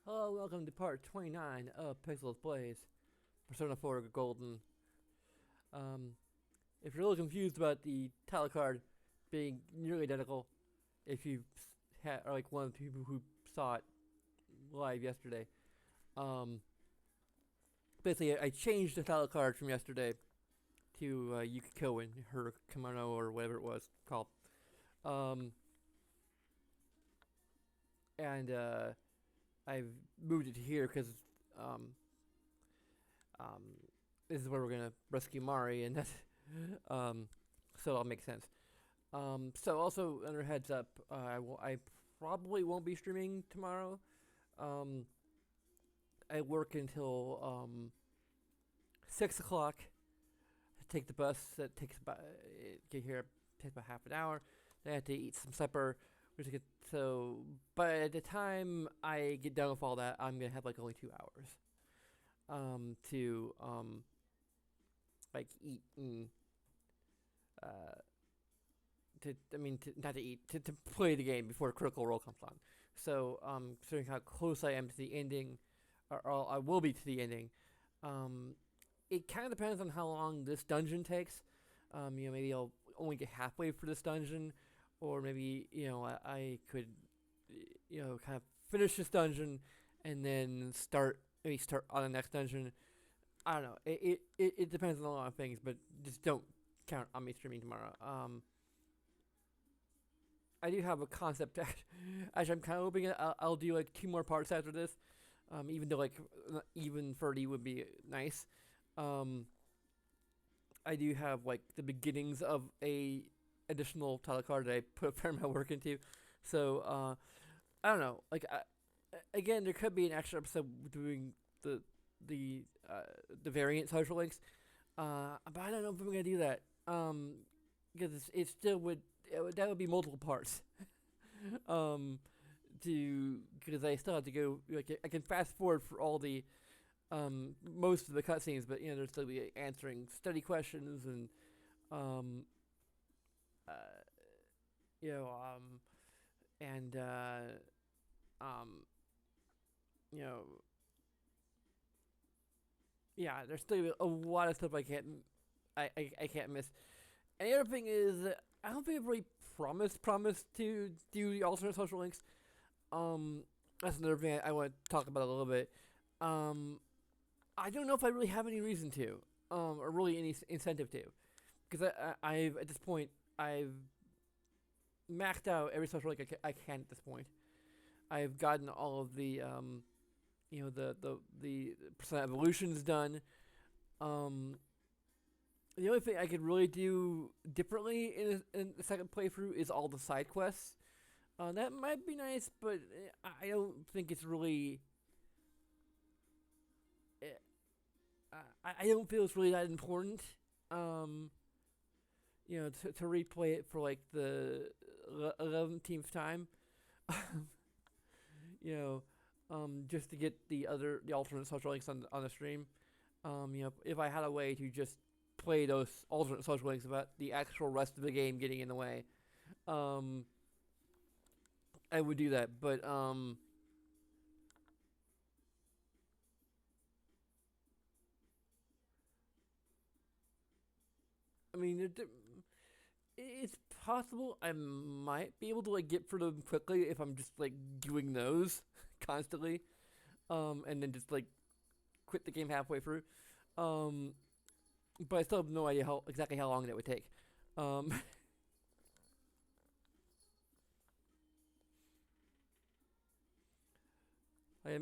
Hello, welcome to part 29 of Pixels Blaze, Persona 4 Golden. Um, if you're a little confused about the title card being nearly identical, if you are like one of the people who saw it live yesterday, um, basically I changed the title card from yesterday to Yukiko and her kimono or whatever it was called. Um, and I've moved it here because um, um, this is where we're gonna rescue Mari, and that's um, so it'll make sense. So also under heads up, I probably won't be streaming tomorrow. Um, I work until 6 o'clock. I take the bus that takes about get here takes about half an hour. Then I have to eat some supper. So by the time I get done with all that, I'm gonna have like only 2 hours to like eat and uh, not to eat, to play the game before Critical Role comes on. So, considering how close I am to the ending, or I will be to the ending, um, it kind of depends on how long this dungeon takes. Maybe I'll only get halfway for this dungeon, or maybe I could, kind of finish this dungeon and then start on the next dungeon. I don't know. It depends on a lot of things, but just don't count on me streaming tomorrow. I do have a concept that actually I'm kind of hoping I'll do like two more parts after this. Even though like even 30 would be nice. Um, I do have like the beginnings of a additional title card that I put a fair amount of work into. So I don't know. Again, there could be an extra episode doing the variant social links. But I don't know if I'm gonna do that. Because it still that would be multiple parts. um, because I still have to go. Like I can fast forward for all the most of the cutscenes, but there's still be answering study questions and um uh you know and um you know yeah, there's still a lot of stuff I can't miss. And the other thing is that I don't think I've really promised to do the alternate social links. Um, that's another thing I want to talk about a little bit. Um, I don't know if I really have any reason to, or really any incentive to, because I've at this point I've maxed out every social link I can at this point. I've gotten all of the the percent evolutions done. Um, the only thing I could really do differently in the second playthrough is all the side quests. That might be nice, but I don't think it's really. eh, I don't feel it's really that important. Um, to replay it for like the 11th time. you know, just to get the alternate social links on the stream. If I had a way to just play those alternate social links about the actual rest of the game getting in the way, um, I would do that. But I mean, it's possible I might be able to like get through them quickly if I'm just like doing those constantly, and then just like quit the game halfway through. Um, but I still have no idea how exactly how long that would take. Um,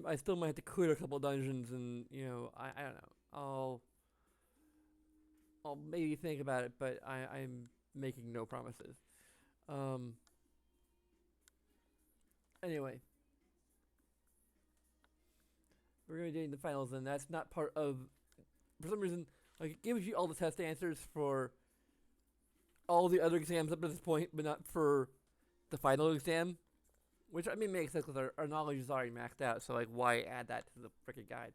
I still might have to clear a couple dungeons, and I don't know. I'll maybe think about it, but I'm making no promises. Um, anyway, we're gonna be doing the finals, and that's not part of. For some reason, like it gives you all the test answers for all the other exams up to this point, but not for the final exam. Which I mean makes sense because our knowledge is already maxed out. So like, why add that to the freaking guide?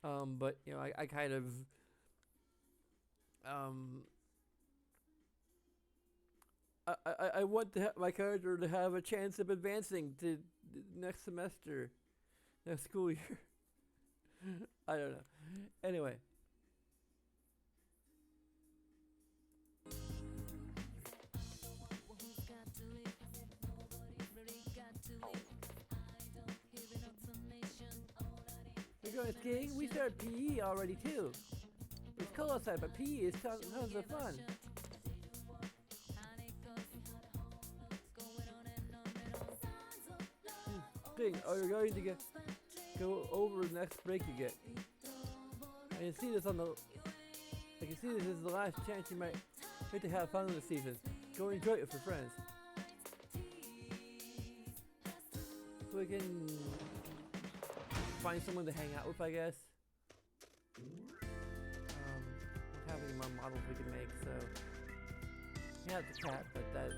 But I kind of um, I want my character to have a chance of advancing to the next semester. next school year. I don't know. Anyway. You're going skiing? We started PE already too. It's cold outside, but PE is tons of fun. Thing, oh, you're going to go over the next break you get. I can see this on the. I can see this is the last chance you might get to have fun this season. Go enjoy it with your friends. So we can find someone to hang out with, I guess. Don't have any more models we can make, so yeah, it's a cat, but that.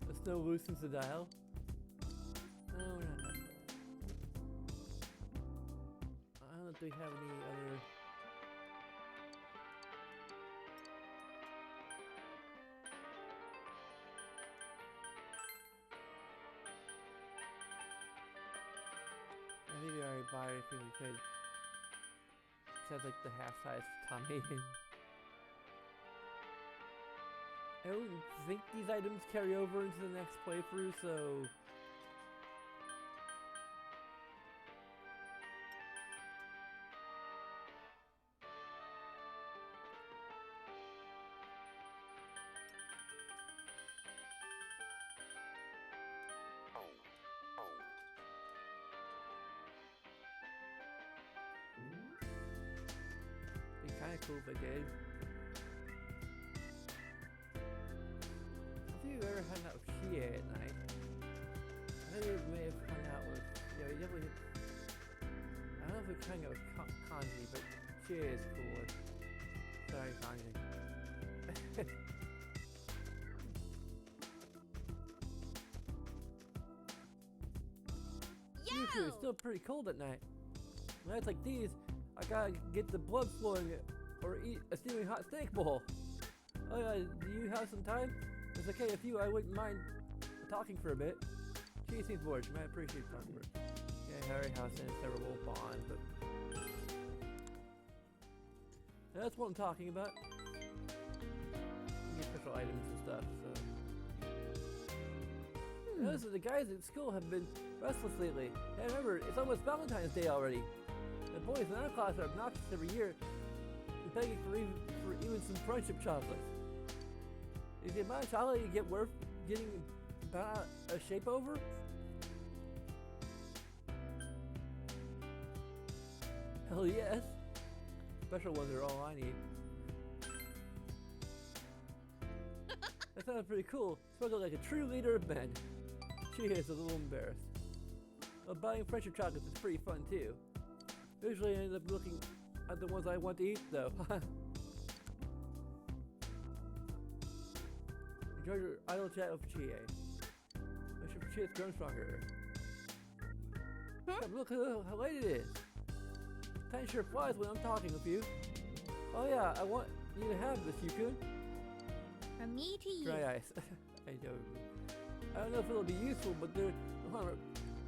The snow loosens the dial. No, we're not done. I don't know if we have any other. I think we already bought everything we could. Except like the half size Tommy. I don't think these items carry over into the next playthrough, so. It'd be kinda cool if I did. Have you ever hung out with Chie at night? I think we may have hung out with. Yeah, we definitely. I don't know if we hung out with Kanji, but Chie is cooler. Sorry, Kanji. Yuku, it's still pretty cold at night. Nights like these, I gotta get the blood flowing or eat a steaming hot steak bowl. Oh yeah, do you have some time? It's okay if you, I wouldn't mind talking for a bit. She seems bored, she might appreciate talking for her. Yeah, Harry House and a terrible bond, but... That's what I'm talking about. You get special items and stuff, so... Notice that the guys at school have been restless lately. And remember, it's almost Valentine's Day already. The boys in our class are obnoxious every year and begging for even some friendship chocolates. Is the amount of chocolate you get worth getting about a shape over? Hell yes. Special ones are all I need. That sounds pretty cool. Spoken like a true leader of men. She is a little embarrassed. Well, buying friendship chocolates is pretty fun too. Usually I end up looking at the ones I want to eat though. Enjoy your idle chat with Chie. I should Chie's grown stronger. Come look how late it is. Time sure flies when I'm talking with you. Oh yeah, I want you to have this, Yukun. From me to you. Dry ice. I don't know if it'll be useful, but they're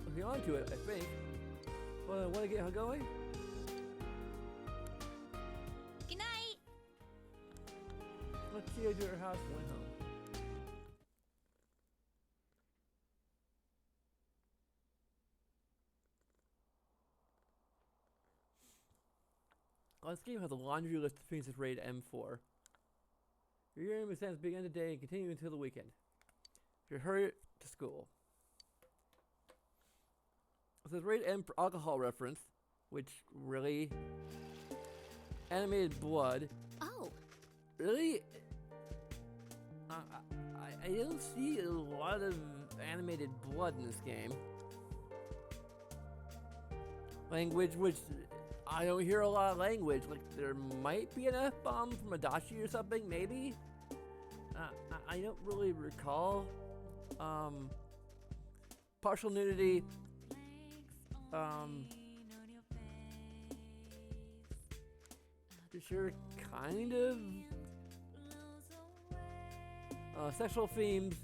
looking on to it, I think. Well, want to get going? Good night. Let's see to her house and went home. Well, this game has a laundry list of things that's rated M4. Your year exams begin today and continue until the weekend. If you're hurried to school. It says rated M for alcohol reference, which really animated blood. Oh. Really? I don't see a lot of animated blood in this game. Language, which I don't hear a lot of language. Like there might be an F-bomb from Adachi or something, maybe. I don't really recall. partial nudity. Um, sure, kind of. Sexual themes.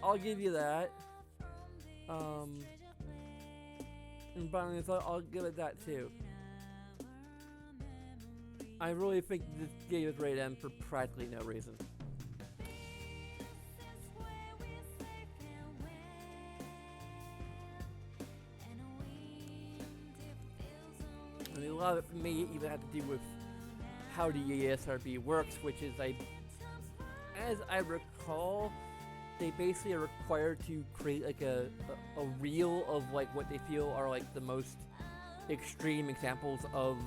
I'll give you that. And violence, I'll give it that too. I really think this game is rated M for practically no reason. I mean, a lot of it may even have to do with how the ESRB works, which is, as I recall, they basically are required to create like a reel of like what they feel are like the most extreme examples of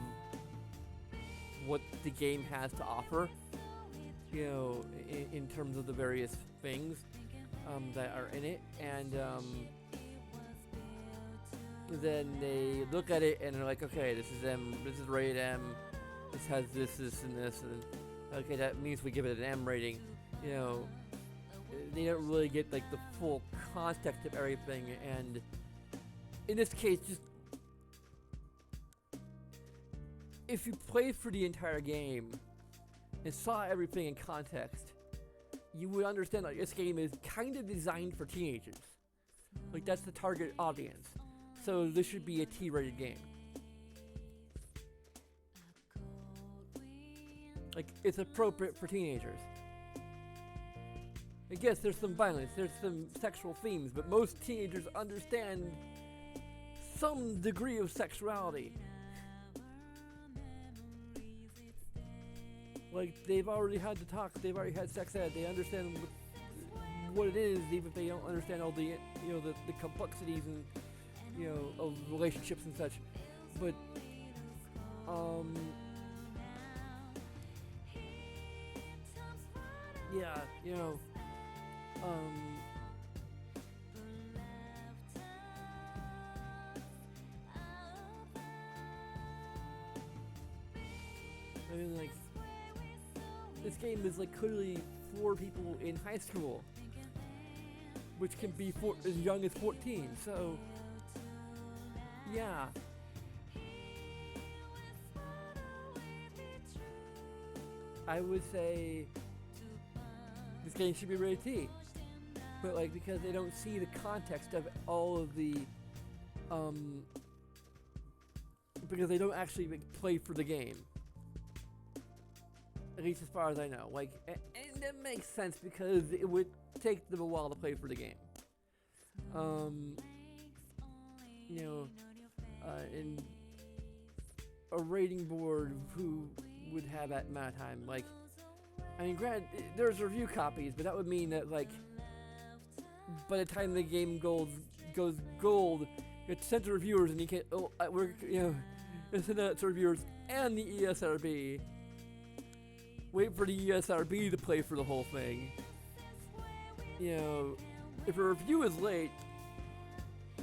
what the game has to offer, you know, in terms of the various things that are in it, and then they look at it and they're like, okay, this is M, this is rated M, this has this, and this, and okay, that means we give it an M rating, you know. They don't really get like the full context of everything, and in this case, just if you played for the entire game and saw everything in context, you would understand that this game is kind of designed for teenagers. Like, that's the target audience. So this should be a T-rated game. Like, it's appropriate for teenagers. I guess there's some violence, there's some sexual themes, but most teenagers understand some degree of sexuality. Like, they've already had to talk, they've already had sex ed, they understand what it is, even if they don't understand all the, you know, the complexities and, you know, of relationships and such. But, yeah, you know, I mean, like, this game is like clearly for people in high school, which can be as young as 14, so yeah. I would say this game should be rated T, but like, because they don't see the context of all of the, because they don't actually play for the game. At least as far as I know. Like, and that makes sense because it would take them a while to play for the game. You know, and a rating board who would have that amount of time. Like, I mean, granted, there's review copies, but that would mean that, like, by the time the game goes gold, it's sent to reviewers, and you can't. It's sent out to reviewers and the ESRB. Wait for the ESRB to play for the whole thing. You know, if a review is late,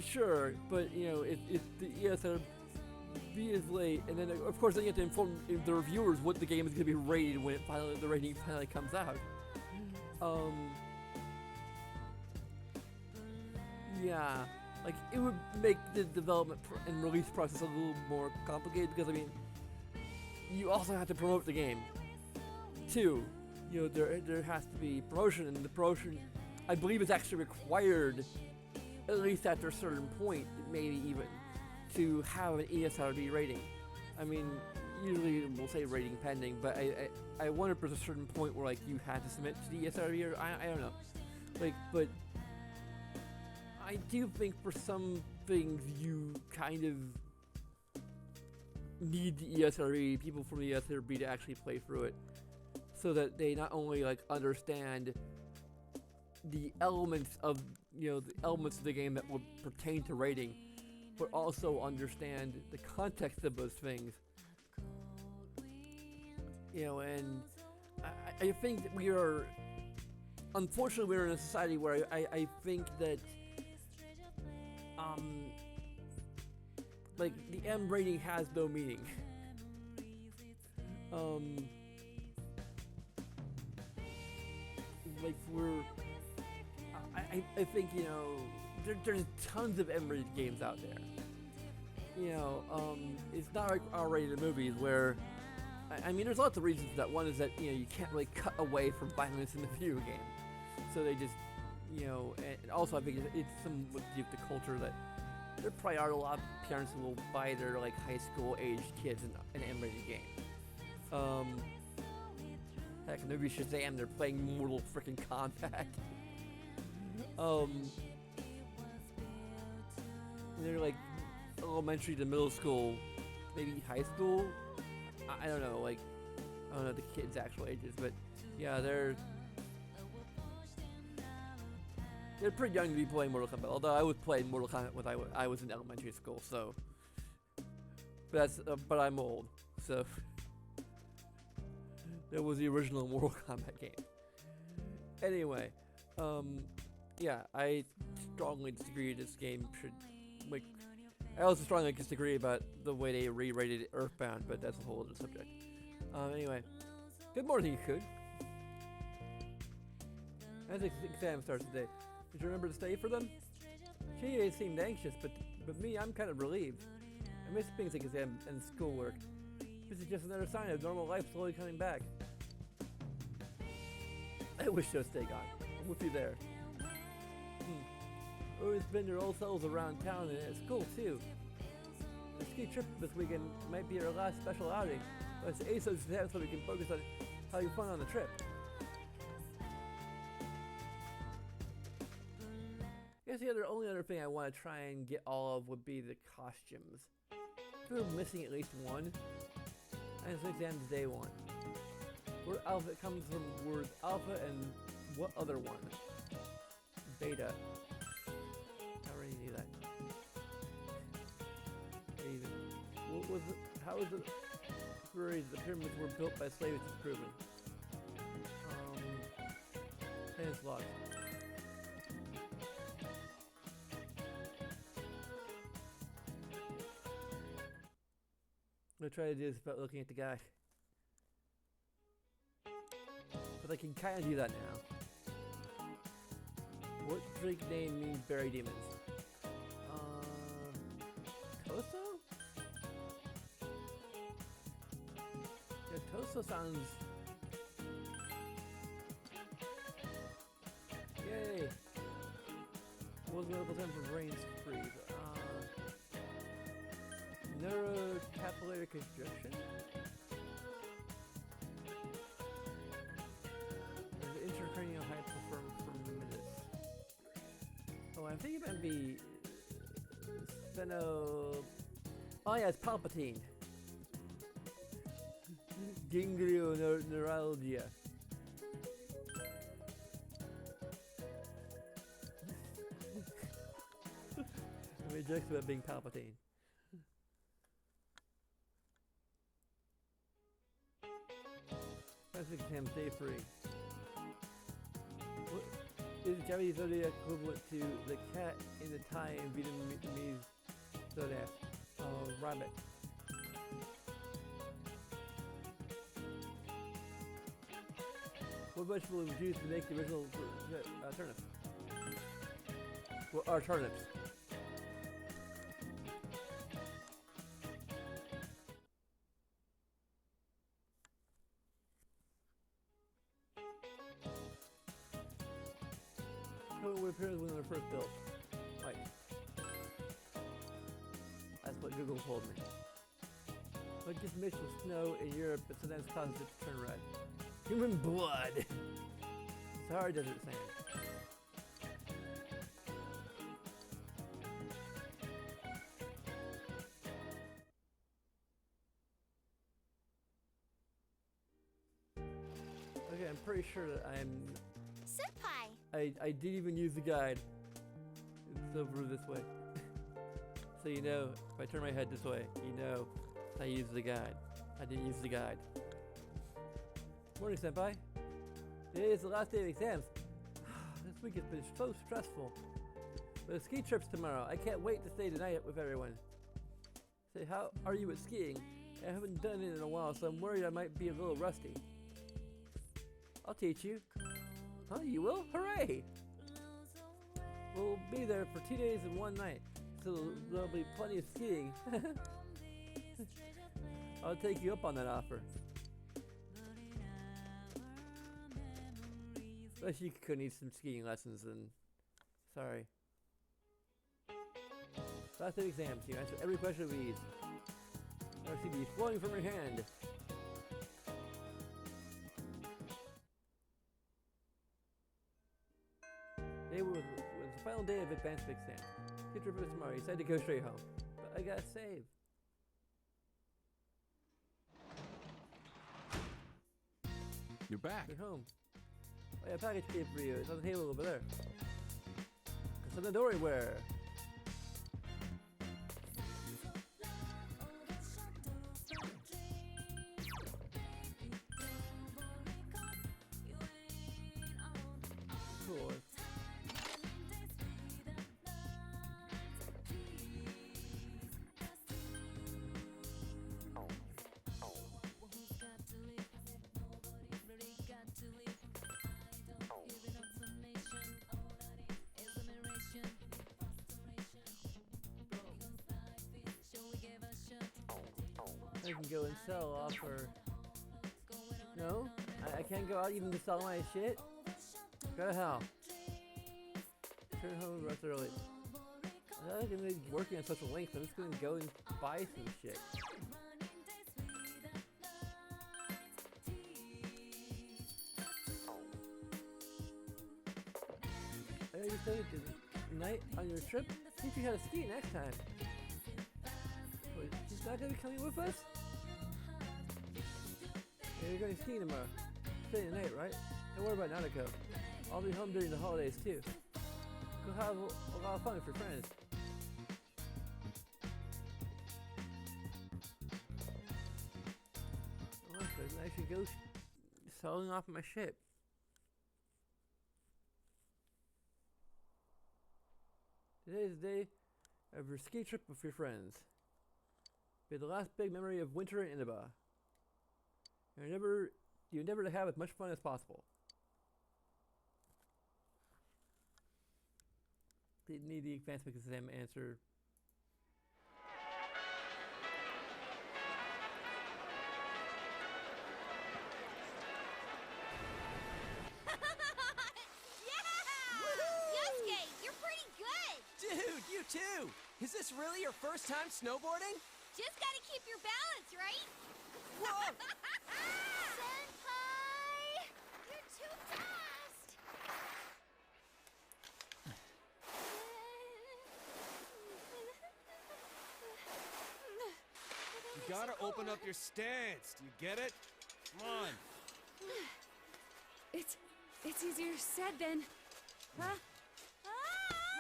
sure, but you know, if the ESRB is late, and then of course then you have to inform the reviewers what the game is going to be rated when the rating finally comes out. Yeah, like, it would make the development and release process a little more complicated, because I mean, you also have to promote the game too. You know, there has to be promotion, and the promotion, I believe, is actually required, at least after a certain point, maybe even, to have an ESRB rating. I mean, usually we'll say rating pending, but I wonder if there's a certain point where, like, you had to submit to the ESRB, or I don't know. Like, but I do think for some things you kind of need the ESRB, people from the ESRB, to actually play through it, so that they not only, like, understand the elements of, you know, the elements of the game that would pertain to rating, but also understand the context of those things. You know, and I think that we are, unfortunately, we're in a society where I think that, like, the M rating has no meaning. Like, I think, you know, there's tons of M-rated games out there. You know, it's not like R-rated movies where, I mean, there's lots of reasons for that. One is that, you know, you can't really cut away from violence in the video game. So they just, you know, and also I think it's some with the culture that there probably are a lot of parents who will buy their, like, high school aged kids an M-rated game. Heck, in the movie Shazam, they're playing Mortal Frickin' Kombat. They're like elementary to middle school, maybe high school. I don't know, like, I don't know the kids' actual ages, but yeah, they're pretty young to be playing Mortal Kombat. Although I was playing Mortal Kombat when I was in elementary school, so. But but I'm old, so. That was the original Mortal Kombat game. Anyway, yeah, I strongly disagree this game should, like, I also strongly disagree about the way they re-rated Earthbound, but that's a whole other subject. Anyway, good morning, Yakud. As the exam starts today, did you remember to stay for them? She seemed anxious, but me, I'm kind of relieved. I miss things like exam and schoolwork. This is just another sign of normal life slowly coming back. I wish you'd stay gone. I'm with you there. Always been your old selves around town and at school too. The ski trip this weekend might be our last special outing, but it's ASO's exam so we can focus on having fun on the trip. I guess the only other thing I want to try and get all of would be the costumes. If we're missing at least one, and it's exam day one. Word alpha comes from words alpha and what other one? Beta. I already knew that. What was it? How is it? The pyramids were built by slaves is proven. It's lost. What I try to do is about looking at the guy. But I can kind of do that now. What drink name means berry demons? Toso? Yeah, Toso sounds... Yay! What was the level 10 for brain freeze? Neurocapillary constriction? Intracranial hyperformitis. Oh, I think it might be Oh yeah, it's Palpatine. Ganglioneuralgia. I made jokes about being Palpatine. Classic exam day 3. What is the Japanese zodiac equivalent to the cat in the Thai and Vietnamese zodiac? Rabbit. What vegetable was used to make the original turnips? What are turnips? What appears when they were first built? Right. That's what Google told me. What gets mixed with snow in Europe but sometimes causes it to turn red? Human blood! Sahara Desert sand. Okay, I'm pretty sure that Senpai! I did even use the guide. It's over this way. So you know, if I turn my head this way, you know I used the guide. I didn't use the guide. Morning, Senpai. Today is the last day of exams. This week has been so stressful. But the ski trip's tomorrow. I can't wait to stay tonight with everyone. Say, how are you at skiing? I haven't done it in a while, so I'm worried I might be a little rusty. I'll teach you. Huh, you will? Hooray! We'll be there for 2 days and 1 night, so there'll be plenty of skiing. I'll take you up on that offer. But you could need some skiing lessons, and sorry. Last day exams, you answer every question with ease. Or see be flowing from your hand. Today was the final day of advanced exam. Get your for tomorrow. You said to go straight home, but I gotta save. You're back. You're home. Oh yeah, package came for you. It's on the table over there. It's on the door where. Cool. I can go and sell off or... No? I can't go out even to sell my shit? Go to hell. Turn home rest early. I'm not gonna be working at such a length, I'm just gonna go and buy some shit. I already said it tonight on your trip. Teach you how to ski next time. Wait, she's not gonna be coming with us? Yeah, you're going skiing tomorrow. Stay the night, right? Don't worry about Nanako. I'll be home during the holidays too. Go have a lot of fun with your friends. I should go selling off my shit. Today is the day of your ski trip with your friends. Be the last big memory of winter in Inaba. You endeavor to have as much fun as possible. They need the advanced exam answer. Yosuke, you're pretty good! Dude, you too! Is this really your first time snowboarding? Just gotta keep your balance, right? Whoa! Senpai! You're too fast! You gotta open up your stance. Do you get it? Come on. It's easier said than, huh?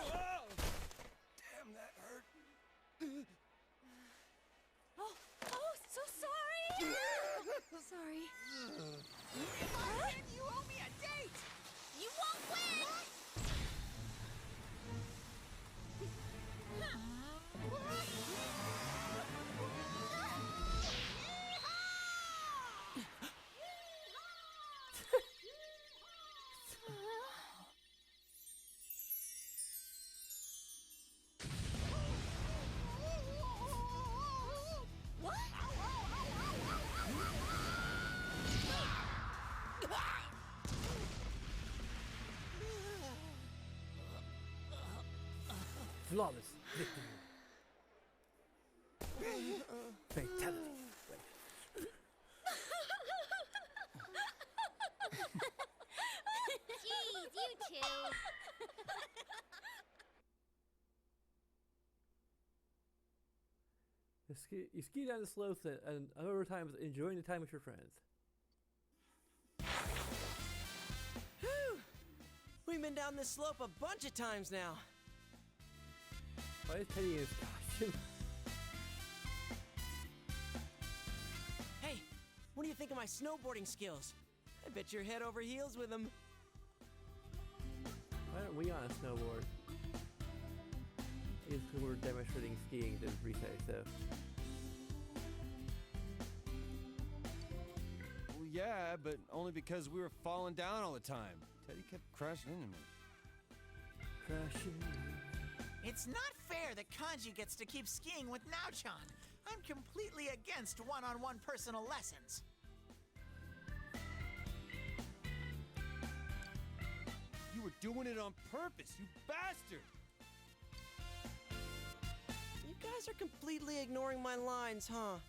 Whoa! Damn, that hurt. Oh, so sorry. Sorry. You owe me a date! You won't win! What? Flawless victory. Fatality. Jeez, you two. You ski down the slopes and other times enjoying the time with your friends. Whew! We've been down this slope a bunch of times now. Why is Teddy in his costume? Hey, what do you think of my snowboarding skills? I bet you're head over heels with them. Why aren't we on a snowboard? It's because we're demonstrating skiing to Risei, so. Well, yeah, but only because we were falling down all the time. Teddy kept crashing into me. crashing. It's not fair that Kanji gets to keep skiing with Naochan. I'm completely against one-on-one personal lessons. You were doing it on purpose, you bastard! You guys are completely ignoring my lines, huh?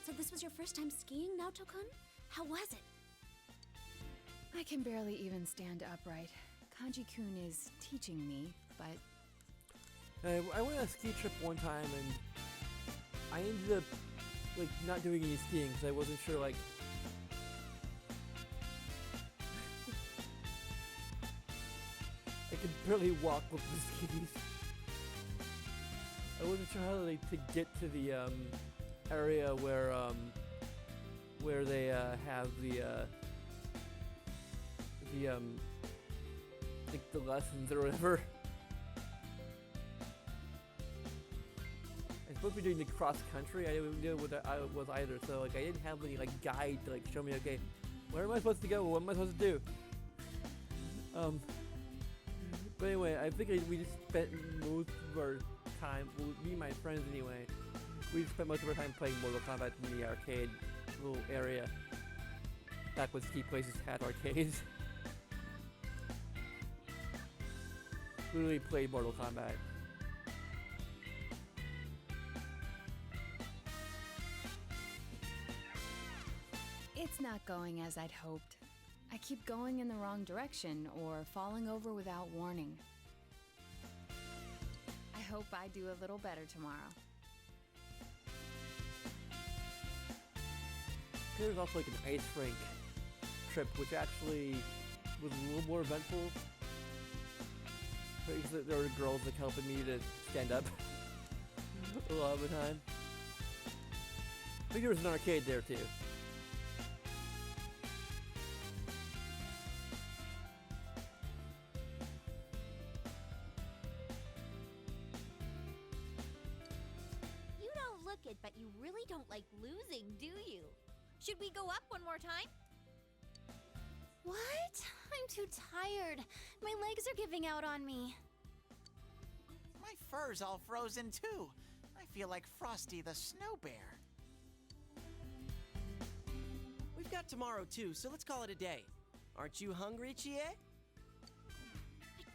So this was your first time skiing, Naoto-kun? How was it? I can barely even stand upright. Kanji-kun is teaching me, but I went on a ski trip one time and I ended up like not doing any skiing because I wasn't sure like I could barely walk with the skis. I wasn't sure how to get to the area where they have like the lessons or whatever. I'm supposed to be doing the cross country. I didn't know what I was either, so like I didn't have any like guide to like show me, okay, where am I supposed to go? What am I supposed to do? But anyway, I think we just spent most of our time, well, me and my friends anyway, we spent most of our time playing Mortal Kombat in the arcade little area. Back when ski places had arcades. Literally played Mortal Kombat. it's not going as I'd hoped. I keep going in the wrong direction or falling over without warning. I hope I do a little better tomorrow. There's also like an ice rink trip, which actually was a little more eventful. Because there were girls like helping me to stand up a lot of the time. I think there was an arcade there too. You don't look it, but you really don't like losing, do you? Should we go up one more time? What? I'm too tired. My legs are giving out on me. My fur's all frozen too. I feel like Frosty the Snow Bear. We've got tomorrow too, so let's call it a day. Aren't you hungry, Chie? I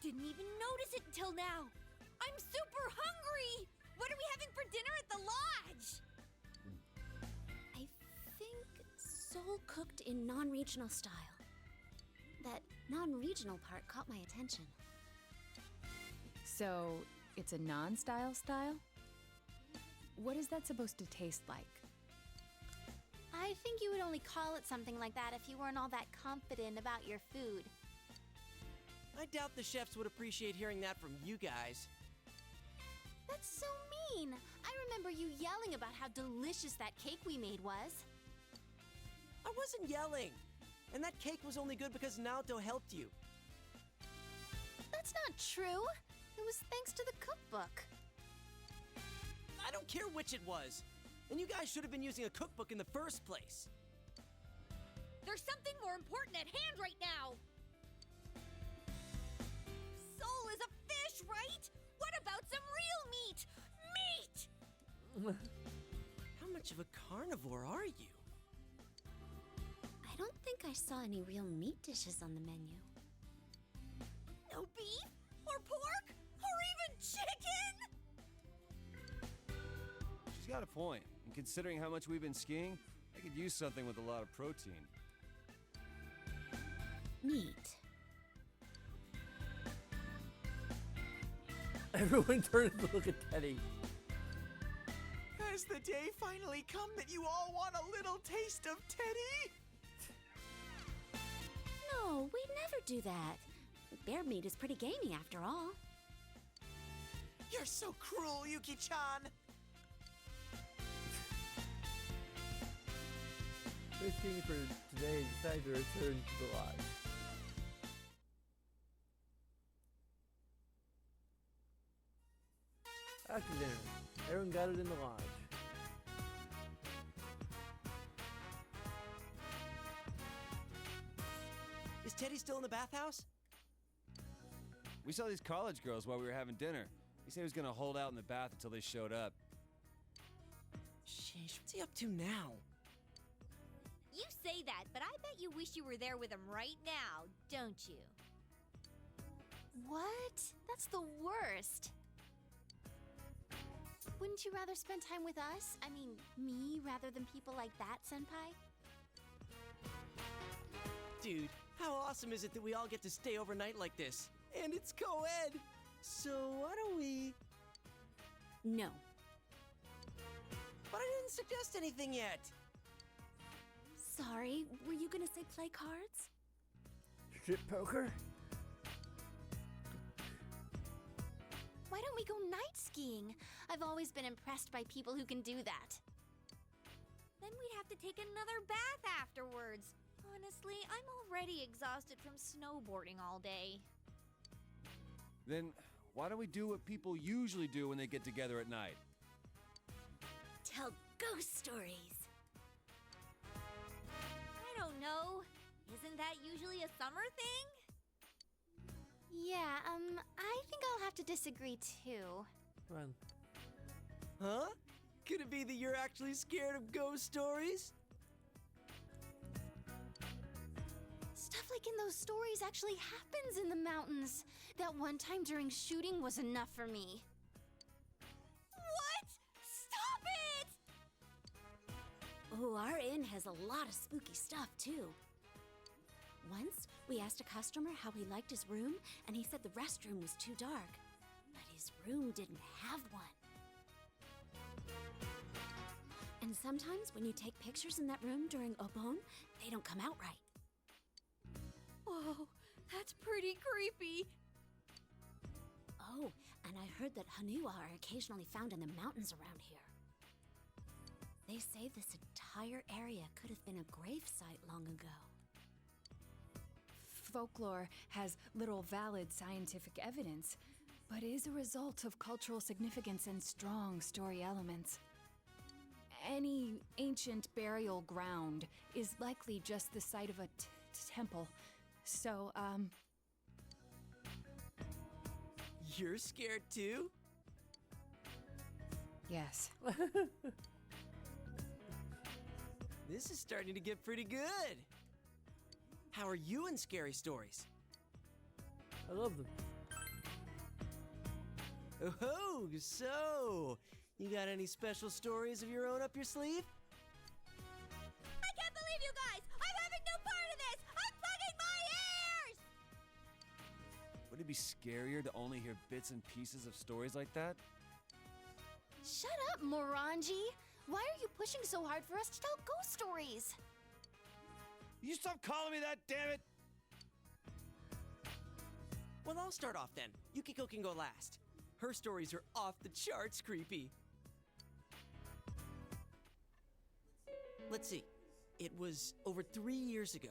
didn't even notice it until now. I'm super hungry! What are we having for dinner at the lodge? I think soul cooked in non-regional style. That non-regional part caught my attention. So, it's a non-style style? What is that supposed to taste like? I think you would only call it something like that if you weren't all that confident about your food. I doubt the chefs would appreciate hearing that from you guys. That's so mean. I remember you yelling about how delicious that cake we made was. I wasn't yelling. And that cake was only good because Naoto helped you. That's not true. It was thanks to the cookbook. I don't care which it was. And you guys should have been using a cookbook in the first place. There's something more important at hand right now! Soul is a fish, right? What about some real meat? Meat! How much of a carnivore are you? I don't think I saw any real meat dishes on the menu. No beef? Or pork? Or even chicken? She's got a point. And considering how much we've been skiing, I could use something with a lot of protein. Meat. Everyone turns to look at Teddy. Has the day finally come that you all want a little taste of Teddy? No, we'd never do that. Bear meat is pretty gamey after all. You're so cruel, Yuki-chan. First thing for today, decided to return to the lodge. After dinner, everyone gathered in the lodge. Is Teddy still in the bathhouse? We saw these college girls while we were having dinner. He said he was gonna hold out in the bath until they showed up. Sheesh, what's he up to now? You say that, but I bet you wish you were there with him right now, don't you? What? That's the worst. Wouldn't you rather spend time with us? I mean, me rather than people like that, Senpai? Dude, how awesome is it that we all get to stay overnight like this? And it's co-ed! So why don't we... No. But I didn't suggest anything yet! Sorry, were you gonna say play cards? Strip poker? Why don't we go night skiing? I've always been impressed by people who can do that. Then we'd have to take another bath afterwards. Honestly, I'm already exhausted from snowboarding all day. Then why don't we do what people usually do when they get together at night? Tell ghost stories. I don't know. Isn't that usually a summer thing? Yeah, I think I'll have to disagree too. Run. Huh? Could it be that you're actually scared of ghost stories? Stuff like in those stories actually happens in the mountains. That one time during shooting was enough for me. What? Stop it! Oh, our inn has a lot of spooky stuff, too. Once, we asked a customer how he liked his room, and he said the restroom was too dark. But his room didn't have one. And sometimes when you take pictures in that room during Obon, they don't come out right. Whoa, that's pretty creepy. Oh, and I heard that Hanua are occasionally found in the mountains around here. They say this entire area could have been a grave site long ago. Folklore has little valid scientific evidence, but is a result of cultural significance and strong story elements. Any ancient burial ground is likely just the site of a temple. So, You're scared too? yes. This is starting to get pretty good. How are you in scary stories? I love them. Oh, so you got any special stories of your own up your sleeve? I can't believe you guys! I'm having no part of this! I'm plugging my ears! Would it be scarier to only hear bits and pieces of stories like that? Shut up, Morangi! Why are you pushing so hard for us to tell ghost stories? You stop calling me that, damn it! Well, I'll start off then. Yukiko can go last. Her stories are off the charts creepy. Let's see. It was over 3 years ago.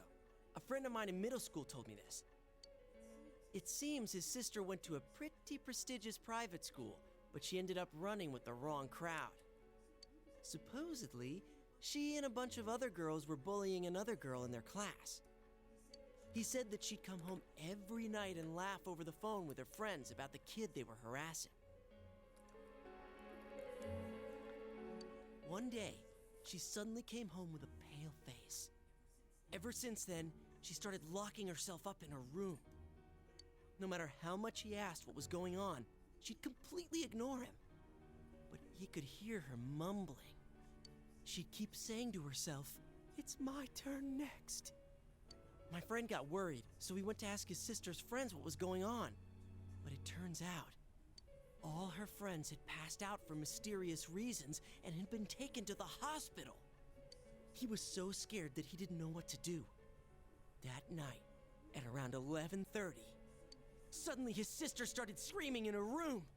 A friend of mine in middle school told me this. It seems his sister went to a pretty prestigious private school, but she ended up running with the wrong crowd. Supposedly, she and a bunch of other girls were bullying another girl in their class. He said that she'd come home every night and laugh over the phone with her friends about the kid they were harassing. One day, she suddenly came home with a pale face. Ever since then, she started locking herself up in her room. No matter how much he asked what was going on, she'd completely ignore him. But he could hear her mumbling. She'd keep saying to herself, "It's my turn next." My friend got worried, so he went to ask his sister's friends what was going on. But it turns out, all her friends had passed out for mysterious reasons and had been taken to the hospital. He was so scared that he didn't know what to do. That night, at around 11:30, suddenly his sister started screaming in her room.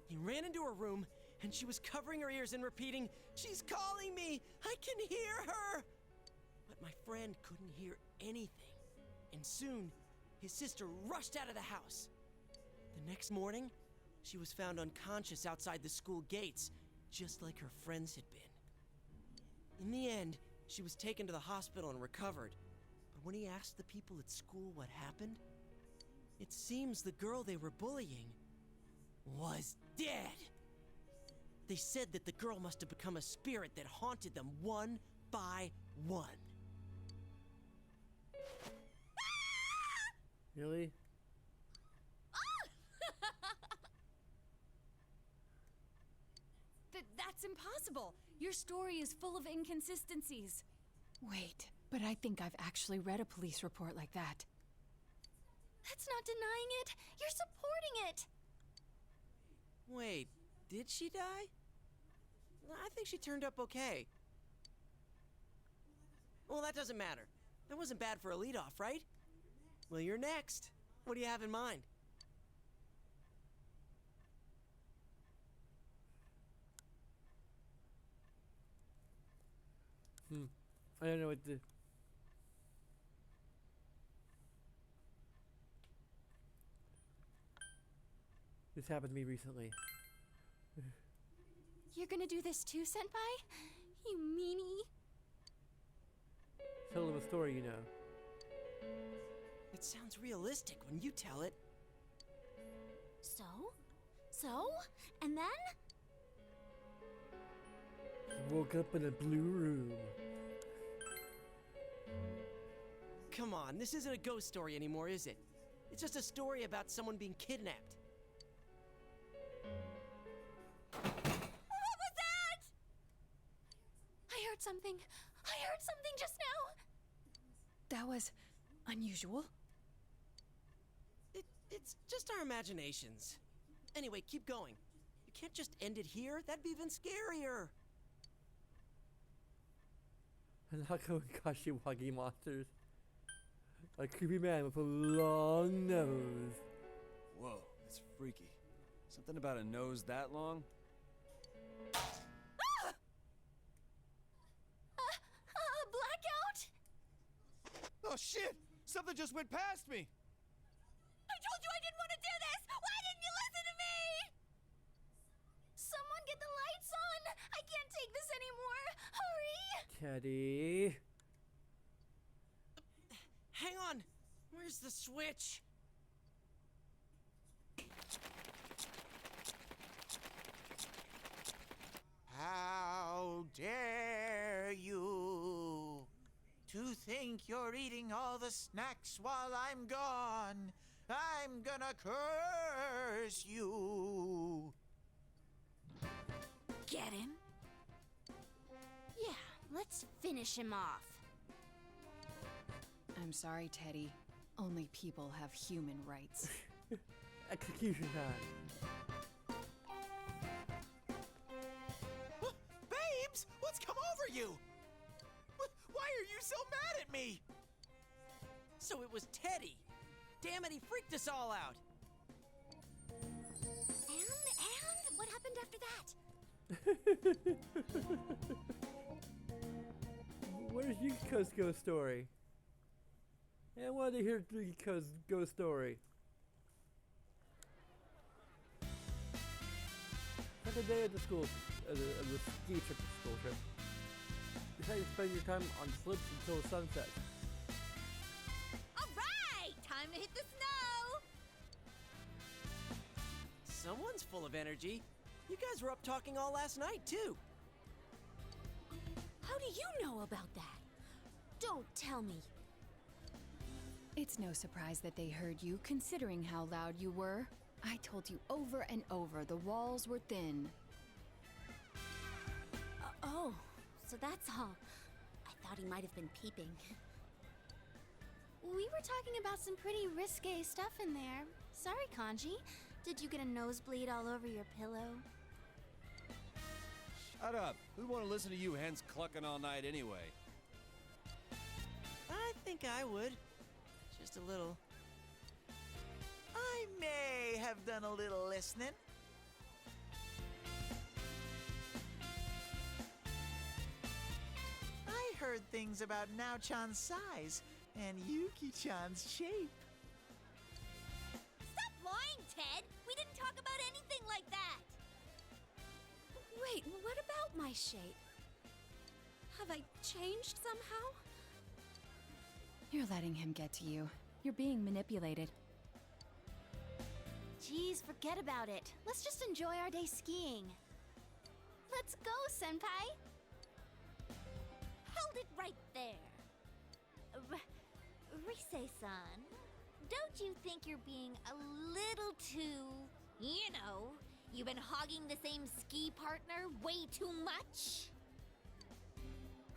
He ran into her room, and she was covering her ears and repeating, "She's calling me! I can hear her!" But my friend couldn't hear anything, and soon his sister rushed out of the house. The next morning, she was found unconscious outside the school gates, just like her friends had been. In the end, she was taken to the hospital and recovered, but when he asked the people at school what happened, It seems the girl they were bullying was dead. They said that the girl must have become a spirit that haunted them one by one. Really? That's impossible. Your story is full of inconsistencies. Wait, but I think I've actually read a police report like that. That's not denying it. You're supporting it. Wait, did she die? I think she turned up okay. Well, that doesn't matter. That wasn't bad for a leadoff, right? Well, you're next. What do you have in mind? I don't know what to. This happened to me recently. You're gonna do this too, Senpai? You meanie. Tell them a story, you know. It sounds realistic when you tell it. So? And then? I woke up in a blue room. Come on, this isn't a ghost story anymore, is it? It's just a story about someone being kidnapped. What was that? I heard something. I heard something just now. That was unusual. It's just our imaginations. Anyway, keep going. You can't just end it here. That'd be even scarier. Hanako and Kashiwagi monsters. A creepy man with a long nose. Whoa, that's freaky. Something about a nose that long? Blackout? Oh shit! Something just went past me! I told you I didn't want to do this! Why didn't you listen to me? Someone get the lights on! I can't take this anymore! Hurry! Teddy. Hang on! Where's the switch? How dare you to think you're eating all the snacks while I'm gone? I'm gonna curse you. Get him? Yeah, let's finish him off. I'm sorry, Teddy. Only people have human rights. Execution time. Babes, what's come over you? Why are you so mad at me? So it was Teddy. Damn it, he freaked us all out. And what happened after that? Where's Yukiko's ghost story? Yeah, I wanted to hear Yukiko's ghost story. Second day of the school, of the ski trip, school trip. Decide to spend your time on slips until sunset. All right, time to hit the snow. Someone's full of energy. You guys were up talking all last night, too. How do you know about that? Don't tell me. It's no surprise that they heard you, considering how loud you were. I told you over and over the walls were thin. Oh, so that's all. I thought he might have been peeping. We were talking about some pretty risque stuff in there. Sorry, Kanji. Did you get a nosebleed all over your pillow? Shut up. Who'd want to listen to you hens clucking all night anyway? I think I would. Just a little. I may have done a little listening. I heard things about Nao-chan's size and Yuki-chan's shape. Stop lying, Ted. We didn't talk about anything like that. Wait, what about my shape? Have I changed somehow? You're letting him get to you. You're being manipulated. Jeez, forget about it. Let's just enjoy our day skiing. Let's go, Senpai! Hold it right there. Rise-san, don't you think you're being a little too, you've been hogging the same ski partner way too much?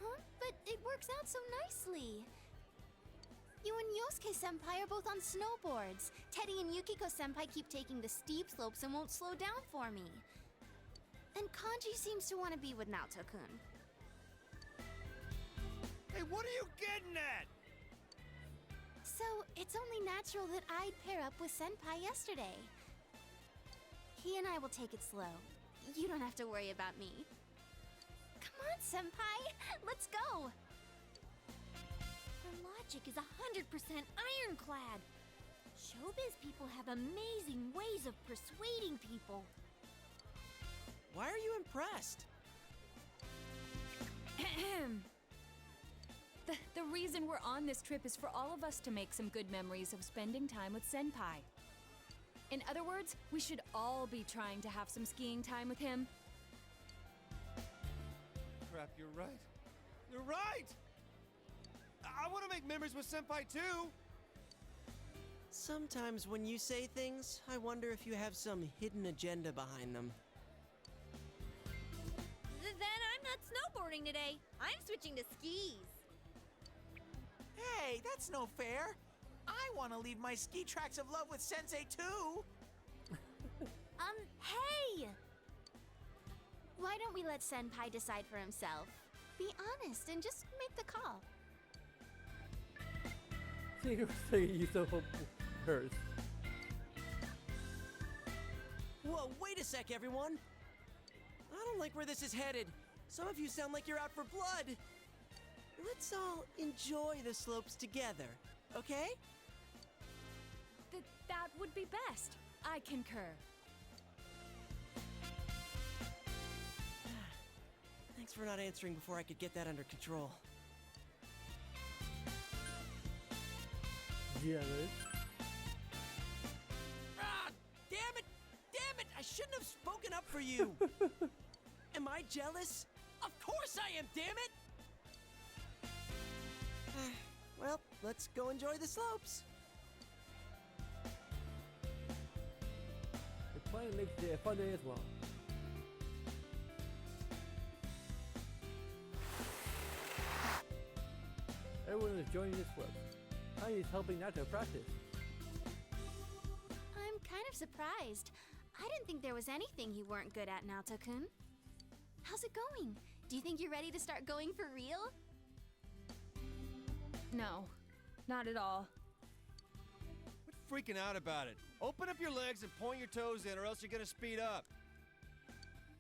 Huh? But it works out so nicely. You and Yosuke Senpai are both on snowboards. Teddy and Yukiko Senpai keep taking the steep slopes and won't slow down for me. And Kanji seems to want to be with Naoto-kun. Hey, what are you getting at? So, it's only natural that I'd pair up with Senpai yesterday. He and I will take it slow. You don't have to worry about me. Come on, Senpai! Let's go! Her logic is 100% ironclad. Showbiz people have amazing ways of persuading people. Why are you impressed? The reason we're on this trip is for all of us to make some good memories of spending time with Senpai. In other words, we should all be trying to have some skiing time with him. Crap, you're right. You're right! I want to make memories with Senpai too! Sometimes when you say things, I wonder if you have some hidden agenda behind them. Then I'm not snowboarding today. I'm switching to skis. Hey, that's no fair. I want to leave my ski tracks of love with Sensei too. Hey! Why don't we let Senpai decide for himself? Be honest and just make the call. Seriously, you so hurt. Whoa, wait a sec, everyone! I don't like where this is headed. Some of you sound like you're out for blood. Let's all enjoy the slopes together, okay? That would be best. I concur. Thanks for not answering before I could get that under control. Jealous. Ah, damn it! Damn it! I shouldn't have spoken up for you! Am I jealous? Of course I am, damn it! Well, let's go enjoy the slopes. The plan makes it a fun day as well. Everyone is joining the slopes. Kanji's helping Nato practice. I'm kind of surprised. I didn't think there was anything you weren't good at, Naoto-kun. How's it going? Do you think you're ready to start going for real? No, not at all. Quit freaking out about it. Open up your legs and point your toes in, or else you're gonna speed up.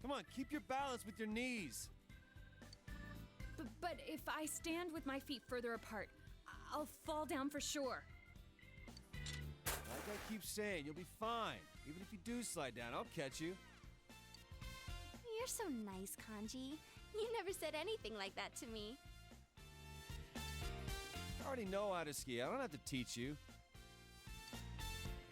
Come on, keep your balance with your knees. But if I stand with my feet further apart, I'll fall down for sure. Like I keep saying, you'll be fine. Even if you do slide down, I'll catch you. You're so nice, Kanji. You never said anything like that to me. I already know how to ski. I don't have to teach you.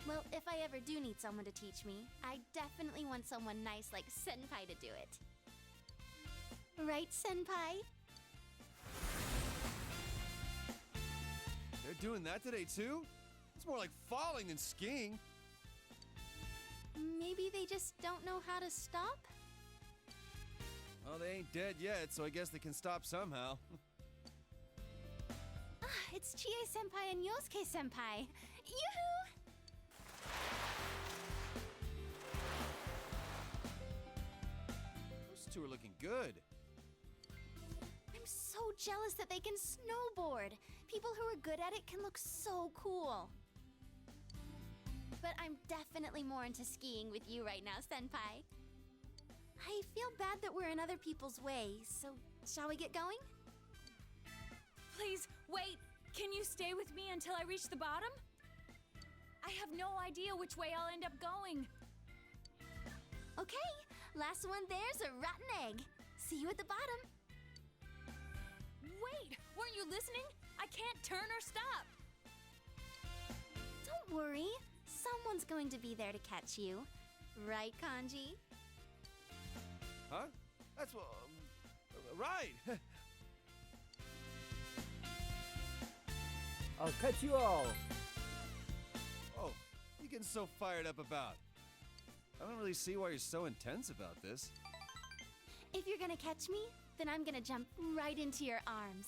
Well, if I ever do need someone to teach me, I definitely want someone nice like Senpai to do it. Right, Senpai? They're doing that today too? It's more like falling than skiing. Maybe they just don't know how to stop? Well, they ain't dead yet, so I guess they can stop somehow. It's Chie Senpai and Yosuke Senpai. Yoo-hoo! Those two are looking good. I'm so jealous that they can snowboard. People who are good at it can look so cool. But I'm definitely more into skiing with you right now, Senpai. I feel bad that we're in other people's way, so shall we get going? Please, wait! Can you stay with me until I reach the bottom? I have no idea which way I'll end up going. Okay, last one there's a rotten egg. See you at the bottom. Wait! Weren't you listening? I can't turn or stop. Don't worry. Someone's going to be there to catch you. Right, Kanji? Huh? That's what. Right! I'll catch you all. Oh, what are you getting so fired up about? I don't really see why you're so intense about this. If you're gonna catch me, then I'm gonna jump right into your arms.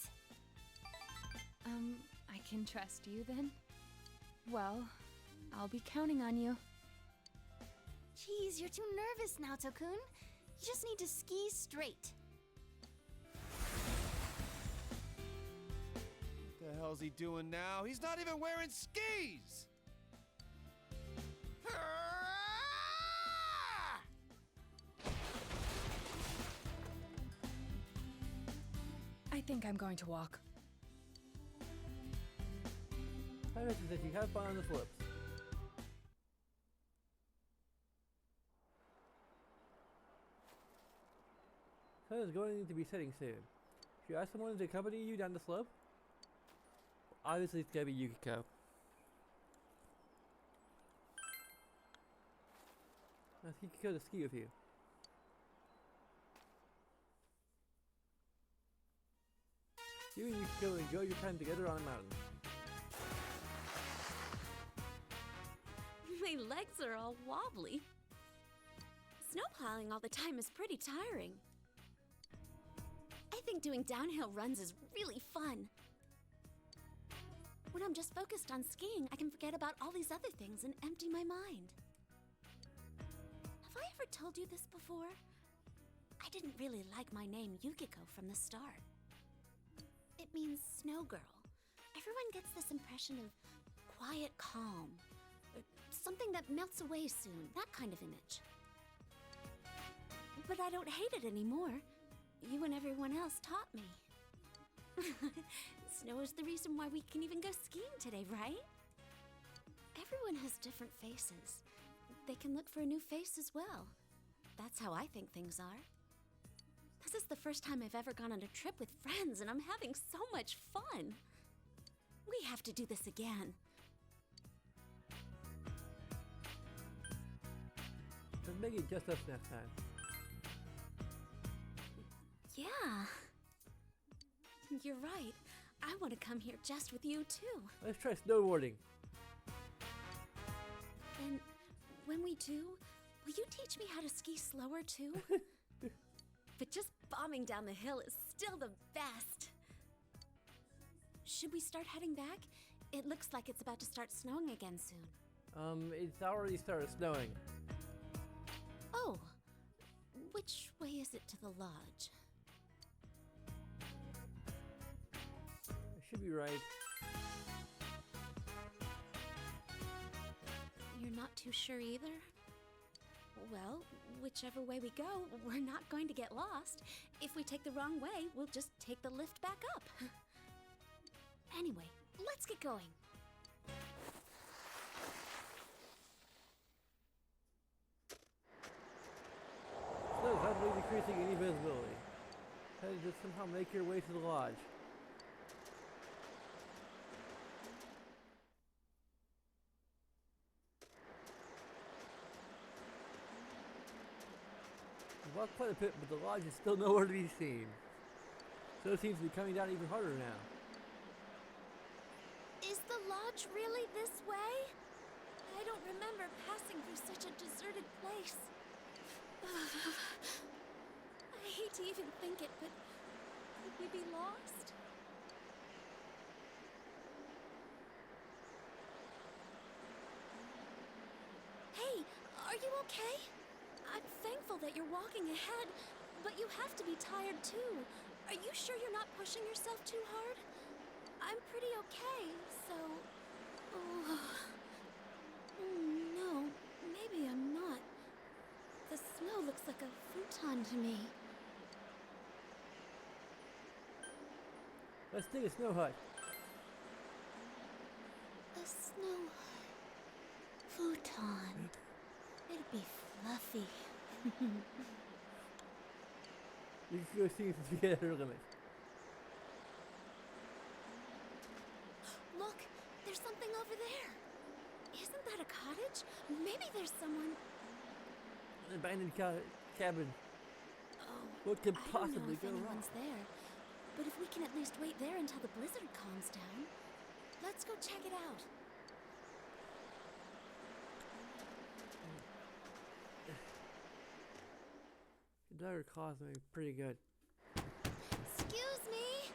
I can trust you then? Well, I'll be counting on you. Jeez, you're too nervous now, Tokun. You just need to ski straight. What the hell's he doing now? He's not even wearing skis! I think I'm going to walk. How much that you have fun on the flips? Sun is going to be setting soon. Should you ask someone to accompany you down the slope? Obviously, it's gonna be Yukiko. Ask Yukiko to ski with you. You and Yukiko enjoy your time together on a mountain. My legs are all wobbly. Snowpiling all the time is pretty tiring. I think doing downhill runs is really fun. When I'm just focused on skiing, I can forget about all these other things and empty my mind. Have I ever told you this before? I didn't really like my name Yukiko from the start. It means snow girl. Everyone gets this impression of quiet calm, or something that melts away soon, that kind of image. But I don't hate it anymore. You and everyone else taught me. Snow is the reason why we can even go skiing today, right? Everyone has different faces. They can look for a new face as well. That's how I think things are. This is the first time I've ever gone on a trip with friends, and I'm having so much fun. We have to do this again. Let's make it just us next time. Yeah. You're right. I want to come here just with you, too. Let's try snowboarding. And when we do, will you teach me how to ski slower, too? But just bombing down the hill is still the best. Should we start heading back? It looks like it's about to start snowing again soon. It's already started snowing. Oh. Which way is it to the lodge? I should be right. You're not too sure either? Well, whichever way we go, we're not going to get lost. If we take the wrong way, we'll just take the lift back up. Anyway, let's get going. Snow is rapidly decreasing any visibility. Headed to somehow make your way to the lodge. You've walked quite a bit, but the lodge is still nowhere to be seen. Snow seems to be coming down even harder now. Is the lodge really this way? I don't remember passing through such a deserted place. I hate to even think it, but could we be lost? Hey, are you okay? I'm thankful that you're walking ahead, but you have to be tired too. Are you sure you're not pushing yourself too hard? I'm pretty okay, so... no, maybe I'm not. The snow looks like a futon to me. Let's dig a snow hut. A snow futon. It'd be fluffy. You can go see if you get her limit. Look, there's something over there. Isn't that a cottage? Maybe there's someone. An abandoned cabin. Oh, What could I don't possibly know if go wrong? anyone's there. But if we can at least wait there until the blizzard calms down, let's go check it out. Dire calls me pretty good. Excuse me?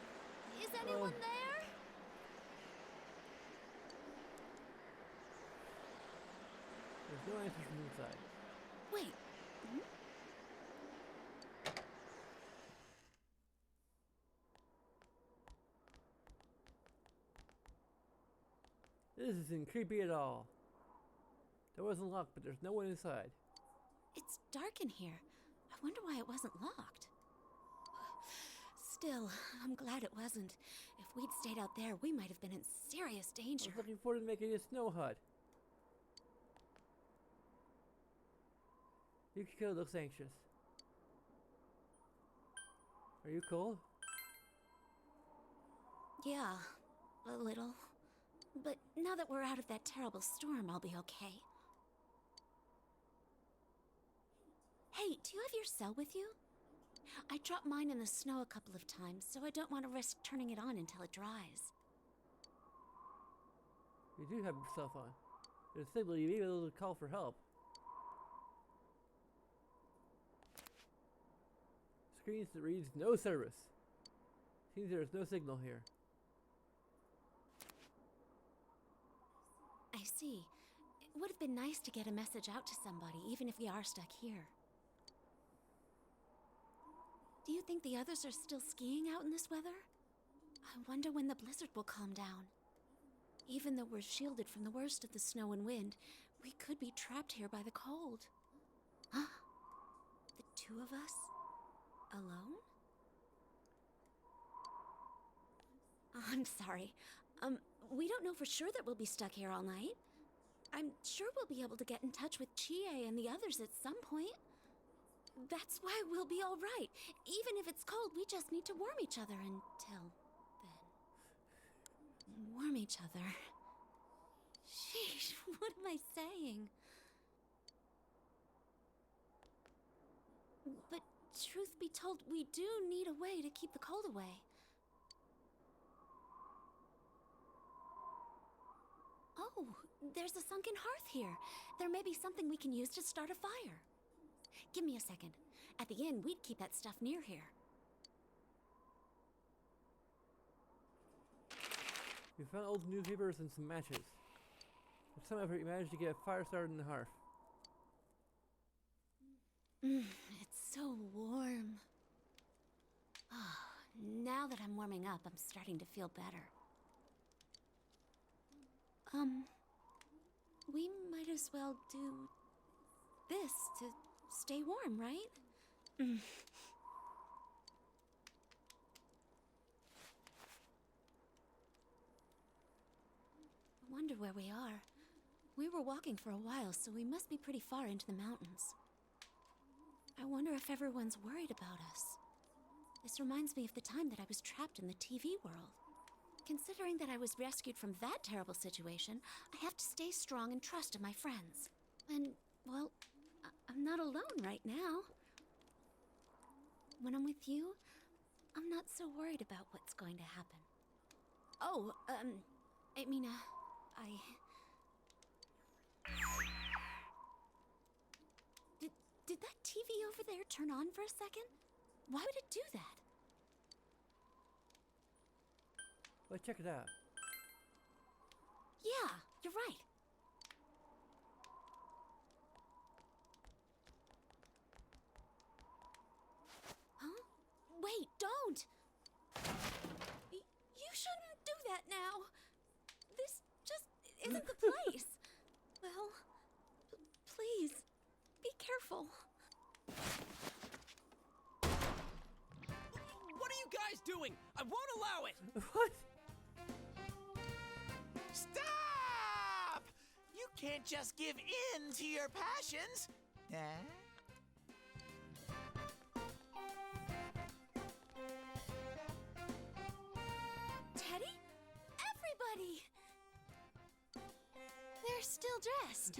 Is anyone there? There's no answer from inside. Wait. This isn't creepy at all. There wasn't locked, but there's no one inside. It's dark in here. I wonder why it wasn't locked. Still, I'm glad it wasn't. If we'd stayed out there, we might have been in serious I danger. was looking forward to making a snow hut. Yukiko looks anxious. Are you cold? Yeah, a little. But now that we're out of that terrible storm, I'll be okay. Hey, do you have your cell with you? I dropped mine in the snow a couple of times, so I don't want to risk turning it on until it dries. You do have your cell phone. There's a signal you may be able to call for help. Screens that reads no service. Seems there is no signal here. I see. It would have been nice to get a message out to somebody, even if we are stuck here. Do you think the others are still skiing out in this weather? I wonder when the blizzard will calm down. Even though we're shielded from the worst of the snow and wind, we could be trapped here by the cold. Huh? The two of us? Alone? I'm sorry. We don't know for sure that we'll be stuck here all night. I'm sure we'll be able to get in touch with Chie and the others at some point. That's why we'll be all right. Even if it's cold, we just need to warm each other until then. Warm each other. Sheesh, what am I saying? But truth be told, we do need a way to keep the cold away. Oh, there's a sunken hearth here. There may be something we can use to start a fire. Give me a second. At the inn, we'd keep that stuff near here. We found old newspapers and some matches. With some effort, you managed to get a fire started in the hearth. It's so warm. Now that I'm warming up, I'm starting to feel better. We might as well do this to stay warm, right? I wonder where we are. We were walking for a while, so we must be pretty far into the mountains. I wonder if everyone's worried about us. This reminds me of the time that I was trapped in the TV world. Considering that I was rescued from that terrible situation, I have to stay strong and trust in my friends. And, well, I'm not alone right now. When I'm with you, I'm not so worried about what's going to happen. Oh, I mean, Did that TV over there turn on for a second? Why would it do that? Let's check it out. Yeah, you're right. Huh? Wait, don't! You shouldn't do that now. This just isn't the place. Well, please, be careful. What are you guys doing? I won't allow it! What? Stop! You can't just give in to your passions. Teddy? Everybody! There's still dressed.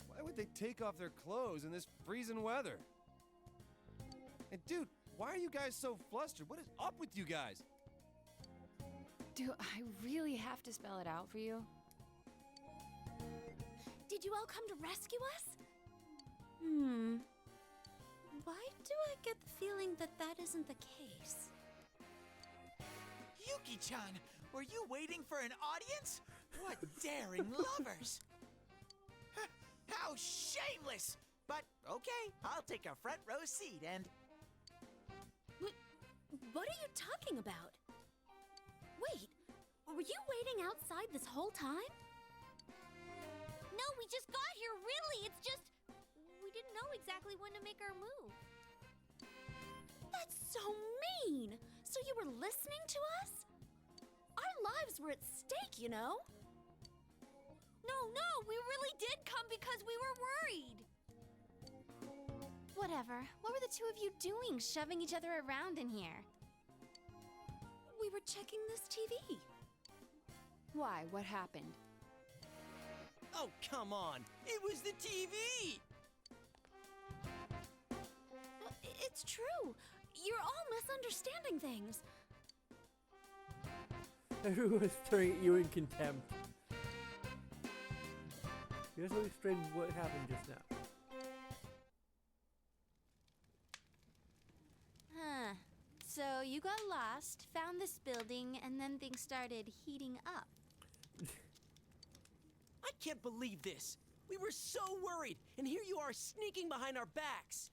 Why would they take off their clothes in this freezing weather? And dude, why are you guys so flustered? What is up with you guys? Do I really have to spell it out for you? Did you all come to rescue us? Why do I get the feeling that that isn't the case? Yuki-chan, were you waiting for an audience? What daring lovers! How shameless! But okay, I'll take a front row seat and... What are you talking about? Wait, were you waiting outside this whole time? No, we just got here, really. It's just. We didn't know exactly when to make our move. That's so mean! So you were listening to us? Our lives were at stake, you know? No, we really did come because we were worried. Whatever. What were the two of you doing, shoving each other around in here? We were checking this TV. Why? What happened? Oh, come on. It was the TV! It's true. You're all misunderstanding things. Everyone's staring at you in contempt. You guys will explain what happened just now. Huh. So you got lost, found this building, and then things started heating up. I can't believe this. We were so worried, and here you are sneaking behind our backs.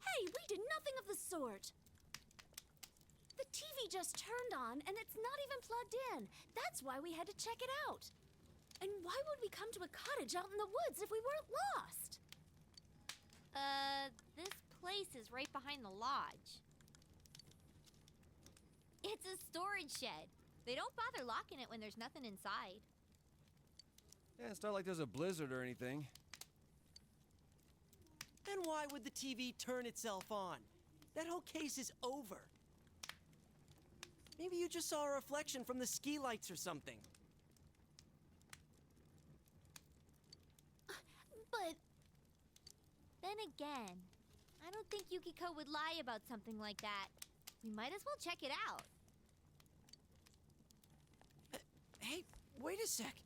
Hey, we did nothing of the sort. The TV just turned on, and it's not even plugged in. That's why we had to check it out. And why would we come to a cottage out in the woods if we weren't lost? This place is right behind the lodge. It's a storage shed. They don't bother locking it when there's nothing inside. Yeah, it's not like there's a blizzard or anything. Then why would the TV turn itself on? That whole case is over. Maybe you just saw a reflection from the ski lights or something. But then again, I don't think Yukiko would lie about something like that. We might as well check it out. Hey, wait a sec.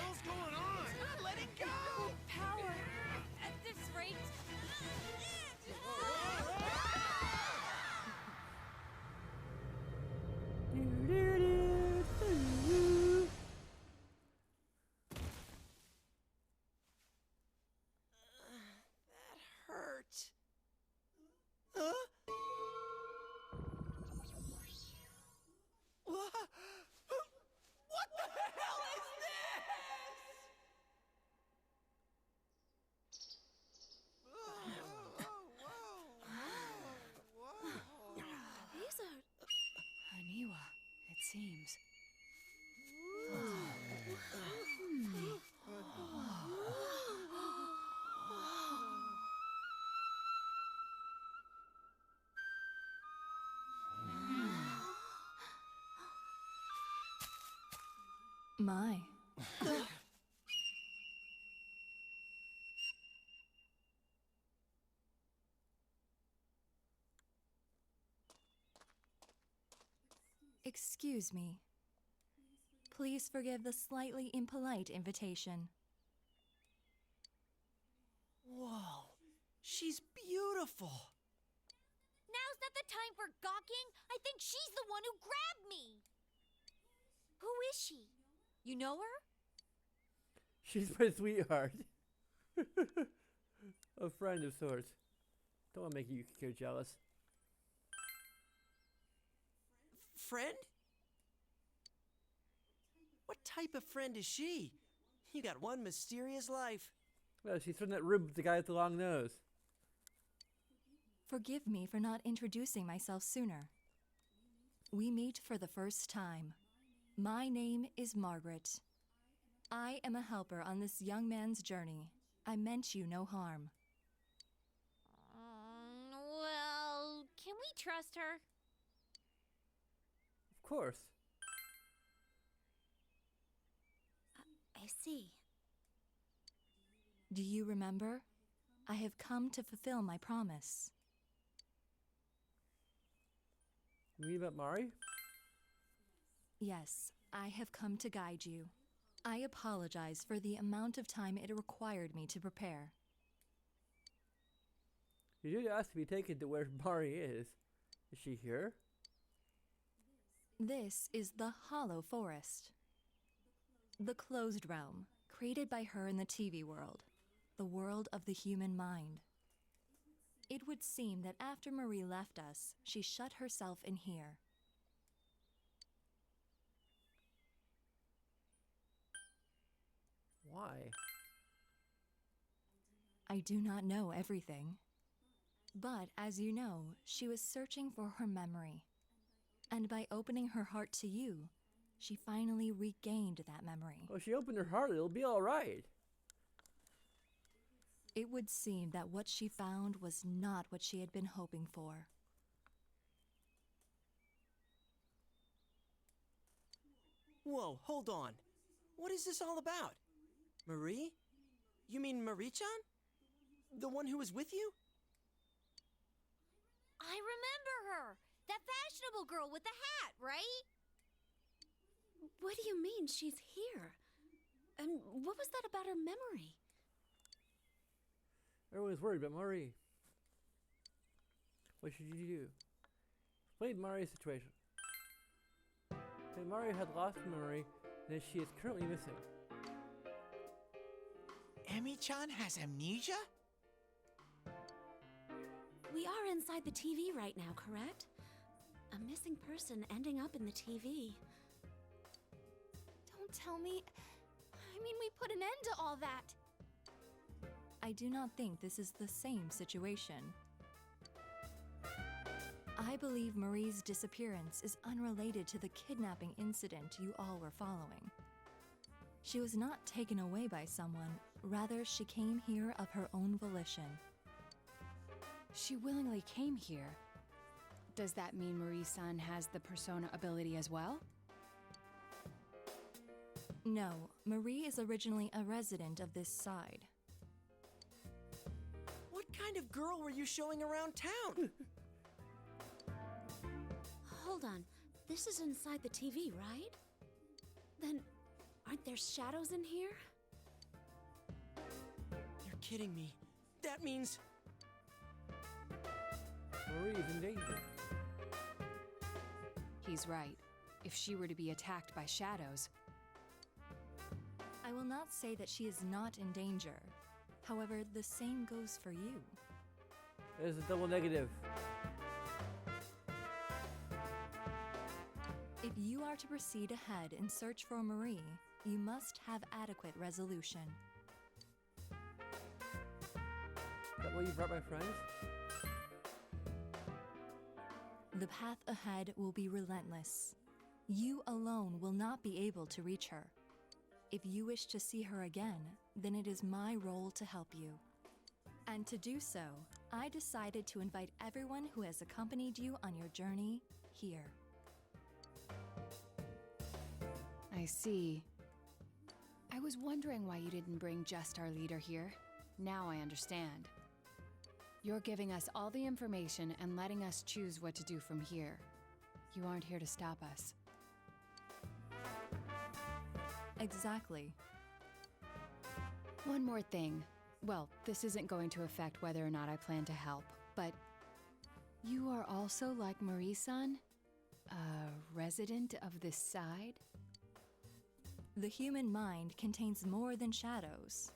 What's going on? Not letting go! Power. At this rate. That hurt. Huh? What the hell is this? These are. Haniwa, it seems. My. Excuse me. Please forgive the slightly impolite invitation. Whoa, she's beautiful. Now's not the time for gawking. I think she's the one who grabbed me. Who is she? You know her? She's my sweetheart. A friend of sorts. Don't want to make Yukiko jealous. Friend? What type of friend is she? You got one mysterious life. Well, she's from that room with the guy with the long nose. Forgive me for not introducing myself sooner. We meet for the first time. My name is Margaret. I am a helper on this young man's journey. I meant you no harm. Well, can we trust her? Of course. I see. Do you remember? I have come to fulfill my promise. You mean about Mari? Yes, I have come to guide you. I apologize for the amount of time it required me to prepare. You did ask to be taken to where Mari is. Is she here? This is the Hollow Forest. The closed realm, created by her in the TV world. The world of the human mind. It would seem that after Marie left us, she shut herself in here. Why? I do not know everything. But as you know, she was searching for her memory. And by opening her heart to you, she finally regained that memory. Well, she opened her heart. It'll be all right. It would seem that what she found was not what she had been hoping for. Whoa, hold on. What is this all about? Marie? You mean Marie-chan? The one who was with you? I remember her! That fashionable girl with the hat, right? What do you mean she's here? And what was that about her memory? Everyone's worried about Mari. What should you do? Explain Mari's situation. Say Mari had lost memory and that she is currently missing. Emi-chan has amnesia? We are inside the TV right now, correct? A missing person ending up in the TV. Don't tell me. I mean, we put an end to all that. I do not think this is the same situation. I believe Marie's disappearance is unrelated to the kidnapping incident you all were following. She was not taken away by someone, rather she came here of her own volition. She willingly came here. Does that mean Marie-san has the persona ability as well? No, Marie is originally a resident of this side. What kind of girl were you showing around town? Hold on. This is inside the TV, right? Then, aren't there shadows in here? You're kidding me. That means... Mari is in danger. He's right. If she were to be attacked by shadows, I will not say that she is not in danger. However, the same goes for you. There's a double negative. If you are to proceed ahead and search for Marie, you must have adequate resolution. Is that why you brought my friends? The path ahead will be relentless. You alone will not be able to reach her. If you wish to see her again, then it is my role to help you. And to do so, I decided to invite everyone who has accompanied you on your journey here. I see. I was wondering why you didn't bring just our leader here. Now I understand. You're giving us all the information and letting us choose what to do from here. You aren't here to stop us. Exactly. One more thing. Well, this isn't going to affect whether or not I plan to help, but you are also like Marie-san? A resident of this side? The human mind contains more than shadows.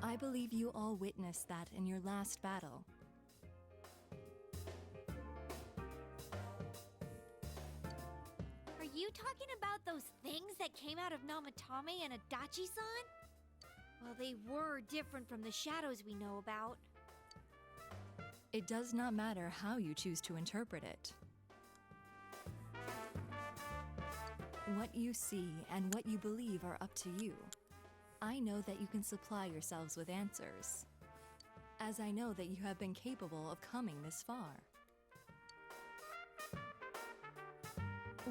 I believe you all witnessed that in your last battle. Are you talking about those things that came out of Namatame and Adachi-san? Well, they were different from the shadows we know about. It does not matter how you choose to interpret it. What you see and what you believe are up to you. I know that you can supply yourselves with answers, as I know that you have been capable of coming this far.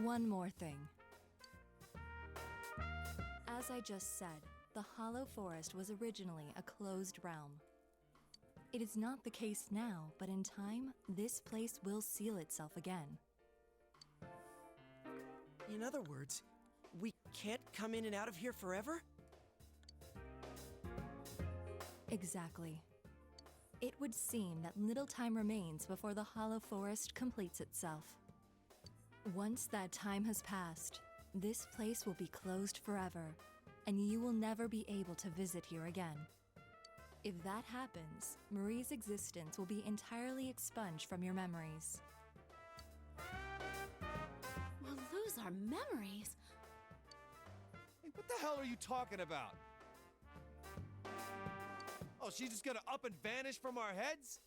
One more thing. As I just said, the Hollow Forest was originally a closed realm. It is not the case now, but in time, this place will seal itself again. In other words, we can't come in and out of here forever? Exactly. It would seem that little time remains before the Hollow Forest completes itself. Once that time has passed, this place will be closed forever, and you will never be able to visit here again. If that happens, Marie's existence will be entirely expunged from your memories. We'll lose our memories. Hey, what the hell are you talking about? Oh, she's just gonna up and vanish from our heads?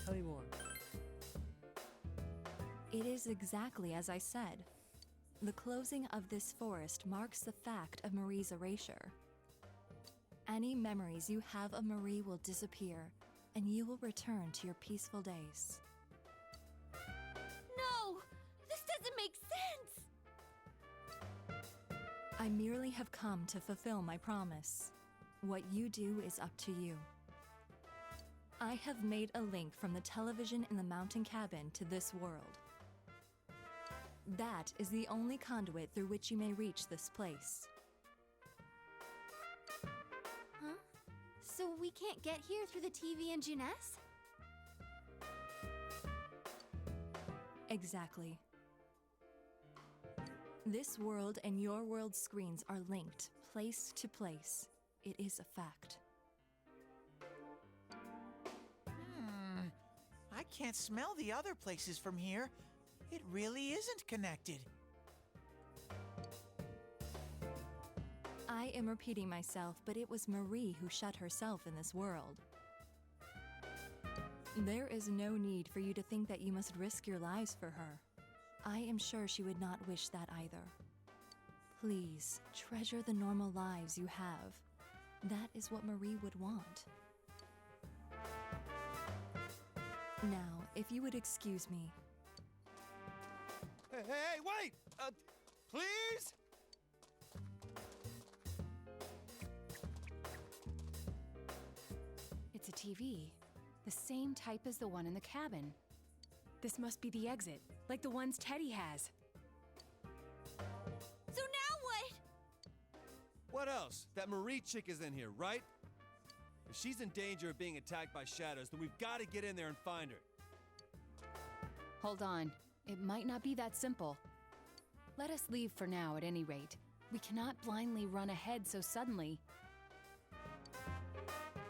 Tell me more. It is exactly as I said. The closing of this forest marks the fact of Marie's erasure. Any memories you have of Marie will disappear, and you will return to your peaceful days. No! This doesn't make sense! I merely have come to fulfill my promise. What you do is up to you. I have made a link from the television in the mountain cabin to this world. That is the only conduit through which you may reach this place. Huh? So we can't get here through the TV and Jeunesse? Exactly. This world and your world's screens are linked, place to place. It is a fact. I can't smell the other places from here. It really isn't connected. I am repeating myself, but it was Marie who shut herself in this world. There is no need for you to think that you must risk your lives for her. I am sure she would not wish that either. Please, treasure the normal lives you have. That is what Marie would want. Now, if you would excuse me. Hey, wait! Please? It's a TV. The same type as the one in the cabin. This must be the exit, like the ones Teddy has. So now what? What else? That Marie chick is in here, right? If she's in danger of being attacked by shadows, then we've got to get in there and find her. Hold on. It might not be that simple. Let us leave for now, at any rate. We cannot blindly run ahead so suddenly.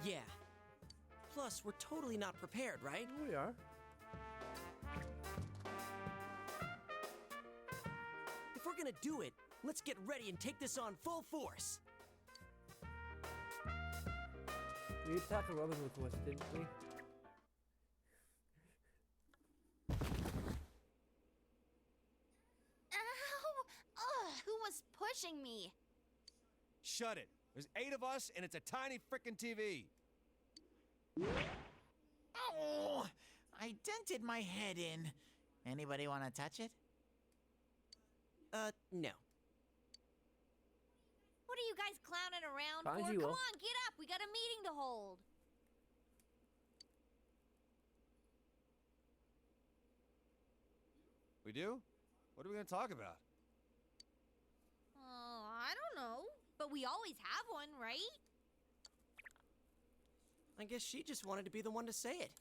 Yeah. Plus, we're totally not prepared, right? We are. If we're gonna do it, let's get ready and take this on full force. We attacked Robin with once, didn't we? Ow! Ugh, who was pushing me? Shut it. There's 8 of us, and it's a tiny frickin' TV. Oh, I dented my head in. Anybody want to touch it? No. What are you guys clowning around Fine, for? you Come will. on, get up. We got a meeting to hold. We do? What are we gonna talk about? Oh, I don't know. But we always have one, right? I guess she just wanted to be the one to say it.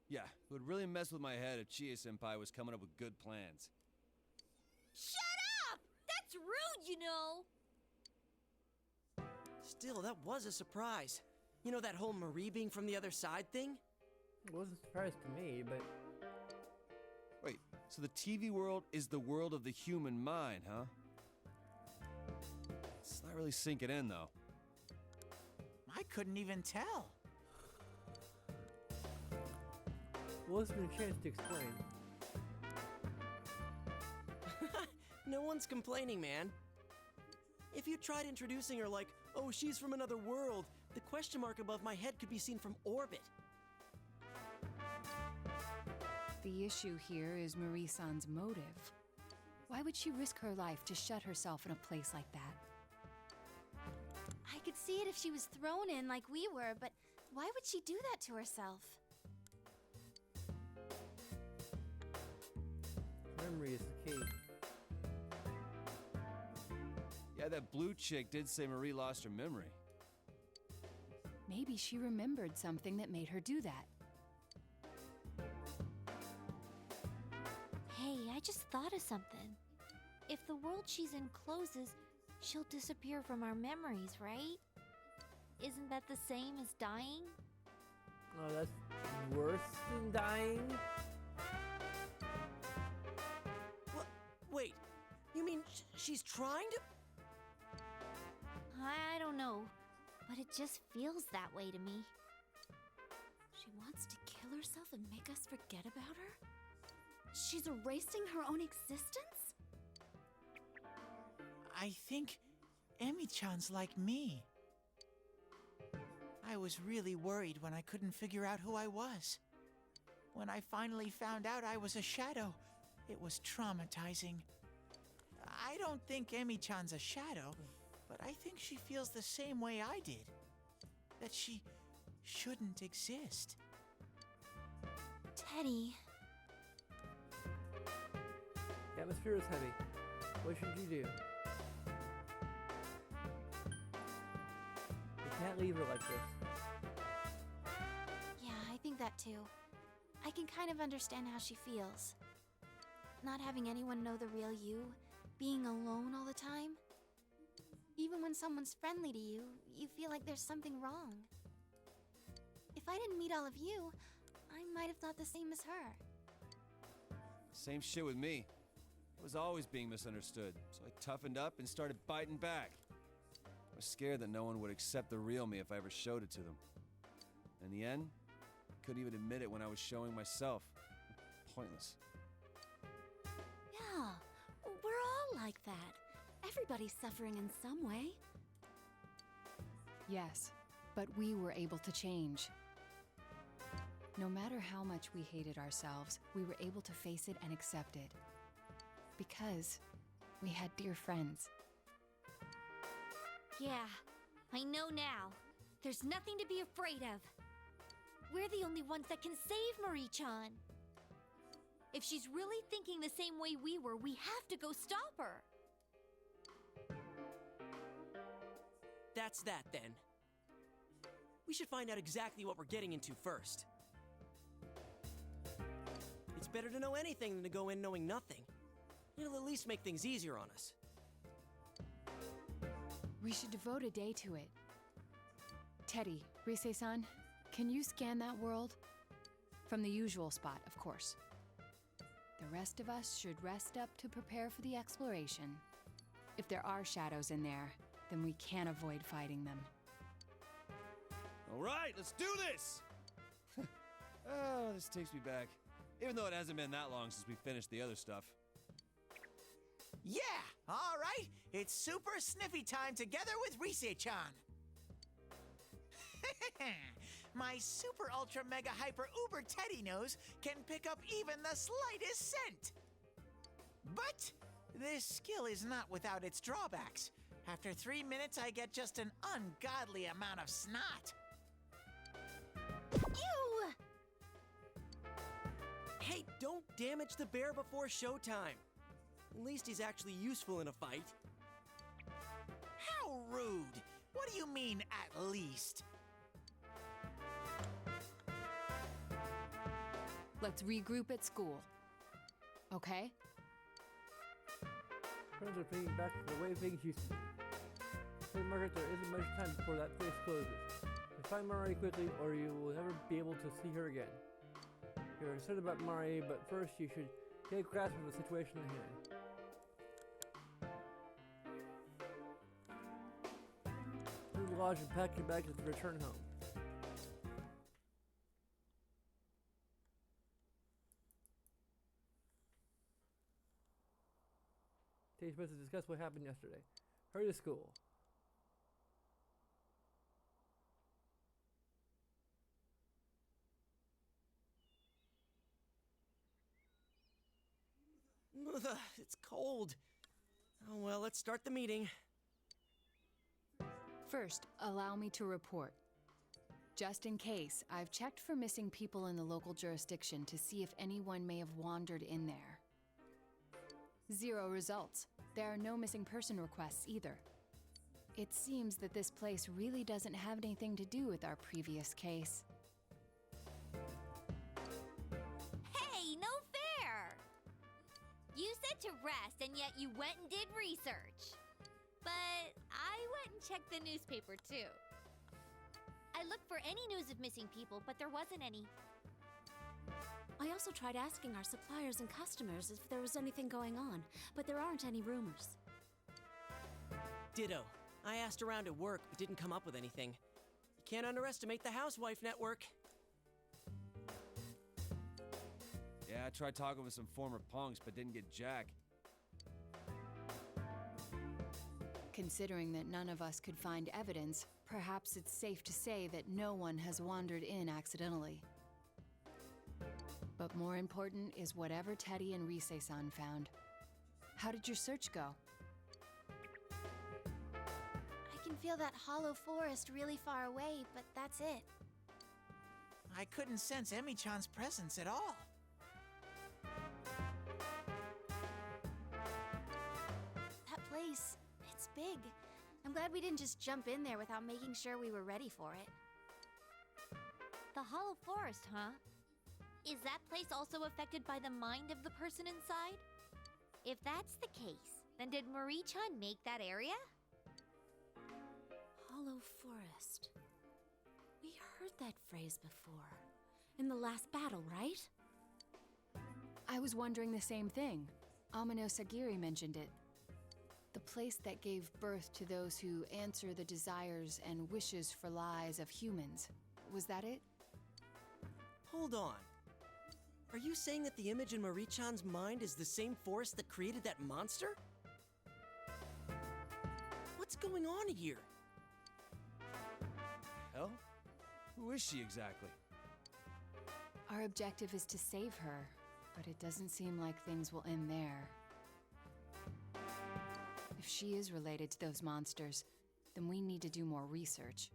Yeah, it would really mess with my head if Chie-senpai was coming up with good plans. Shut up! That's rude, you know. Still, that was a surprise. You know that whole Marie being from the other side thing? It wasn't a surprise to me, but Wait, so the TV world is the world of the human mind, huh? It's not really sinking in, though. I couldn't even tell. well, it's been a chance to explain. No one's complaining, man. If you tried introducing her like, oh, she's from another world, the question mark above my head could be seen from orbit. The issue here is Marie-san's motive. Why would she risk her life to shut herself in a place like that? I could see it if she was thrown in like we were, but why would she do that to herself? Memory is the key. Yeah, that blue chick did say Marie lost her memory. Maybe she remembered something that made her do that. Hey, I just thought of something. If the world she's in closes, she'll disappear from our memories, right? Isn't that the same as dying? Oh, that's worse than dying? What? Wait, you mean she's trying to? I don't know, but it just feels that way to me. She wants to kill herself and make us forget about her? She's erasing her own existence? I think Emi-chan's like me. I was really worried when I couldn't figure out who I was. When I finally found out I was a shadow, it was traumatizing. I don't think Emi-chan's a shadow, but I think she feels the same way I did. That she shouldn't exist. Teddy, The atmosphere is heavy. What should you do? You can't leave her like this. Yeah, I think that too. I can kind of understand how she feels. Not having anyone know the real you, being alone all the time. Even when someone's friendly to you, you feel like there's something wrong. If I didn't meet all of you, I might have thought the same as her. Same shit with me. I was always being misunderstood, so I toughened up and started biting back. I was scared that no one would accept the real me if I ever showed it to them. In the end, I couldn't even admit it when I was showing myself. Pointless. Yeah, we're all like that. Everybody's suffering in some way. Yes, but we were able to change. No matter how much we hated ourselves, we were able to face it and accept it. Because we had dear friends. yeah, I know now. There's nothing to be afraid of. We're the only ones that can save Marie-chan. If she's really thinking the same way we were, we have to go stop her. That's that then. We should find out exactly what we're getting into first. It's better to know anything than to go in knowing nothing. It'll at least make things easier on us. We should devote a day to it. Teddy, Rise-san, can you scan that world? From the usual spot, of course. The rest of us should rest up to prepare for the exploration. If there are shadows in there, then we can't avoid fighting them. All right, let's do this! Oh, this takes me back. Even though it hasn't been that long since we finished the other stuff. Yeah, all right. It's super sniffy time together with Rise-chan. My super ultra mega hyper uber Teddy nose can pick up even the slightest scent. But this skill is not without its drawbacks. After 3 minutes, I get just an ungodly amount of snot. Ew! Hey, don't damage the bear before showtime. At least he's actually useful in a fight. How rude! What do you mean, at least? Let's regroup at school. Okay? Friends are thinking back to the way things used to be. Say, Margaret, there isn't much time before that place closes. So find Marie quickly, or you will never be able to see her again. You're concerned about Mari, but first you should take grasp of the situation at hand. Leave the lodge and pack your bags to return home. Today's supposed to discuss what happened yesterday. Hurry to school. Ugh, it's cold. Oh well, let's start the meeting. First, allow me to report. Just in case, I've checked for missing people in the local jurisdiction to see if anyone may have wandered in there. 0 results. There are no missing person requests either. It seems that this place really doesn't have anything to do with our previous case. Hey, no fair! You said to rest, and yet you went and did research. But I went and checked the newspaper, too. I looked for any news of missing people, but there wasn't any. I also tried asking our suppliers and customers if there was anything going on, but there aren't any rumors. Ditto. I asked around at work, but didn't come up with anything. You can't underestimate the housewife network. Yeah, I tried talking with some former punks, but didn't get jack. Considering that none of us could find evidence, perhaps it's safe to say that no one has wandered in accidentally. But more important is whatever Teddy and Rise-san found. How did your search go? I can feel that hollow forest really far away, but that's it. I couldn't sense Emi-chan's presence at all. That place, it's big. I'm glad we didn't just jump in there without making sure we were ready for it. The Hollow Forest, huh? Is that place also affected by the mind of the person inside? If that's the case, then did Marie-chan make that area? Hollow Forest. We heard that phrase before. In the last battle, right? I was wondering the same thing. Amano Sagiri mentioned it. The place that gave birth to those who answer the desires and wishes for lives of humans. Was that it? Hold on. Are you saying that the image in Marie-chan's mind is the same forest that created that monster? What's going on here? Hell? Who is she exactly? Our objective is to save her, but it doesn't seem like things will end there. If she is related to those monsters, then we need to do more research.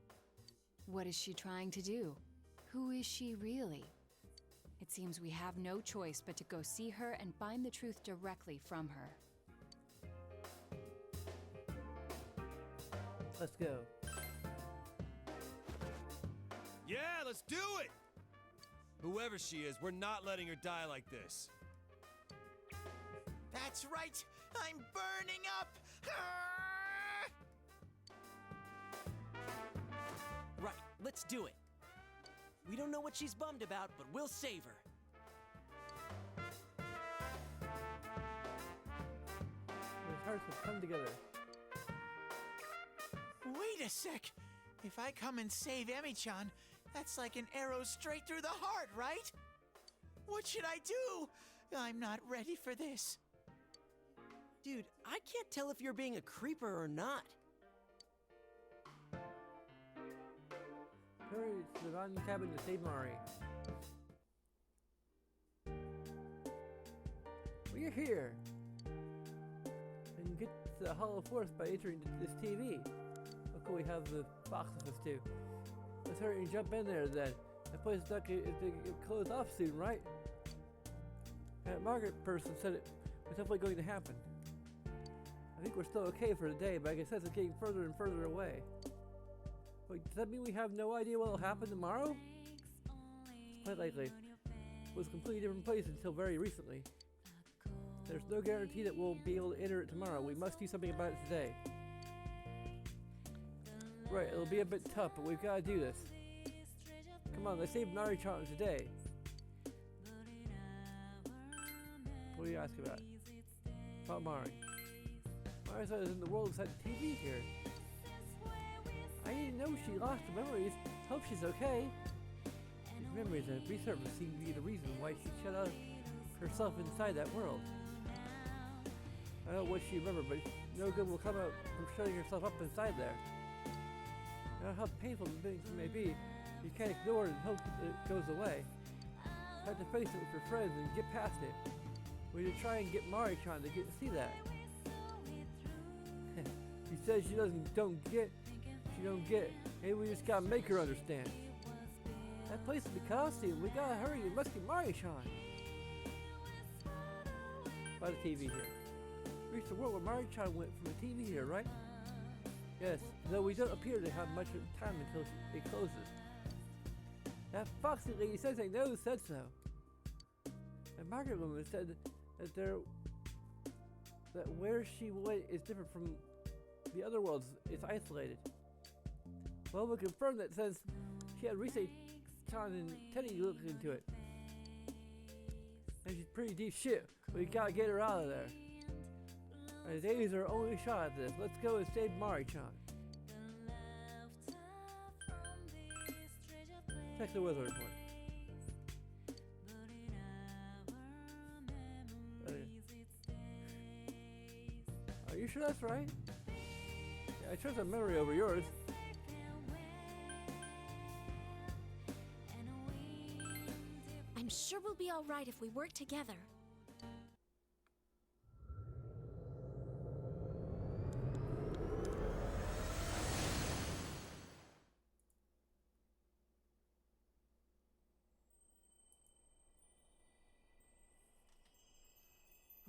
What is she trying to do? Who is she really? It seems we have no choice but to go see her and find the truth directly from her. Let's go. Yeah, let's do it! Whoever she is, we're not letting her die like this. That's right! I'm burning up! Right, let's do it. We don't know what she's bummed about, but we'll save her. Those hearts have come together. Wait a sec! If I come and save Emi-chan, that's like an arrow straight through the heart, right? What should I do? I'm not ready for this. Dude, I can't tell if you're being a creeper or not. Hurry to the Ron cabin to save Mari. We're here! And you get to the Hollow Forest by entering this TV. Oh cool, we have the box office too. Let's hurry and jump in there then. That place is not going to close off soon, right? That Margaret person said it was definitely going to happen. I think we're still okay for today, but I guess it's getting further and further away. Wait, does that mean we have no idea what will happen tomorrow? Quite likely. It was a completely different place until very recently. There's no guarantee that we'll be able to enter it tomorrow. We must do something about it today. Right, it'll be a bit tough, but we've got to do this. Come on, let's save Mari-chan today. What are you asking about? About Mari. Mari said is in the world inside the TV here. I didn't know she lost her memories. Hope she's okay. These memories that resurfaced seem to be the reason why she shut out herself inside that world. I don't know what she remembered, but no good will come out from shutting herself up inside there. No matter how painful the things may be, you can't ignore it and hope it goes away. You have to face it with your friends and get past it. We need to try and get Mari-chan to see that. She says she don't get. Maybe we just gotta make her understand. That place is the costume. We gotta hurry and rescue Mari-chan. By the TV here. Reach the world where Mari-chan went from the TV here, right? Yes, though we don't appear to have much time until it closes. That foxy lady says I know said so. And Margaret woman said that where she went is different from the other worlds. It's isolated. Well, we confirmed that since she had Rise-chan and Teddy look into it. And she's pretty deep shit. We gotta get her out of there. Our days are our only shot at this. Let's go and save Mari-chan. Check the weather report. Are you sure that's right? Yeah, I trust my memory over yours. I'm sure we'll be all right if we work together.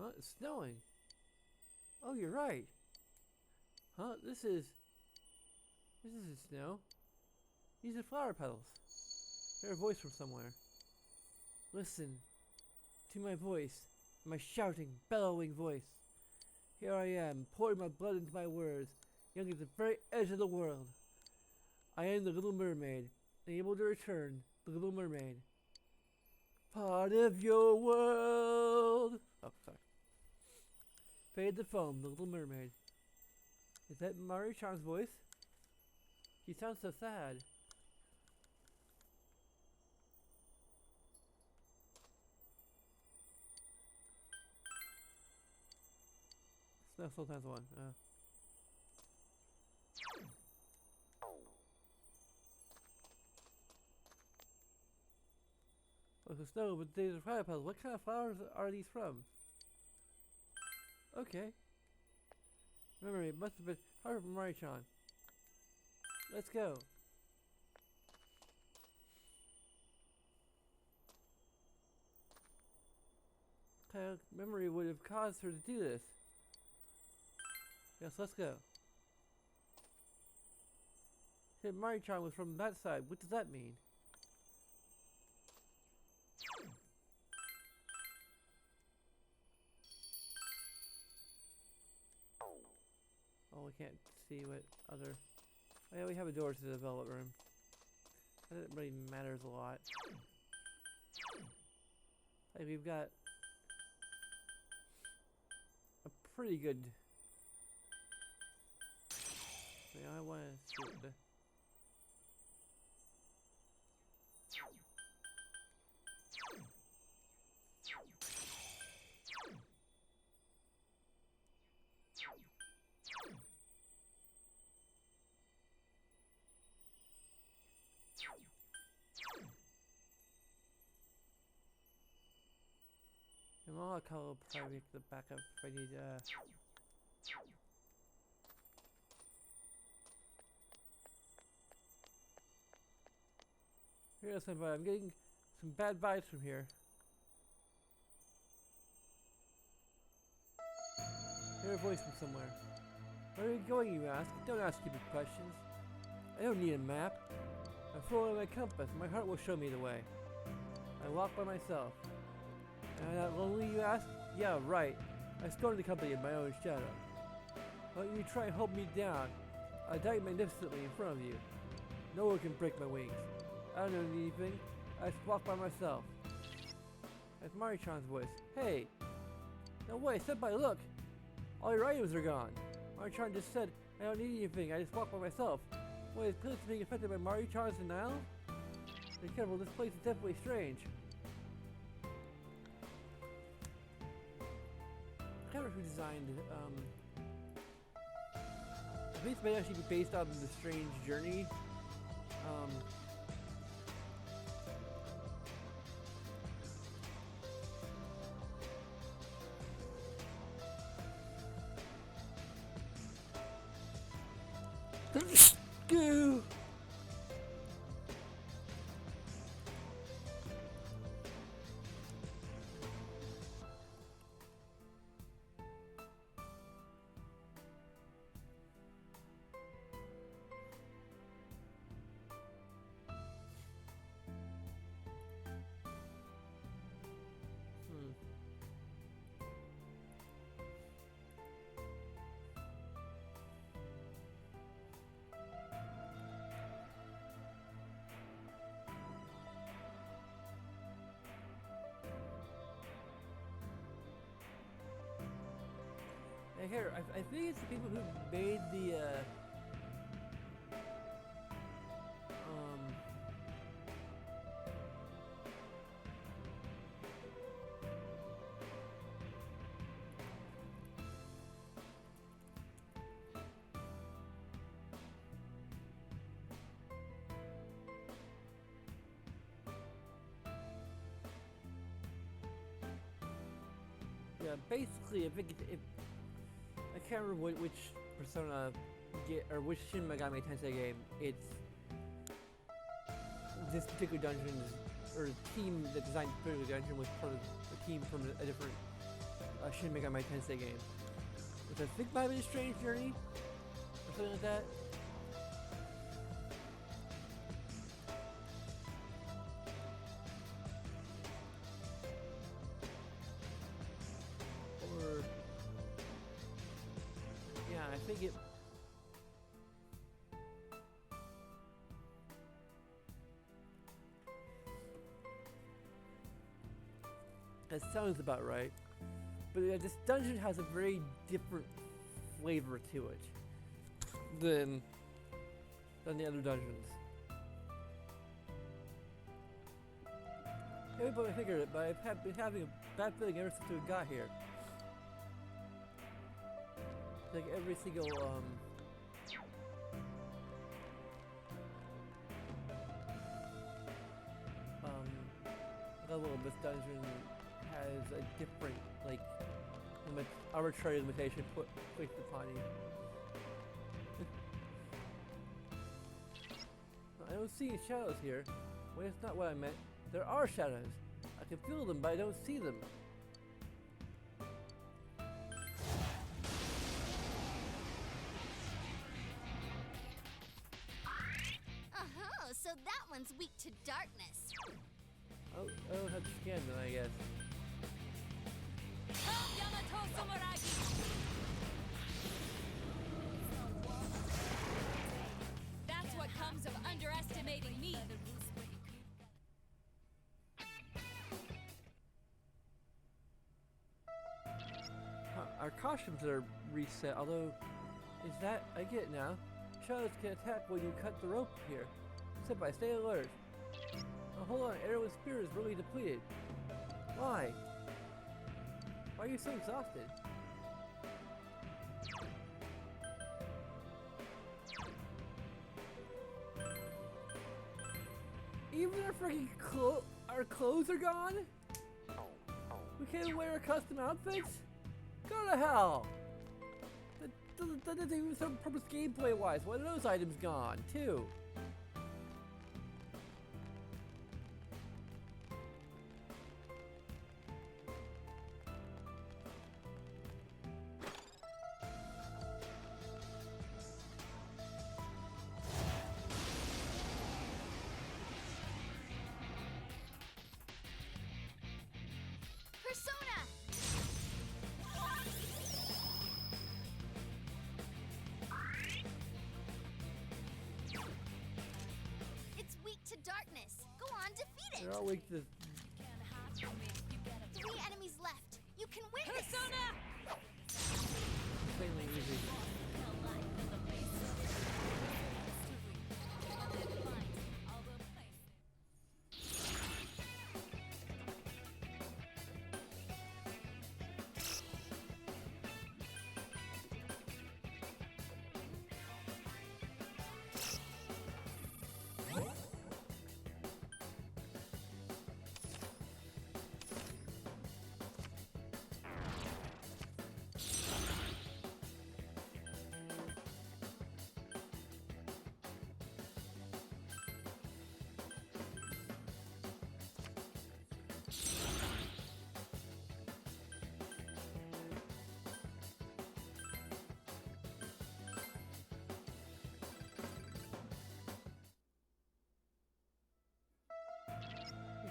Huh? It's snowing. Oh, you're right. Huh? This isn't snow. These are flower petals. They're a voice from somewhere. Listen to my voice, my shouting, bellowing voice. Here I am, pouring my blood into my words, young at the very edge of the world. I am the Little Mermaid, able to return, the Little Mermaid. Part of your world. Oh, sorry. Fade the foam, the Little Mermaid. Is that Mari-chan's voice? She sounds so sad. Snow still times one. Look, the snow, but these are flower petals. What kind of flowers are these from? Okay. Remember, it must have been hard from Mari-chan. Let's go. What kind of memory would have caused her to do this? Yes, let's go. Said Mari-chan was from that side. What does that mean? Oh, we can't see what other... Oh yeah, we have a door to the Velvet Room. That really matters a lot. Like, we've got a pretty good... I want to shoot the... And I'll call probably the backup if I need Here, somebody. I'm getting some bad vibes from here. Hear a voice from somewhere. Where are you going, you ask? Don't ask stupid questions. I don't need a map. I'm following my compass. My heart will show me the way. I walk by myself. Am I not lonely, you ask? Yeah, right. I scorn the company of my own shadow. Why don't you try and hold me down? I die magnificently in front of you. No one can break my wings. I don't know anything. I just walk by myself. That's Mari-chan's voice. Hey, No way, Senpai, look! All your items are gone. Maru-chan just said, I don't need anything, I just walk by myself. Wait, is Pilix being affected by Maru-chan's denial? Be careful, this place is definitely strange. I can't remember who designed, I think this may actually be based on The Strange Journey. Goo! Here, I think it's the people who made the, yeah, basically, I think I can't remember which Persona or which Shin Megami Tensei game it's this particular dungeon or team that designed this particular dungeon was part of a team from a different Shin Megami Tensei game, which I think might be a Strange Journey or something like that. I think it. That sounds about right. But this dungeon has a very different flavor to it than the other dungeons. Everybody figured it, but I've been having a bad feeling ever since we got here. Like every single level of this dungeon has a different arbitrary limitation placed upon you. I don't see any shadows here. Wait, that's not what I meant. There are shadows. I can feel them, but I don't see them. So that one's weak to darkness. Oh, I don't have to scan them, I guess. That's what comes of underestimating me. Our costumes are reset, although, is that, I get it now. Shadows can attack when you cut the rope here. Senpai, stay alert. Oh, hold on, Erwin's spirit is really depleted. Why? Why are you so exhausted? Even our clothes are gone? We can't wear our custom outfits? Go to hell! That doesn't even serve purpose gameplay-wise. Why are those items gone, too? Persona! It's weak to darkness. Go on, defeat it. They're all weak to... 3 enemies left. You can win this. Persona!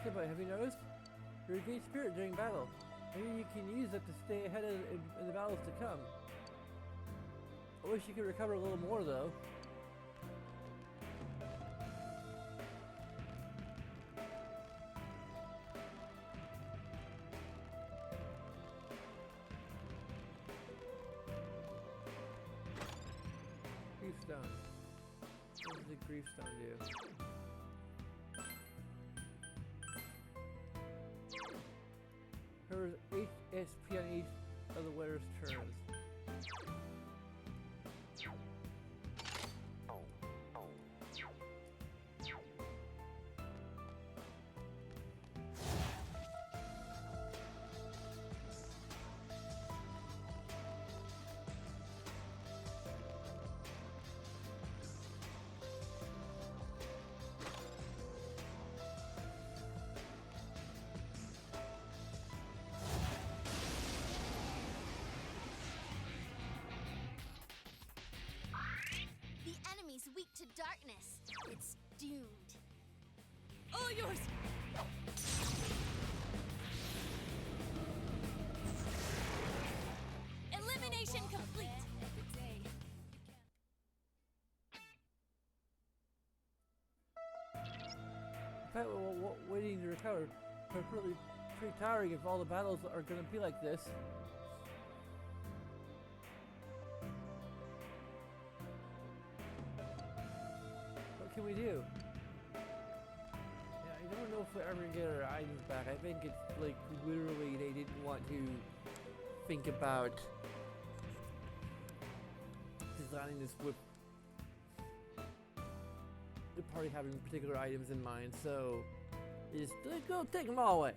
Senpai, have you noticed? You're a great spirit during battle. Maybe you can use that to stay ahead in the battles to come. I wish you could recover a little more, though. Grief Stone. What does the Grief Stone do? Hers HP on each of the winner's turns. The enemy's weak to darkness. It's doomed. All yours! Elimination complete! In fact, waiting to recover are pretty tiring if all the battles are going to be like this. What can we do? Yeah, I don't know if we're ever going to get our items back. I think it's like literally they didn't want to think about designing this with the party having particular items in mind, so just go take them all away.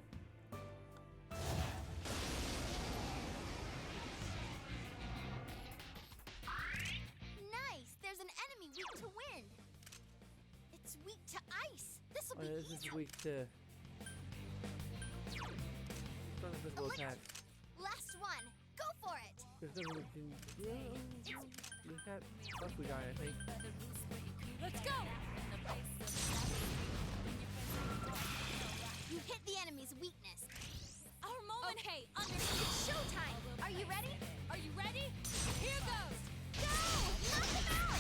Nice! There's an enemy weak to wind. It's weak to ice. This'll Oh, be this easy. is weak to strong physical Elixir. attack. Last one. Go for it. There's nothing we can. Look at stuff we got, I think. Let's go! You hit the enemy's weakness. Our moment! Okay, it's showtime. Are you ready? Are you ready? Here goes! Go! Knock him out!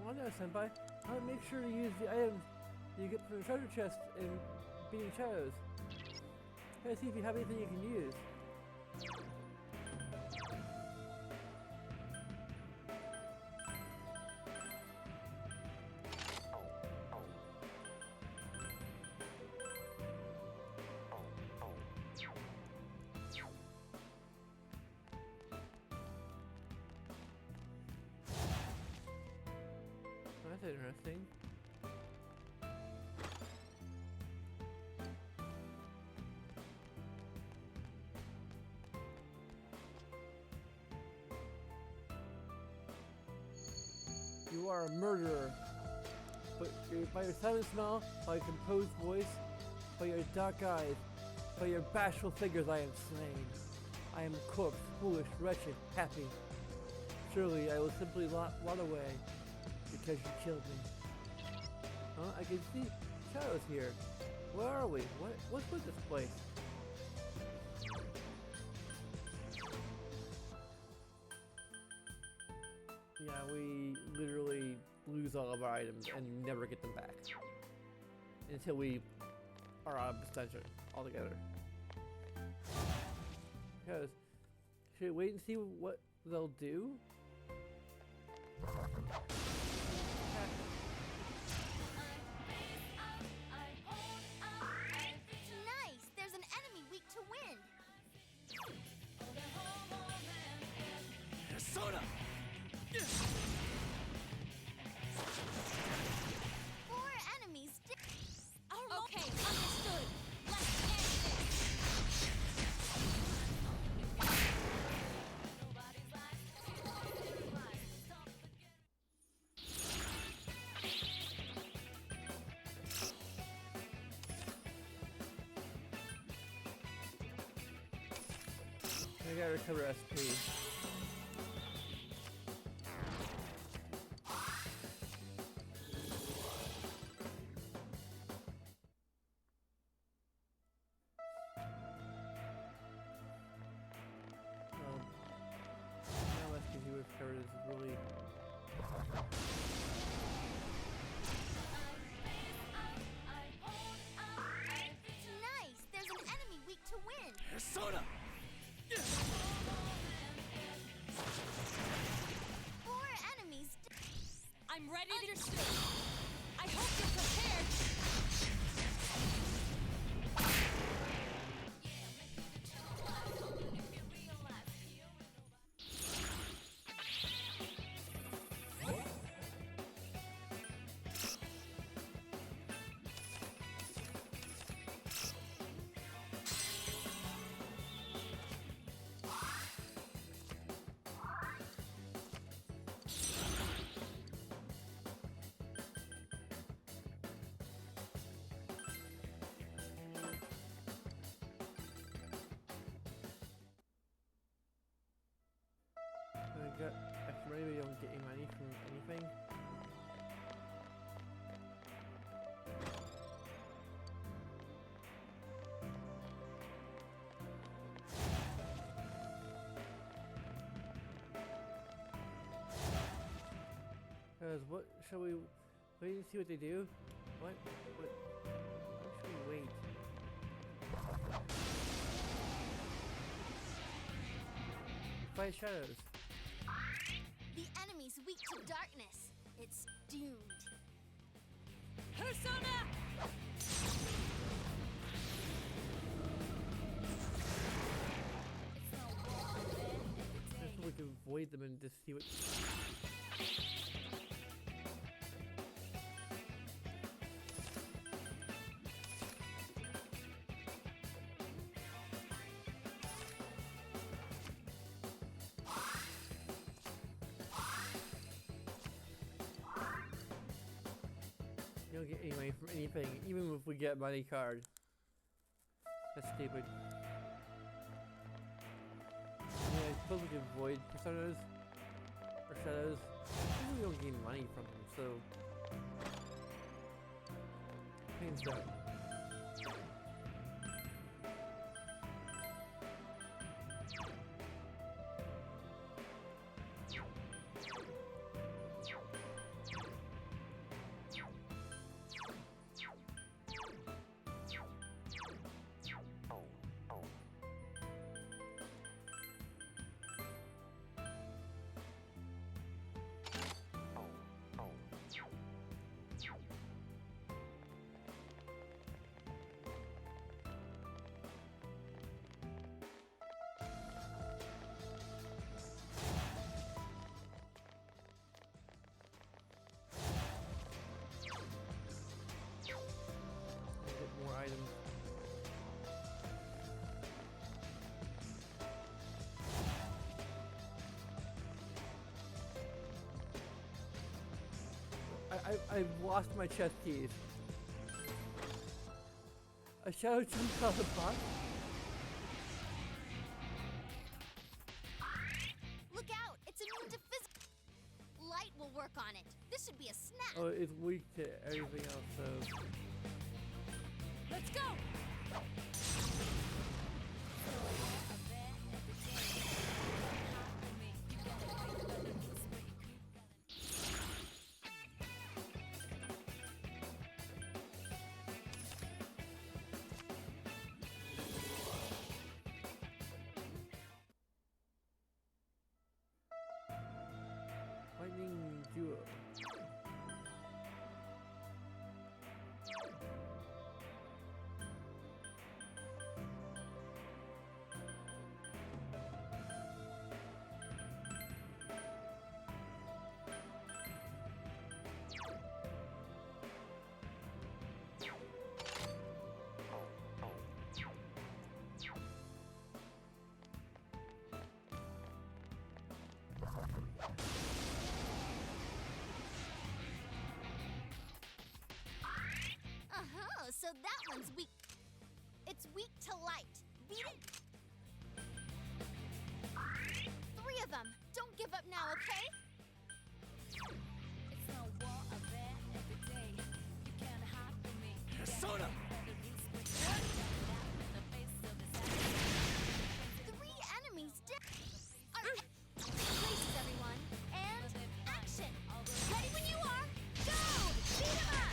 Well, I know, Senpai. How to make sure to use the items you get from the treasure chest in beating shadows. Try to see if you have anything you can use. That's interesting. You are a murderer, but by your silent smile, by your composed voice, by your dark eyes, by your bashful figures I am slain. I am a corpse, foolish, wretched, happy. Surely I will simply run away because you killed me. Huh? I can see shadows here. Where are we? What's with this place? Yeah, we literally lose all of our items and never get them back. Until we are out of this dungeon altogether. Because, should we wait and see what they'll do? Four enemies. Okay, understood. Let's end this. I gotta recover SP. Now SP he recovered is really. Nice. There's an enemy weak to win. Persona! Four enemies. I'm ready. Understood. I hope you're prepared. I got extra money, but you don't get any money from anything. Cause what shall we wait and see what they do? What should we wait? Fight shadows. The enemy's weak to darkness. It's doomed. Persona! Just so we can avoid them and just see what. You don't get any money from anything, even if we get money card. That's stupid. Yeah, I suppose we can avoid personas or shadows. We don't gain money from them, so pain's done. Get more items. I've lost my chest keys. A shadow jumped out of the box? Look out! It's immune to physical. Light will work on it. This should be a snap. Oh, it's weak to everything else, so. Let's go! Lightning duo. Persona! 3 enemies down. Places, everyone. And action. Ready when you are. Go! Beat 'em up!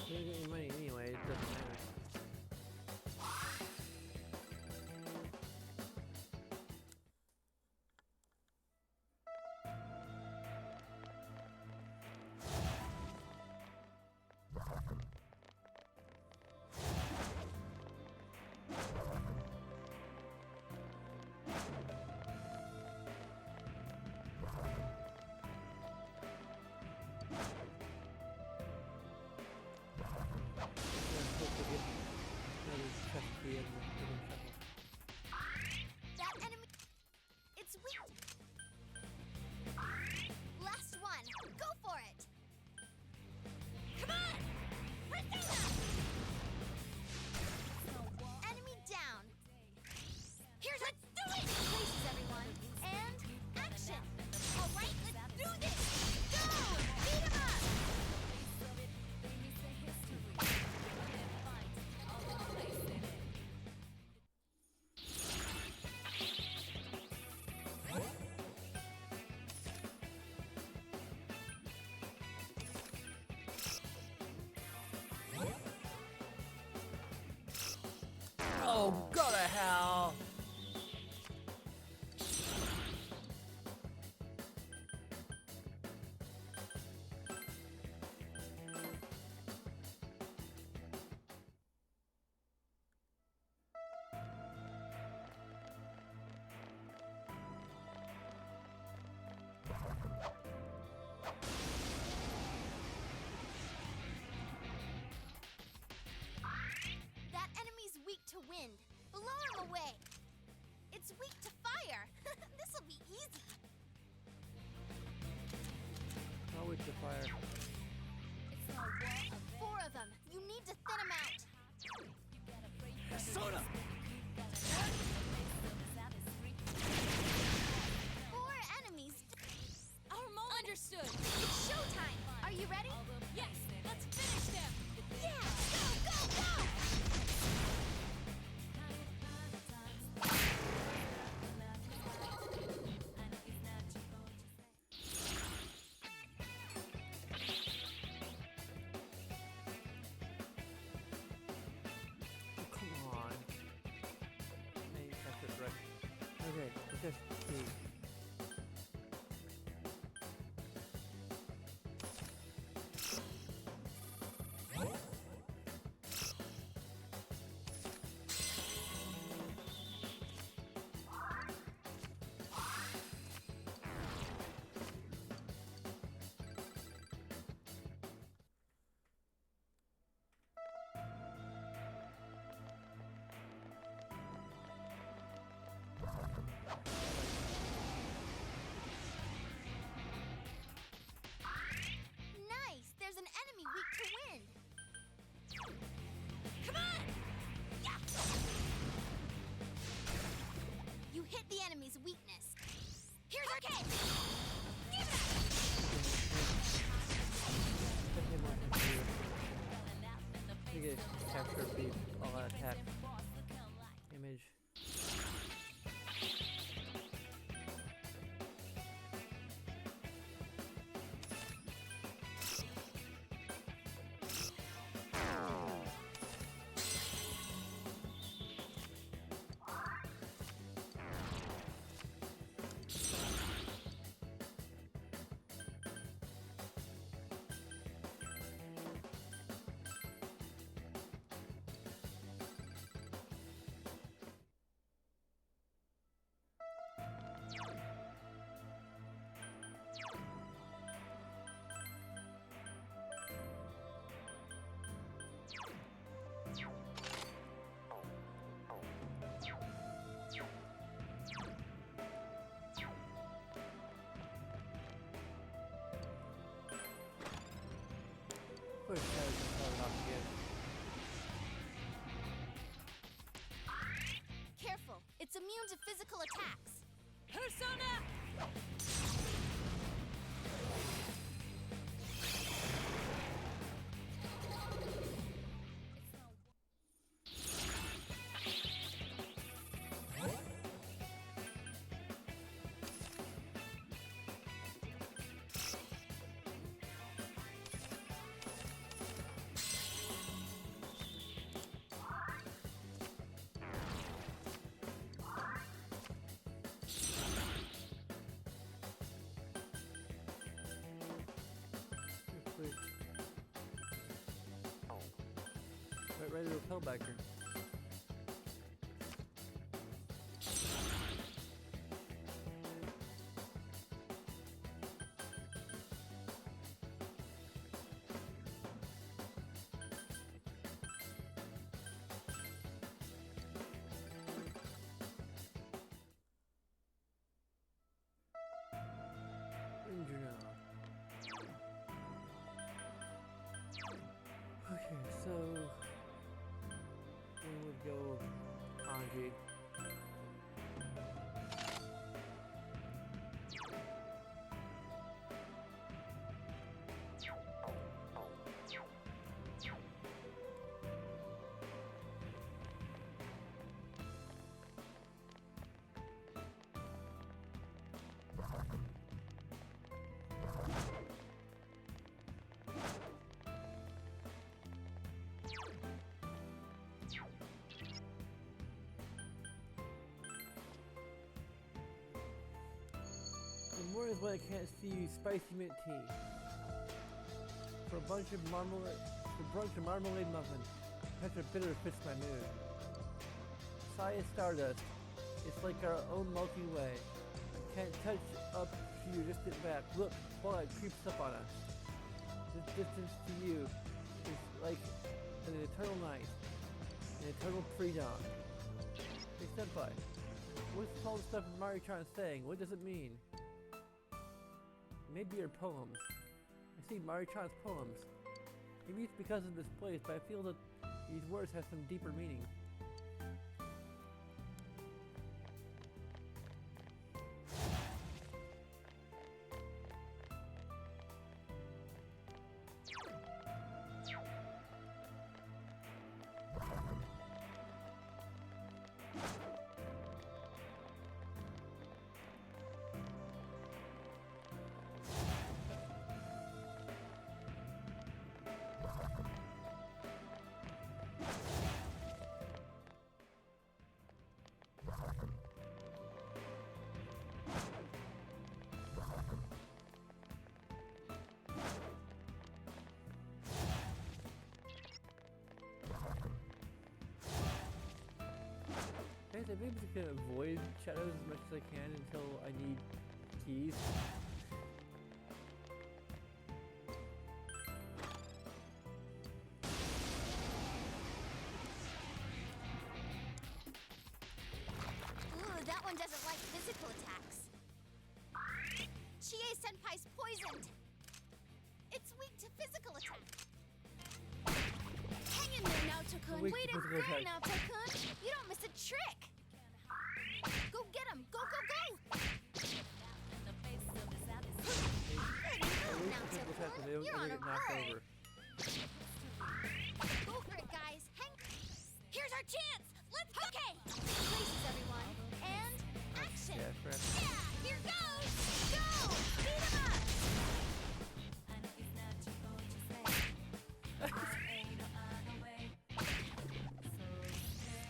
You're getting any money anyway, it doesn't matter. That enemy. It's weak. Last one. Go for it. Come on! Persona! Enemy down. Here's let's do it! Places, everyone. And action. All right, let's do this. Go! Beat 'em up! Oh, go to hell! That enemy's weak to wind. Blow him away. It's weak to fire. This'll be easy. How would you fire? 4 of them. You need to thin them out. Persona! 4 enemies. Our moment. Understood. It's showtime. Are you ready? Yes, let's finish them. Yeah! Go, go, go! Oh, come on. Hey, that's it, right. Okay, let's just see. Nice! There's an enemy weak to wind. Come on! Yeah! You hit the enemy's weakness. Here's our cake! Give it up! Put him on his gear. You get capture beat all that attack. Image. push Shadow can start it off again. Careful, it's immune to physical attacks. Persona! Please. Right, ready to repel back here. Ranger now. Okay, so we would go Anji. The mornings when I can't see spicy mint tea. For a bunch of marmalade muffins. Such a bitter fits my mood. Sigh is stardust. It's like our own Milky Way. Can't touch up to you, just sit back. Look, twilight creeps up on us. This distance to you is like an eternal night, an eternal pre-dawn. Hey Senpai, what's all the stuff Mari-chan's saying? What does it mean? Maybe your poems. I see Mari-chan's poems. Maybe it's because of this place, but I feel that these words have some deeper meaning. Guys, I maybe just gonna avoid shadows as much as I can until I need keys. Ooh, that one doesn't like physical attacks. Chie Senpai's poisoned. It's weak to physical attacks. Hang in there, Naoto-kun. Weak to Way to physical go, attacks. Naoto-kun. You don't miss a trick. Go get him. Go, go, go. You're on a roll. Go for it, guys. Here's our chance. Let's go. Okay. Places, everyone. And action. Yeah, crap. Yeah, here goes. Go. Beat him up.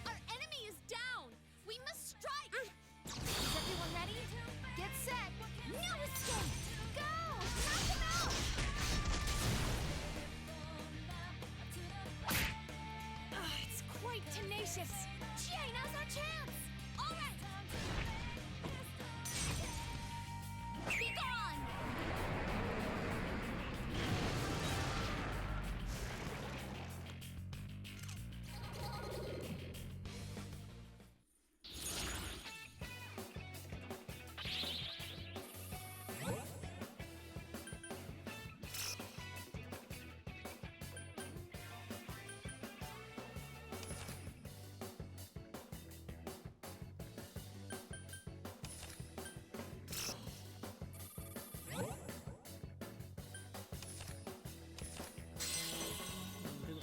Our enemy is down. We must strike. Is everyone ready? Get set. No escape. Go. Knock him out. It's quite tenacious. Chie, now's our chance. All right. Be gone.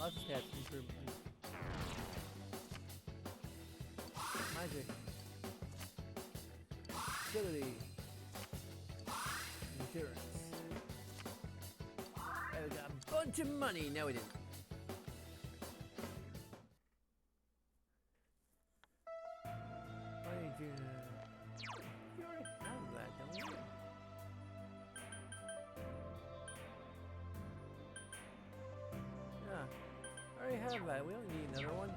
Lots of stats improvement. Magic. Agility. Endurance. And we got a bunch of money. No, we didn't. Why did you? You already have that, don't you? Yeah, I already have that. We don't need another one.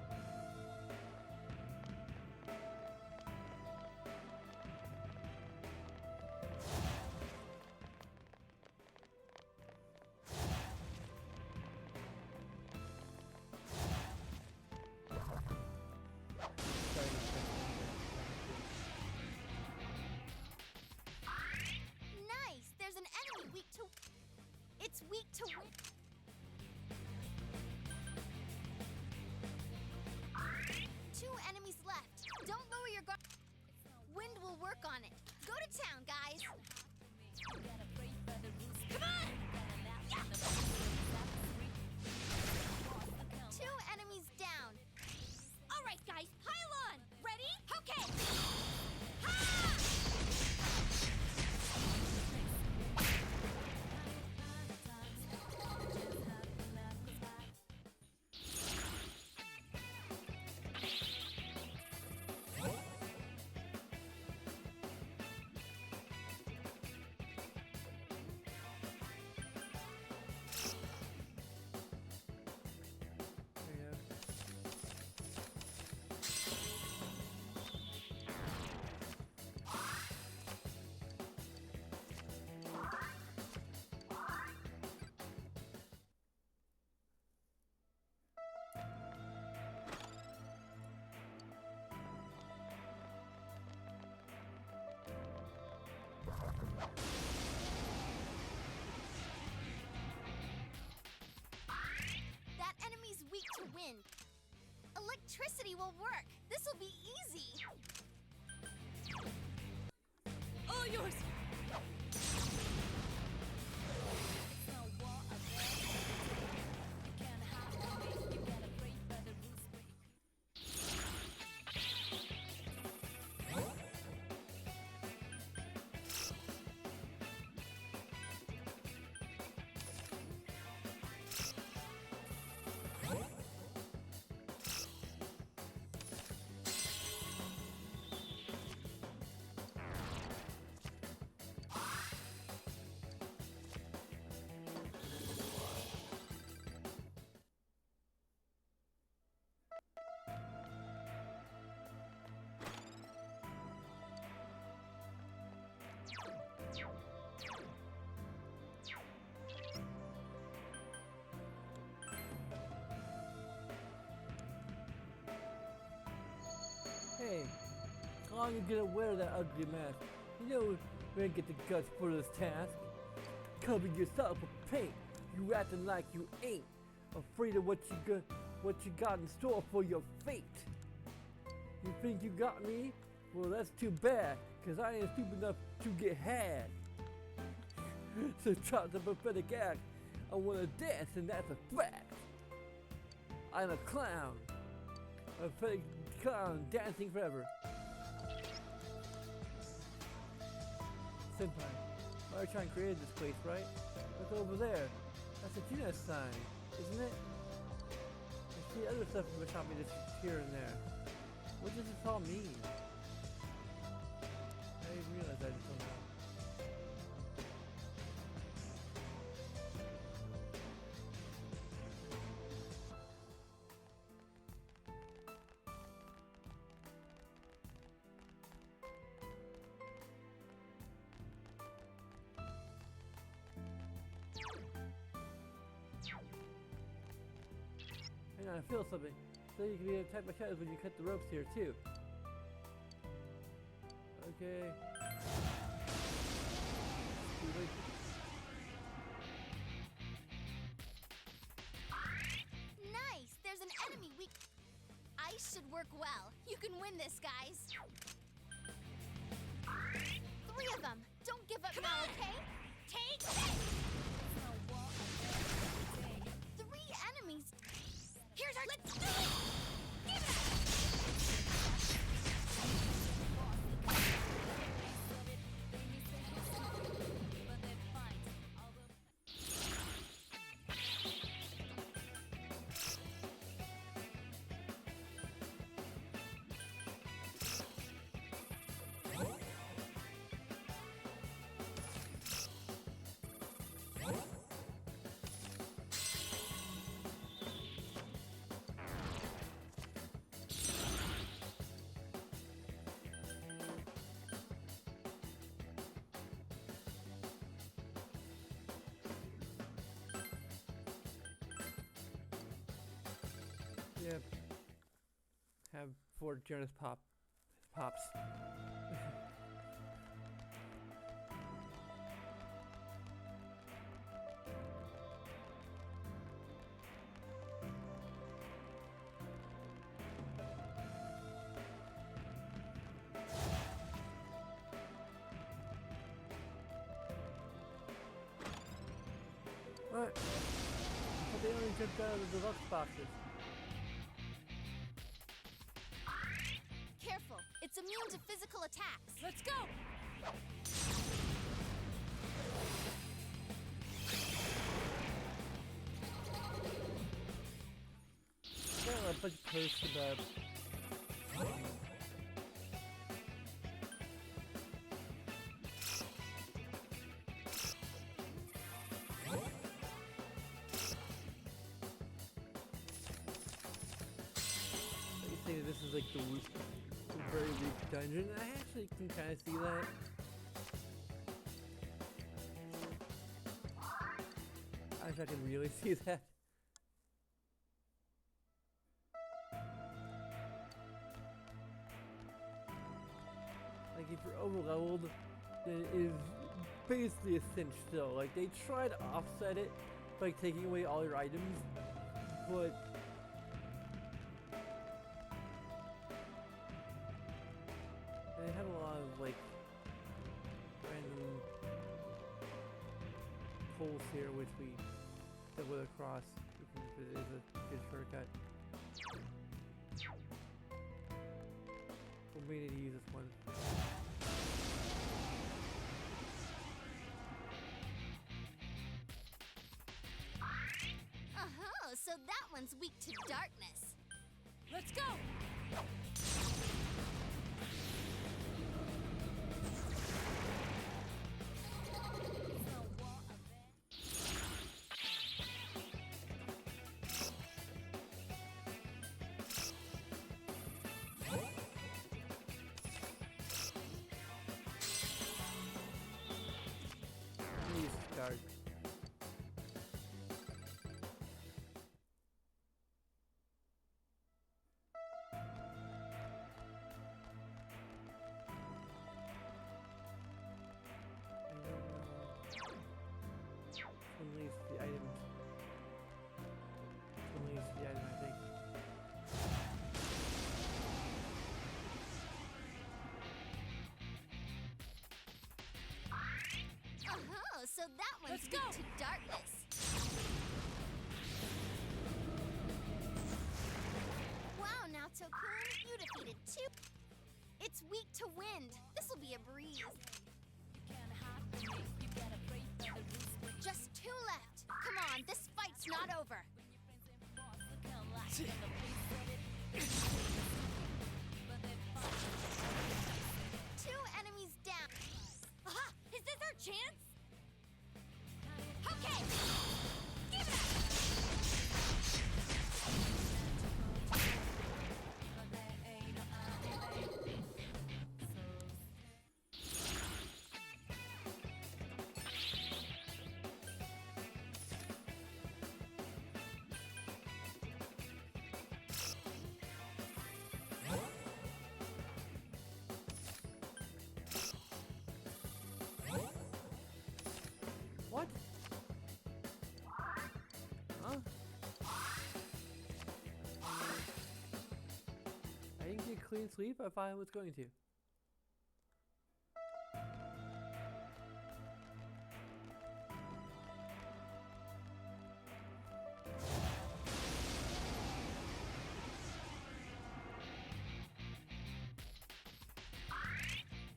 Nice! There's an enemy weak to... It's weak to wind. Two enemies left. Don't lower your guard. Wind will work on it. Go to town, guys. Come on! Yeah! Two enemies down. All right, guys, pile on. Ready? Okay. There you go. That enemy's weak to wind. Electricity will work. This will be easy. All yours. Hey, how long you gonna wear that ugly mask? You know we ain't get the guts for this task. Cover yourself with paint. You acting like you ain't afraid of what you got in store for your fate. You think you got me? Well, that's too bad, cause I ain't stupid enough to get had. So try the pathetic act. I wanna dance, and that's a fact. I'm a clown. A fake clown dancing forever. Senpai, why are you trying to create this place, right? Look over there. That's a genus sign, isn't it? I see other stuff from Shopee just here and there. What does this all mean? I didn't realize that until now. Hang on, I feel something. So you can be attacked by shadows when you cut the ropes here too. Okay. Nice! There's an enemy weak. Ice should work well. You can win this, guys. 3 of them. Don't give up now, okay? Take this. 3 enemies. Yep. Have 4 Jonas Pops. What? But they only jumped out of the deluxe boxes. Careful, it's immune to physical attacks. Let's go! There are a bunch of posts about they say this is like the very weak dungeon. I actually can kind of see that. I wish I could really see that. Like if you're overleveled, then it is basically a cinch still. Like they try to offset it by taking away all your items, but they have a lot of like random holes here which we double across because it is a good shortcut. We need to use this one. So that one's weak to darkness. Let's go! Please start. Unleash the item. Unleash the item, I think. So that one's Let's weak go! to darkness. Wow, now Tokun, you defeated 2. It's weak to wind. This'll be a breeze. Just 2 left. Come on, this fight's not over. 2 enemies down. Aha! Is this our chance? Okay! Give it up! What? Huh? I didn't get clean sleep. I thought I was going to.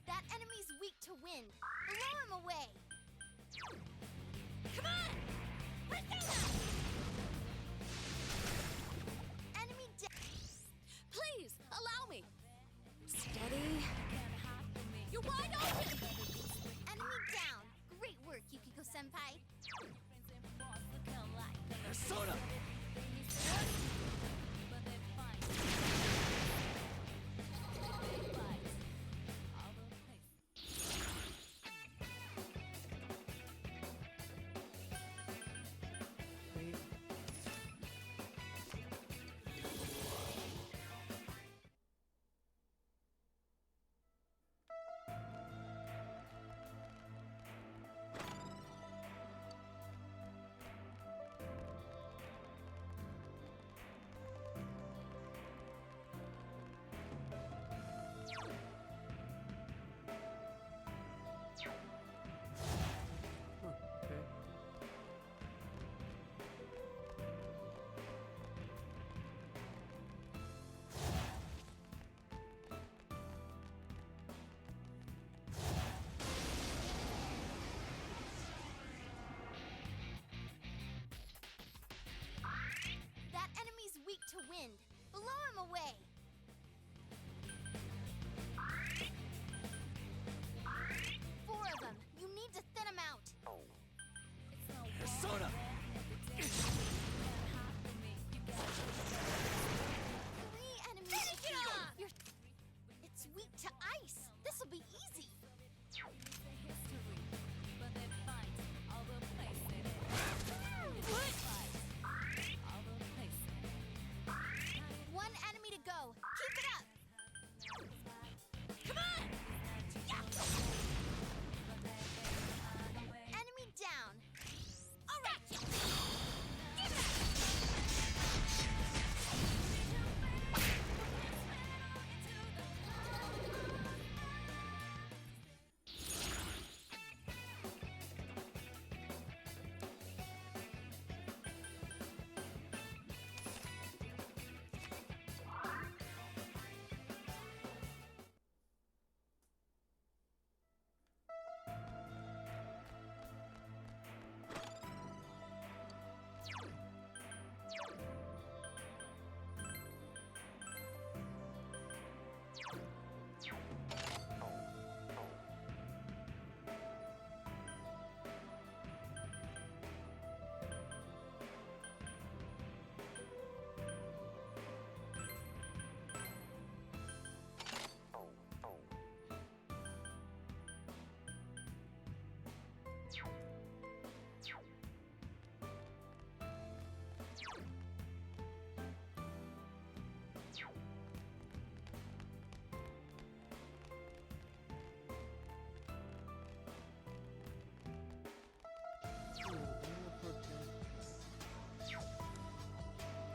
That enemy's weak to wind. Blow him away. Come on! Persona! Enemy down. Please, allow me. Steady. You're wide open! Enemy down. Great work, Yukiko-senpai. Persona!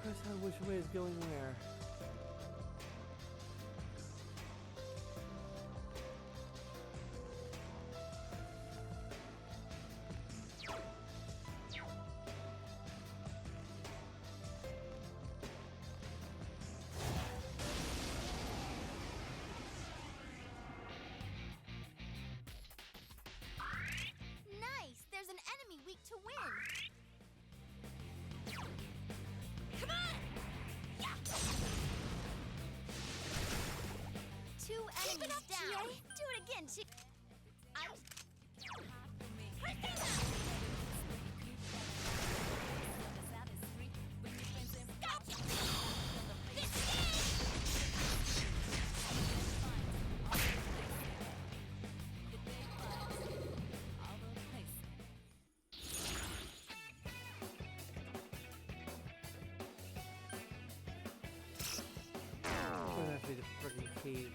Press out which way is going where. Nice! There's an enemy weak to win. Come on! Two Keep it enemies up, down. GA! Do it again, Chi. I... Gotcha! This Gonna have to be the freaking cave.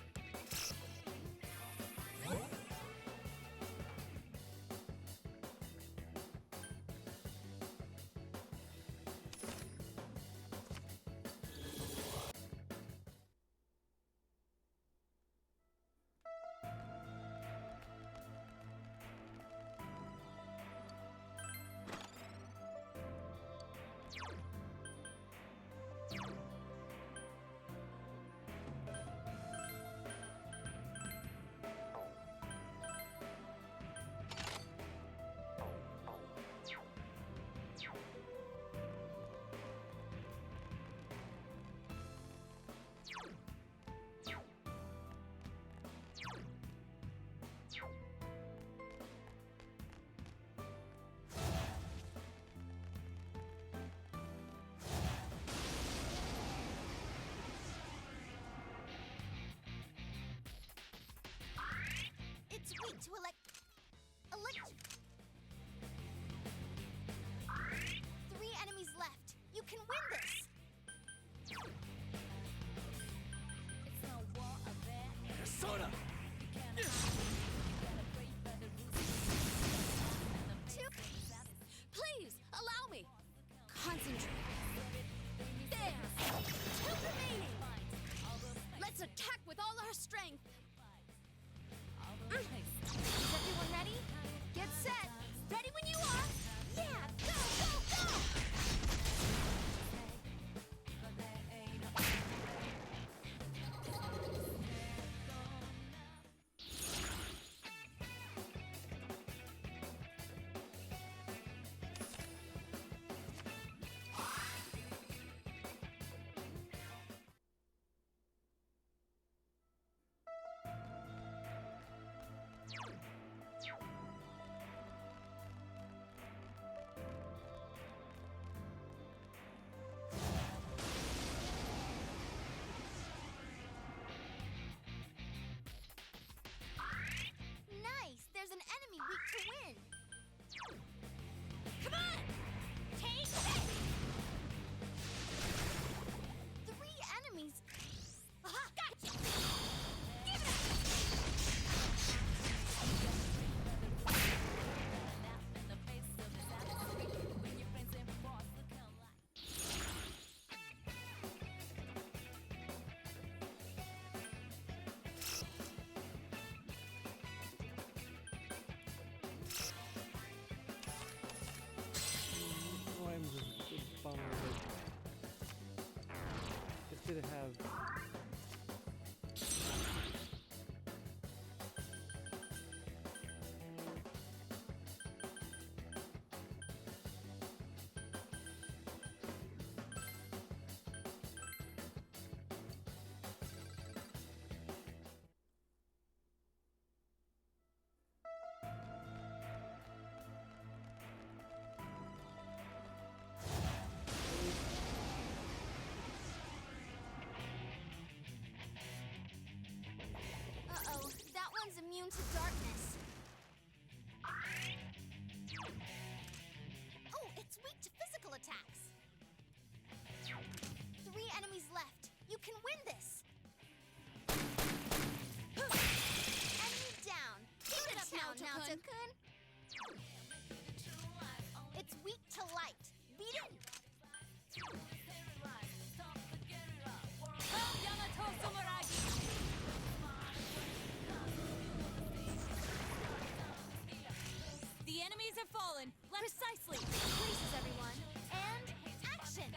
Precisely. Places, everyone. And action.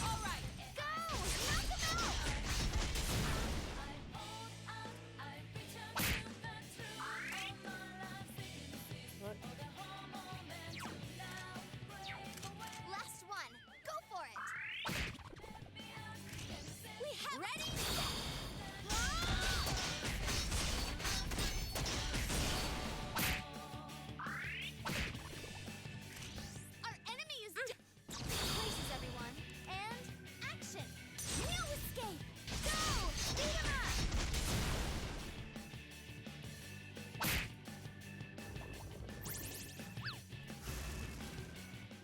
All right. Go! Knock him out! What? Last one. Go for it. We have ready. Our enemy is places, everyone. And action. No escape. Go! Beat him up.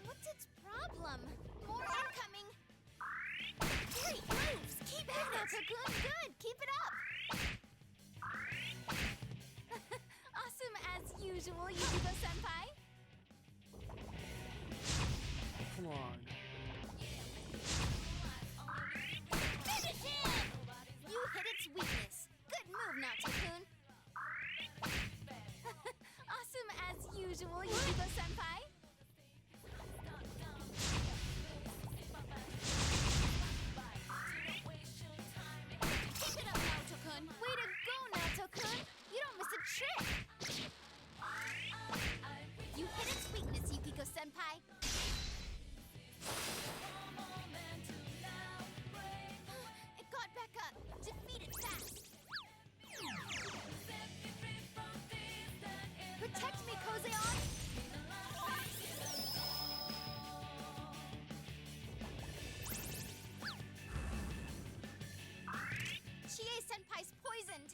What's its problem? More incoming. Great moves. Keep it up. Good. Keep it up. Awesome as usual, Yukiko-senpai. Come on. Finish him! You hit its weakness. Good move, Naoto-kun. Awesome as usual, Yukiko-senpai. Keep it up, Naoto-kun. Way to go, Naoto-kun. You don't miss a trick. You hit its weakness, Yukiko-senpai. It got back up. Defeat it fast. Protect me, Kozeon. Chie-senpai's poisoned.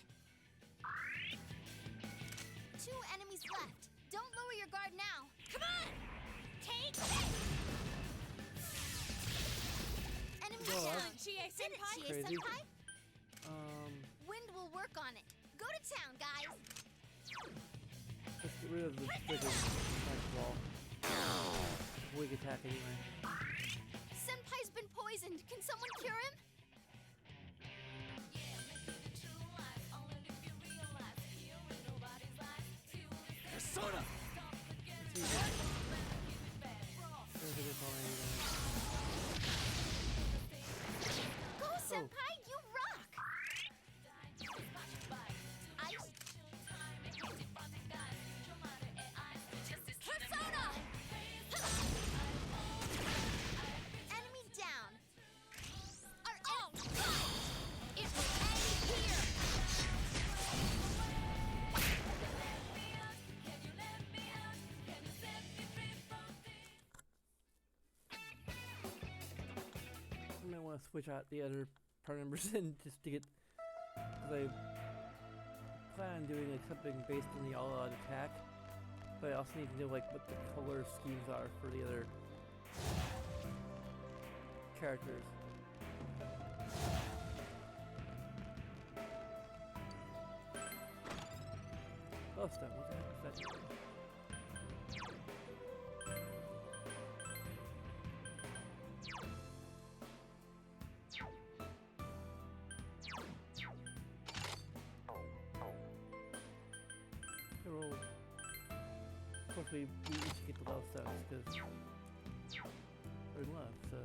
2 enemies left. Don't lower your guard now. Come on! Take this! Enemy Go down. up. Chie-senpai. Crazy. Chie-senpai. Um, Wind will work on it. Go to town, guys. let's get rid of the freaking attack ball. Wig attack anyway. Senpai's been poisoned. Can someone cure him? Persona! It's easy. There's a good ball anyway. Go, Senpai! You rock! Ice. Persona! Enemy down. It will end here. I might want to switch out the other part numbers in just to get. Because I plan on doing like something based on the all-out attack, but I also need to know like what the color schemes are for the other characters. Glowstone, what the heck is that doing? Roll. Of course, we each get the love stones because we're in love, so.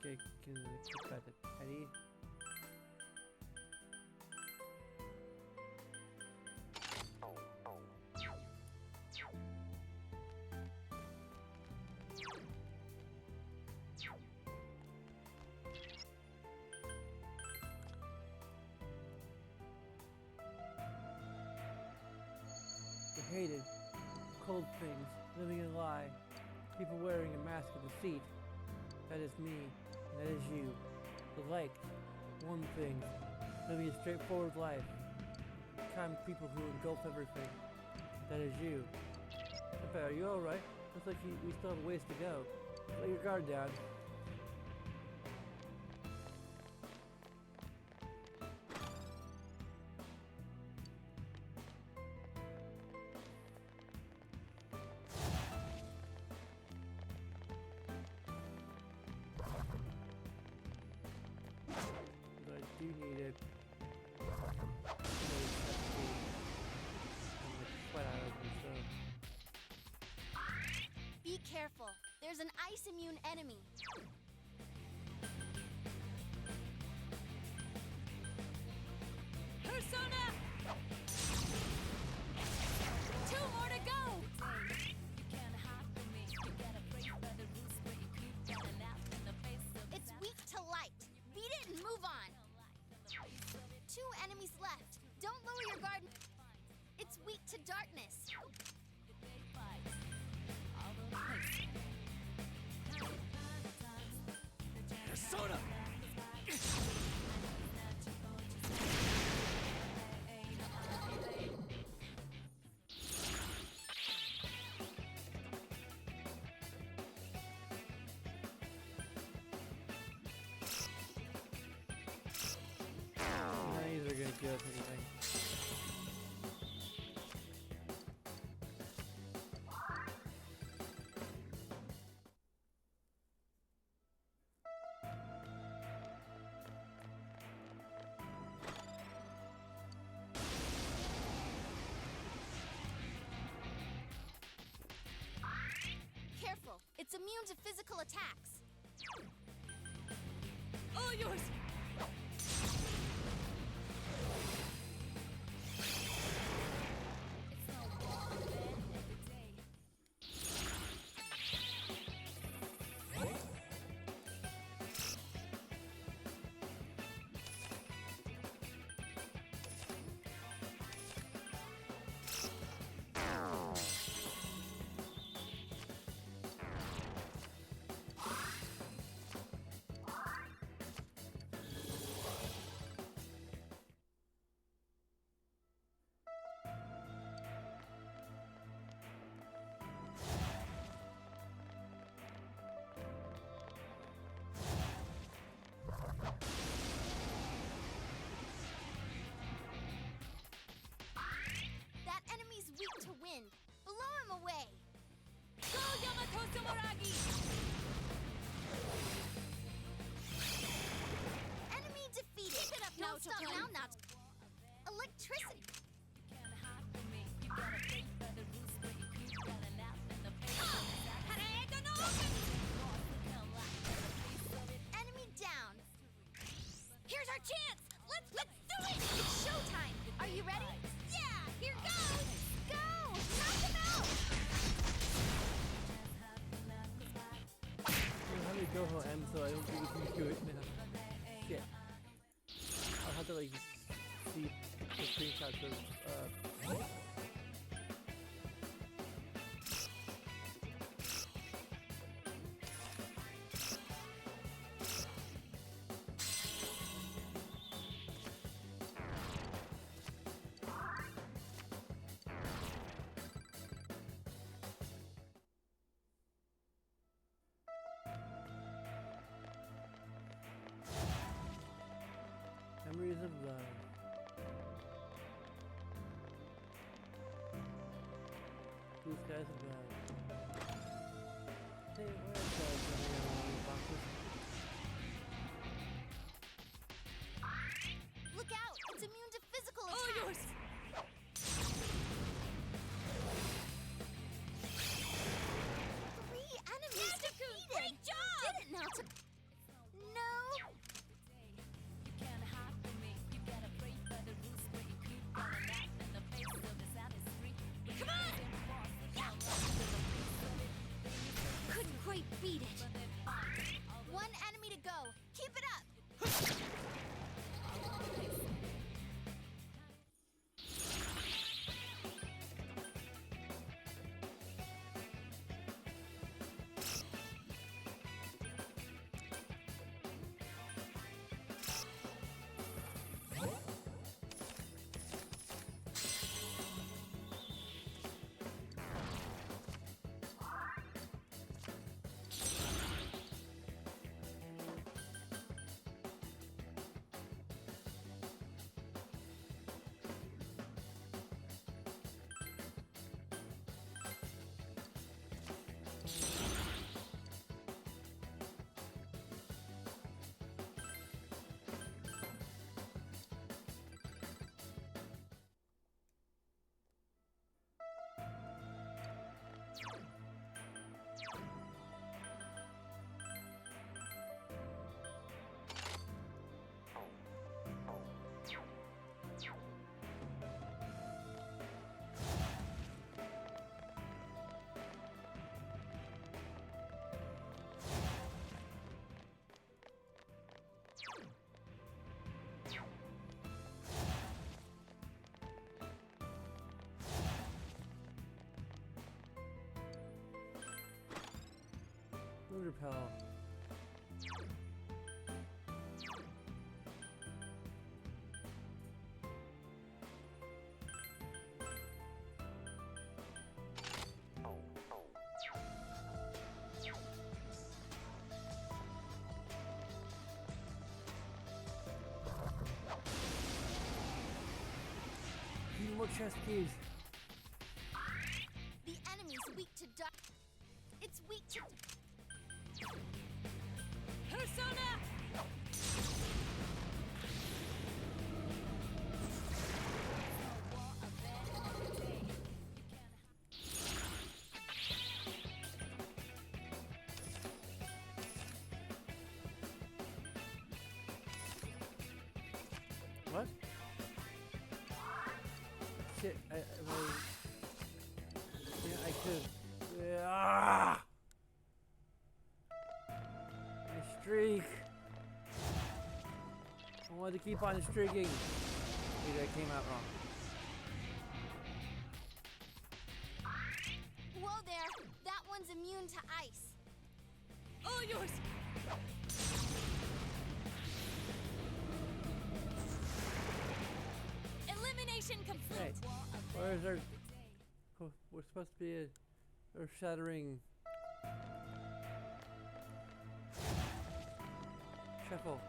I can pick out the Teddy. The hated, cold things, living a lie, people wearing a mask of deceit. That is me. That is you. The liked, one thing, living a straightforward life. Kind people who engulf everything. That is you. Senpai, are you alright? Looks like we still have a ways to go. Let your guard down. But I do need it. Be careful. There's an ice immune enemy. Persona! 2 more to go! It's weak to light. Beat it and move on. 2 enemies left. Don't lower your guard. It's weak to darkness. Persona! These are gonna kill us anyway. Careful. It's immune to physical attacks. All yours! That enemy's weak to wind. Blow him away. Go, Yamato Sumeragi! Enemy defeated. Keep it up now, Don't stop Chacon. now, not electricity. Enemy down. Here's our chance. Let's do it. It's showtime. Are you ready? Yeah. Here goes. Go. Knock him out. How do you go for M so I don't think we can do it now? Shit. I'll have to like see the screenshots of Memories of Love. Blue skies above. Hey, where is that? Boxes? Look out. It's immune to physical All attacks. yours! 3 enemies defeated. Great job! You did it now. No. Come on! Couldn't quite beat it. 1 enemy to go. Keep it up. repel. Need more chest keys. The enemy's weak to dark. It's weak to. Persona! What? Shit, yeah, I could. Ah! My streak. I wanted to keep on streaking. Maybe that came out wrong. Whoa there! That one's immune to ice. All yours! Elimination complete! Hey, where's our? We're supposed to be a earth-shattering shuffle.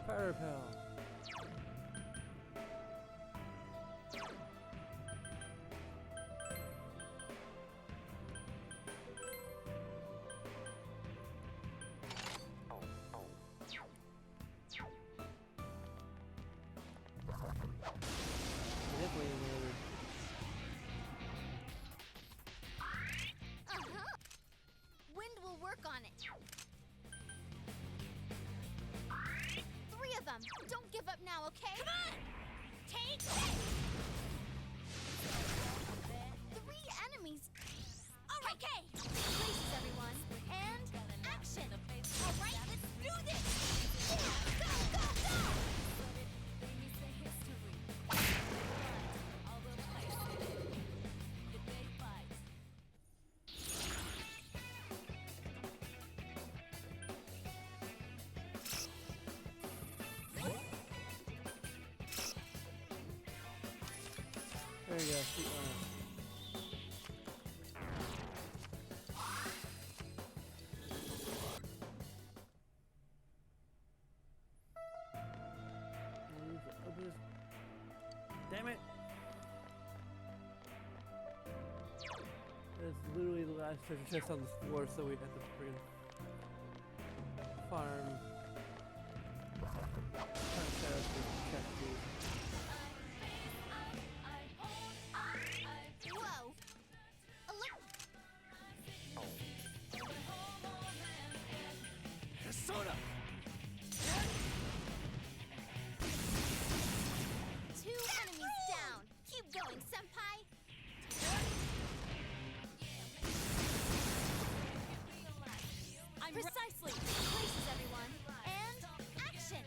Fire repel. Definitely another. Wind will work on it. 3 of them. Don't give up now, okay? Come on! Take this! 3 enemies. All right. Okay! Places, everyone. And action. All right, let's do this. Yeah, go, go, go! There you go. Keep on. Open this. Damn it! That's literally the last treasure chest on this floor, so we'd have to friggin' farm. Chests for chest keys. Whoa. Persona! 2 enemies down. Keep going, senpai. I'm Precisely. Places, everyone. And action.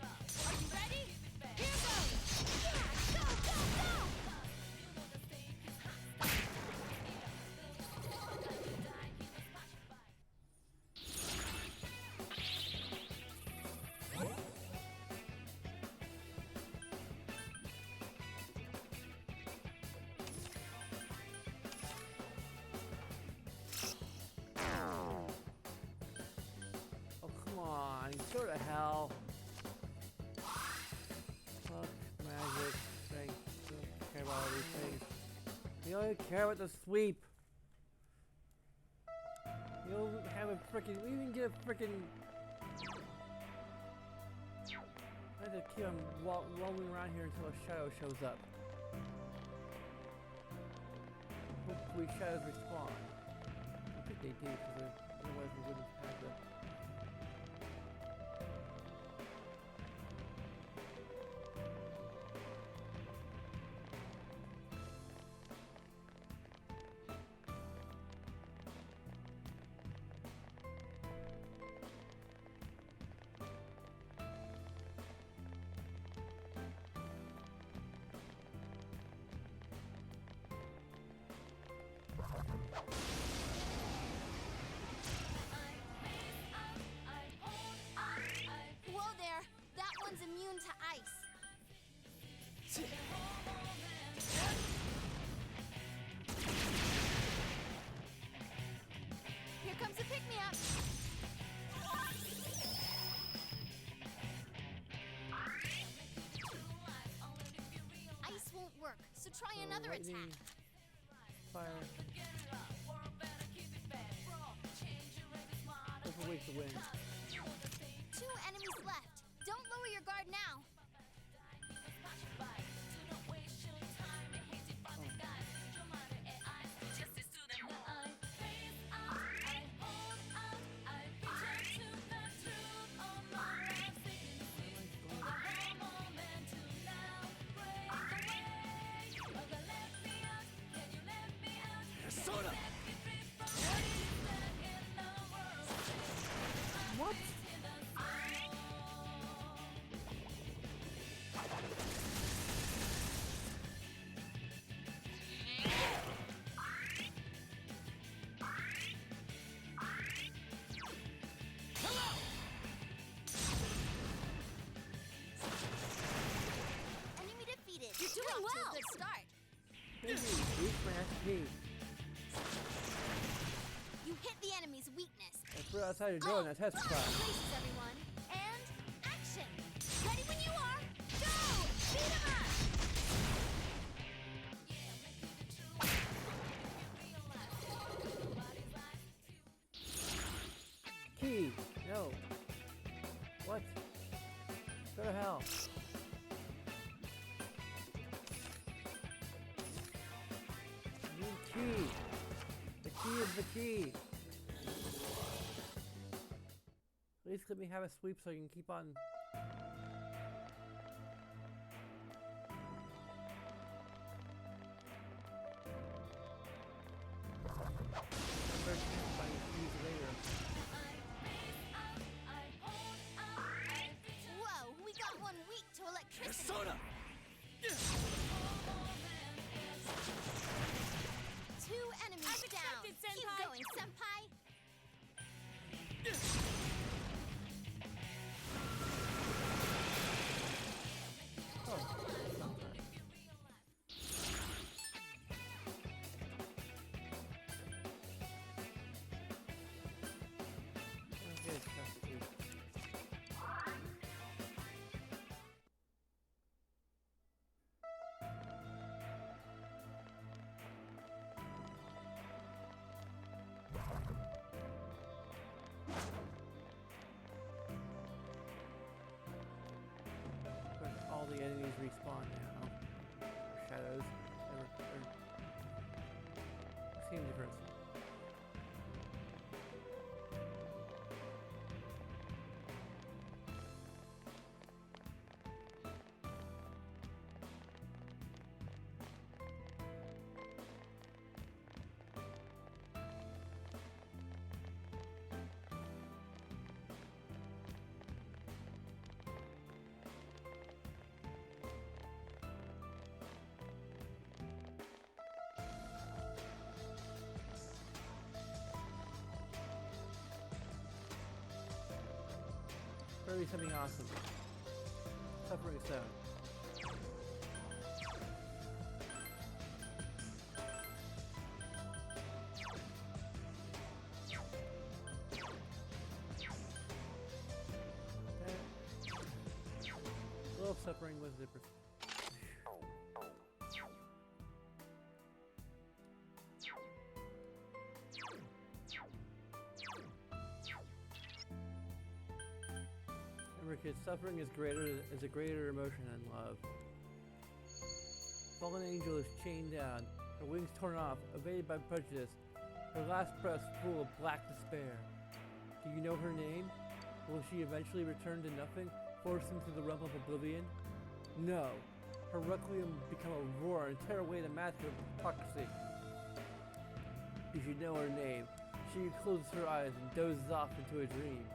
Are you ready? Here goes. Yeah, go, go, go! Oh, come on. Go to hell. Fuck magic. Strength. Don't care about all these things. You only care about the sweep. You don't have a frickin'. We didn't get a frickin'. I have to keep on roaming around here until a shadow shows up. Hopefully shadows respawn. I think they do, because otherwise we wouldn't have the. so try So another lightning, attack. Fire. Overweight the wind. 2 enemies left. Don't lower your guard now. What? Enemy defeated. You're doing off to well. a good start. Thank you. Boost my HP. You hit the enemy's weakness. That's where outside you're going. That test class. Places, everyone. And action. Ready when you are. Go! Beat 'em up! Key. No. What? Go to hell. Need key. The key is the key. At least let me have a sweep so I can keep on. Better chance if I can use it later. Whoa, we got one weak to electricity. Persona! 2 enemies As down. expected, Keep Senpai. going, Senpai. Okay, test sweep. But all the enemies respawn now. Or shadows. Same difference. Probably something awesome. Suffering Stone. Glow of Suffering was the Remember, kids, suffering is a greater emotion than love. Fallen angel is chained down, her wings torn off, evaded by prejudice, her last breath full of black despair. Do you know her name? Will she eventually return to nothing, forced into the realm of oblivion? No. Her requiem will become a roar and tear away the mask of hypocrisy. You should know her name. She closes her eyes and dozes off into a dream.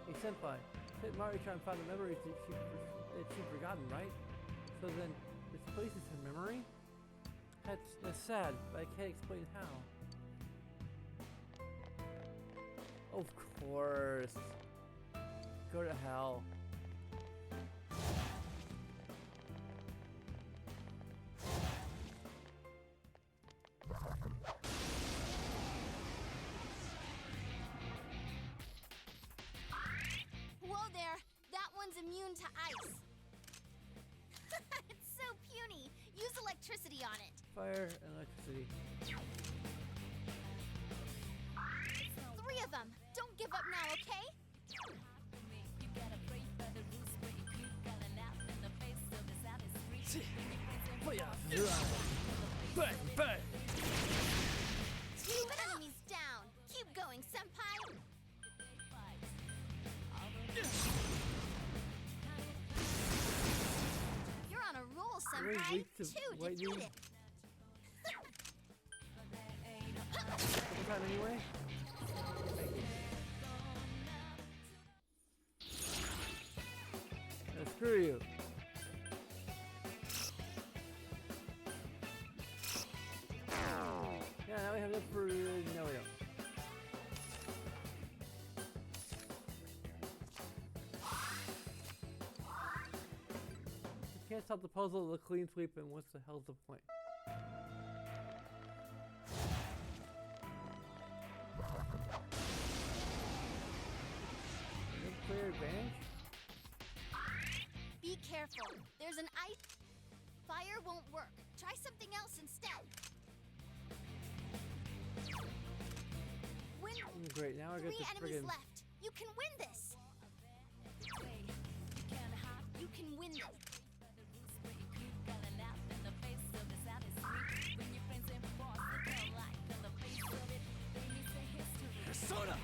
Hey, Senpai, said Mari-chan found the memories that she'd forgotten, right? So then, this place is her memory? That's sad, but I can't explain how. Of course. Go to hell. Whoa there, that one's immune to ice. It's so puny. Use electricity on it. Fire and electricity. 3 of them. Don't give up now, okay? Bang, bang. 2 enemies down. Keep going, senpai. You're on a roll, Very senpai. weak to 2 lightning. defeated. Double time anyway. Screw you. Yeah, now we have enough for. No, we don't. You can't solve the puzzle of the clean sweep, and what's the hell's the point? No clear advantage? Be careful. There's an ice. Fire won't work. Try something else instead. Win. Great, now I got 3 this enemies friggin' left. You can win this. You can win this. Persona!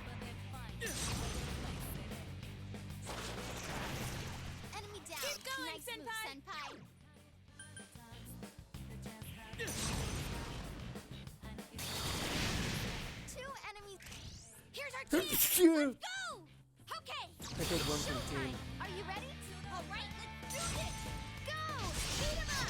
Enemy down. Keep going, nice move, senpai. Two enemies. Here's our team. Shoot! Go! Okay. I take one from the team. Showtime. Are you ready? All right, let's do this. Go! Beat 'em up.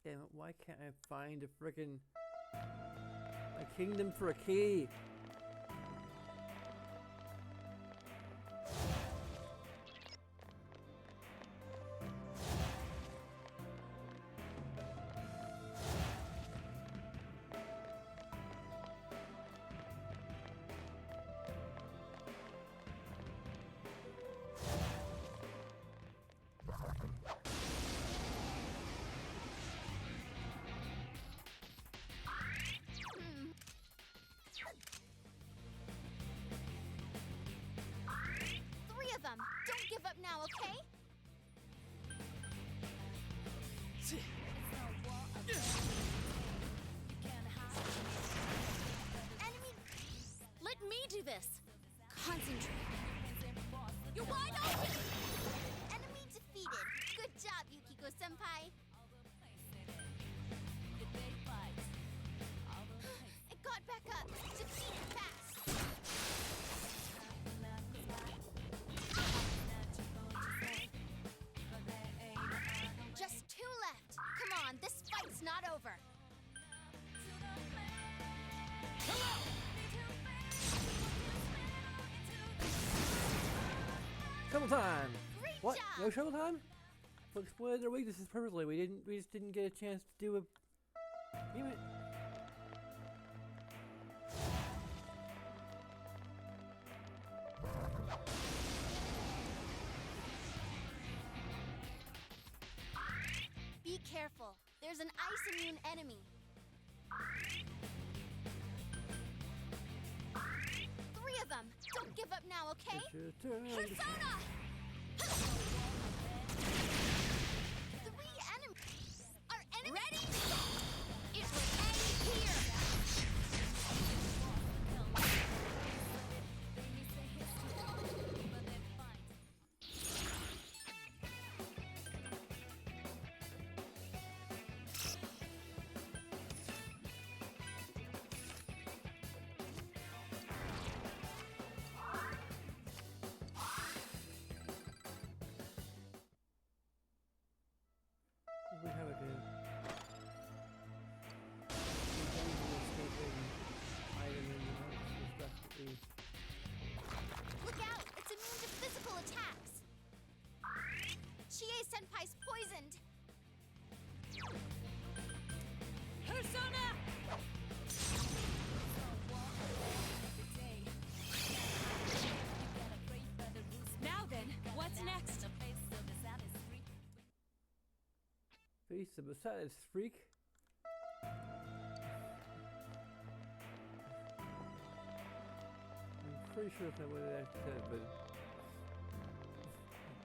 Damn it, why can't I find a frickin' a kingdom for a key? Three of them. Don't give up now, okay? Enemy. Let me do this. Concentrate. You're wide open. Enemy defeated. Good job, Yukiko senpai. It got back up. Defeat it fast. Just 2 left. Come on, this fight's not over. Shovel time! Great What? job. No shovel time? We exploited their weaknesses perfectly. We just didn't get a chance to do a. Damn it. Be careful. There's an ice immune enemy. 3 of them. Don't give up now, okay? It's your turn. Persona! 3 enemies. Our enemy. Ready? It will end here. Face of a saddest freak. I'm pretty sure it's not what it actually said, but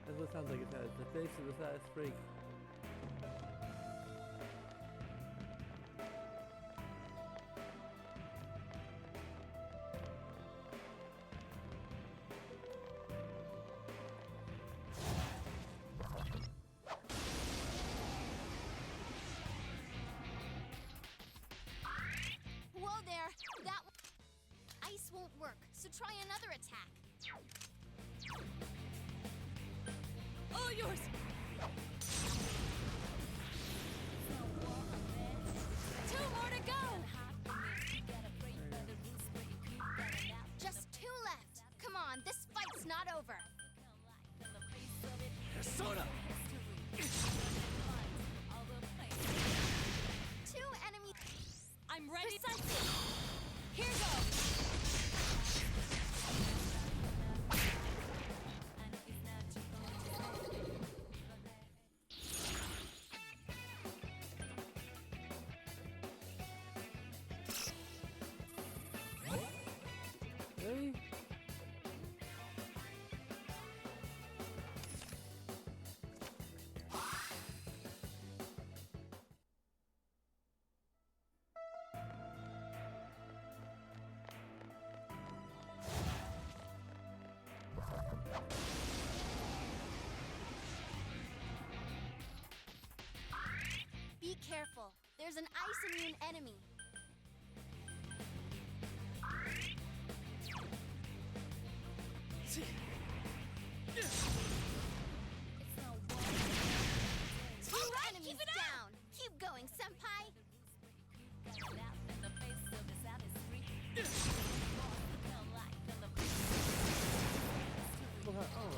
that's what it sounds like it says. The face of the saddest freak. Whoa there! That ice won't work, so try another attack. All yours! Two more to go! Just two left. Come on, this fight's not over. Persona! Two enemies. I'm ready. Precisely. Here goes. Really? Be careful. There's an ice immune enemy. Two enemies down. Keep going, senpai. Well, oh.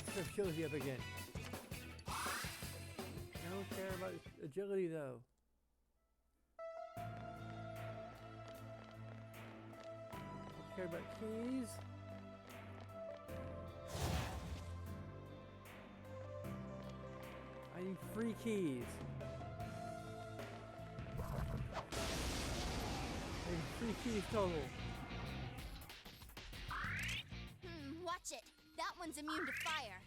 It just kills you up again. I don't care about agility though. I don't care about keys. I need free keys. I need free keys total. Watch it. That one's immune to fire.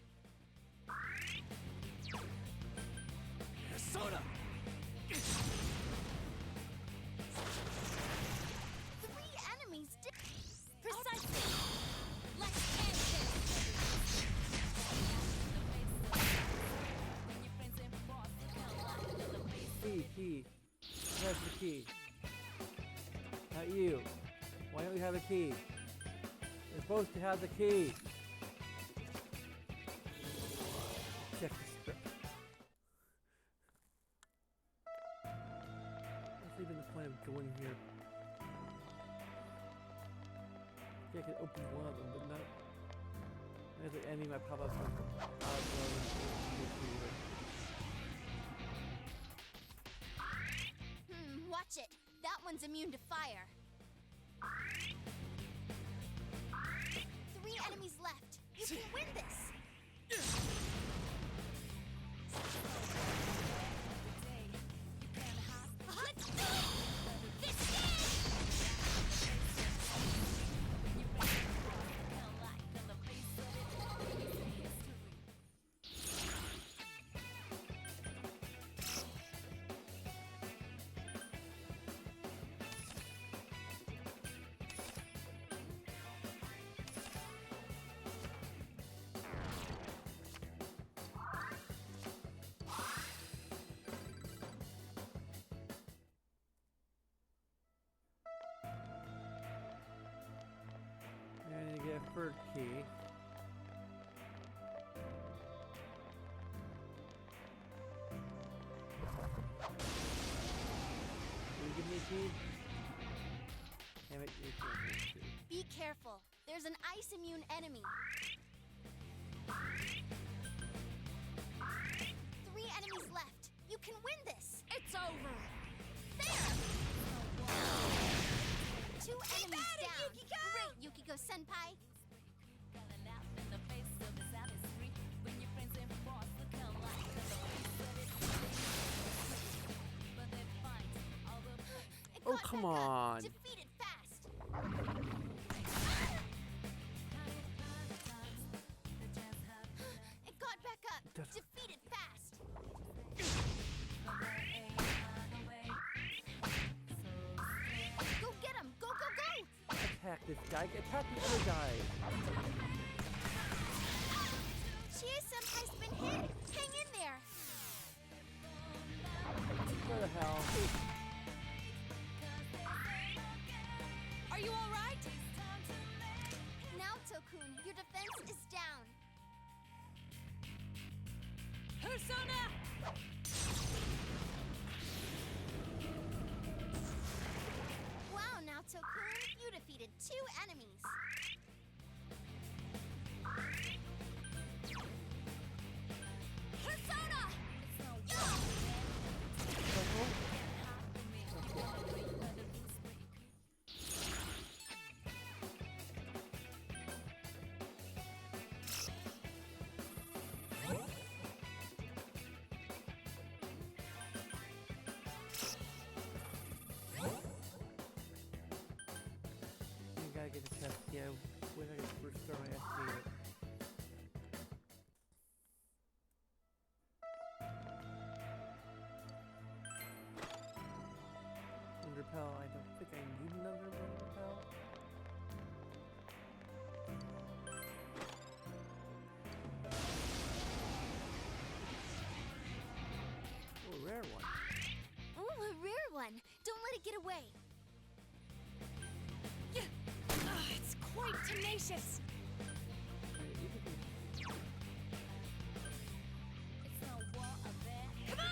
Persona! Three enemies did. Precisely. Let's end this. Key. Who has the key? Not you. Why don't you have a key? You're supposed to have the key. Check the script. What's even the point of going here? Yeah, I could open one of them, but not. There's an enemy might pop up from Watch it. That one's immune to fire. Three enemies left. You can win this. Let's do it! This And you get a third key. Will you give me a key? Damn it, you can't give me a key. Be careful. There's an ice immune enemy. Three enemies left. You can win this. It's over. There! Two enemies down. Great, Yukiko! Senpai. It Oh, got come back up. on. Defeat it fast. It got back up. Just- Defeat it fast. Go get him. Go, go, go. Attack this guy. Attack the other guy. Chie Senpai's been hit. Hang in there. Where the hell? Are you all right? Naoto-kun, your defense is down. Persona! Wow, Naoto-kun, you defeated 2 enemies. Persona! You gotta get the test. Yeah, when I first start my estimate. Wind Repel, I don't think I need another Wind Repel. Oh, a rare one. Ooh, a rare one. Don't let it get away. It's quite tenacious. Come on!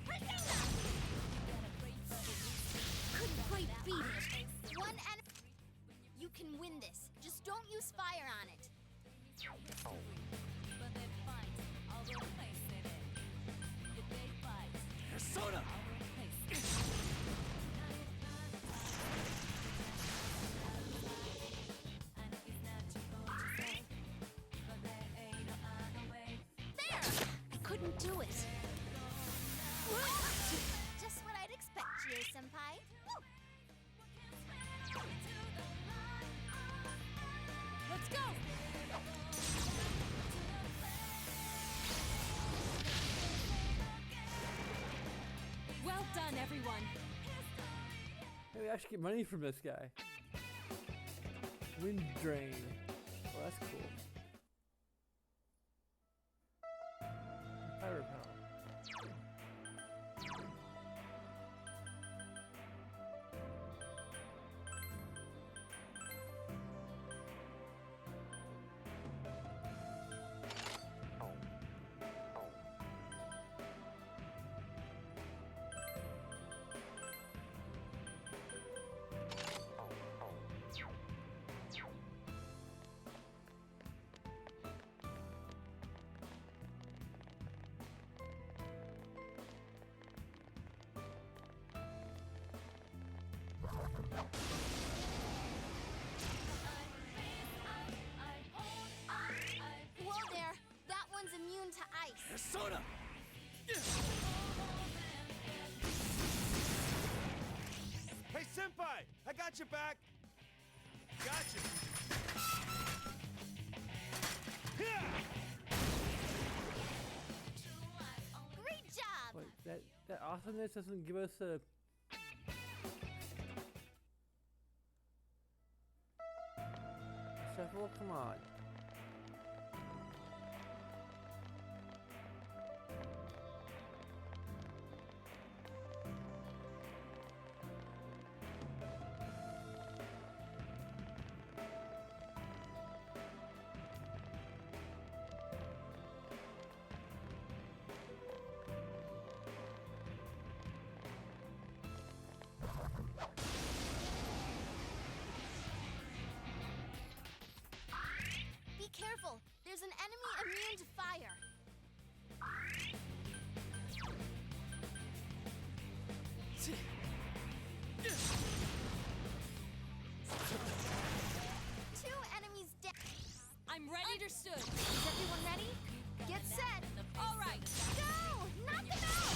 Persona! Couldn't quite beat it. One enemy. You can win this. Just don't use fire on it. Persona! There! I couldn't do it. Just what I'd expect, Chie-senpai. Woo! Let's go! Well done, everyone. Hey, we actually get money from this guy. Wind Drain. Oh, that's cool. Fire Repel. Whoa there! That one's immune to ice. Persona! Hey, Senpai! I got your back! Gotcha! Great job! Wait, that awesomeness doesn't give us a. Shuffle? Come on. Be careful! There's an enemy immune to fire. Two I'm ready. Understood. Is everyone ready? Get set! All right. Go! Knock them out!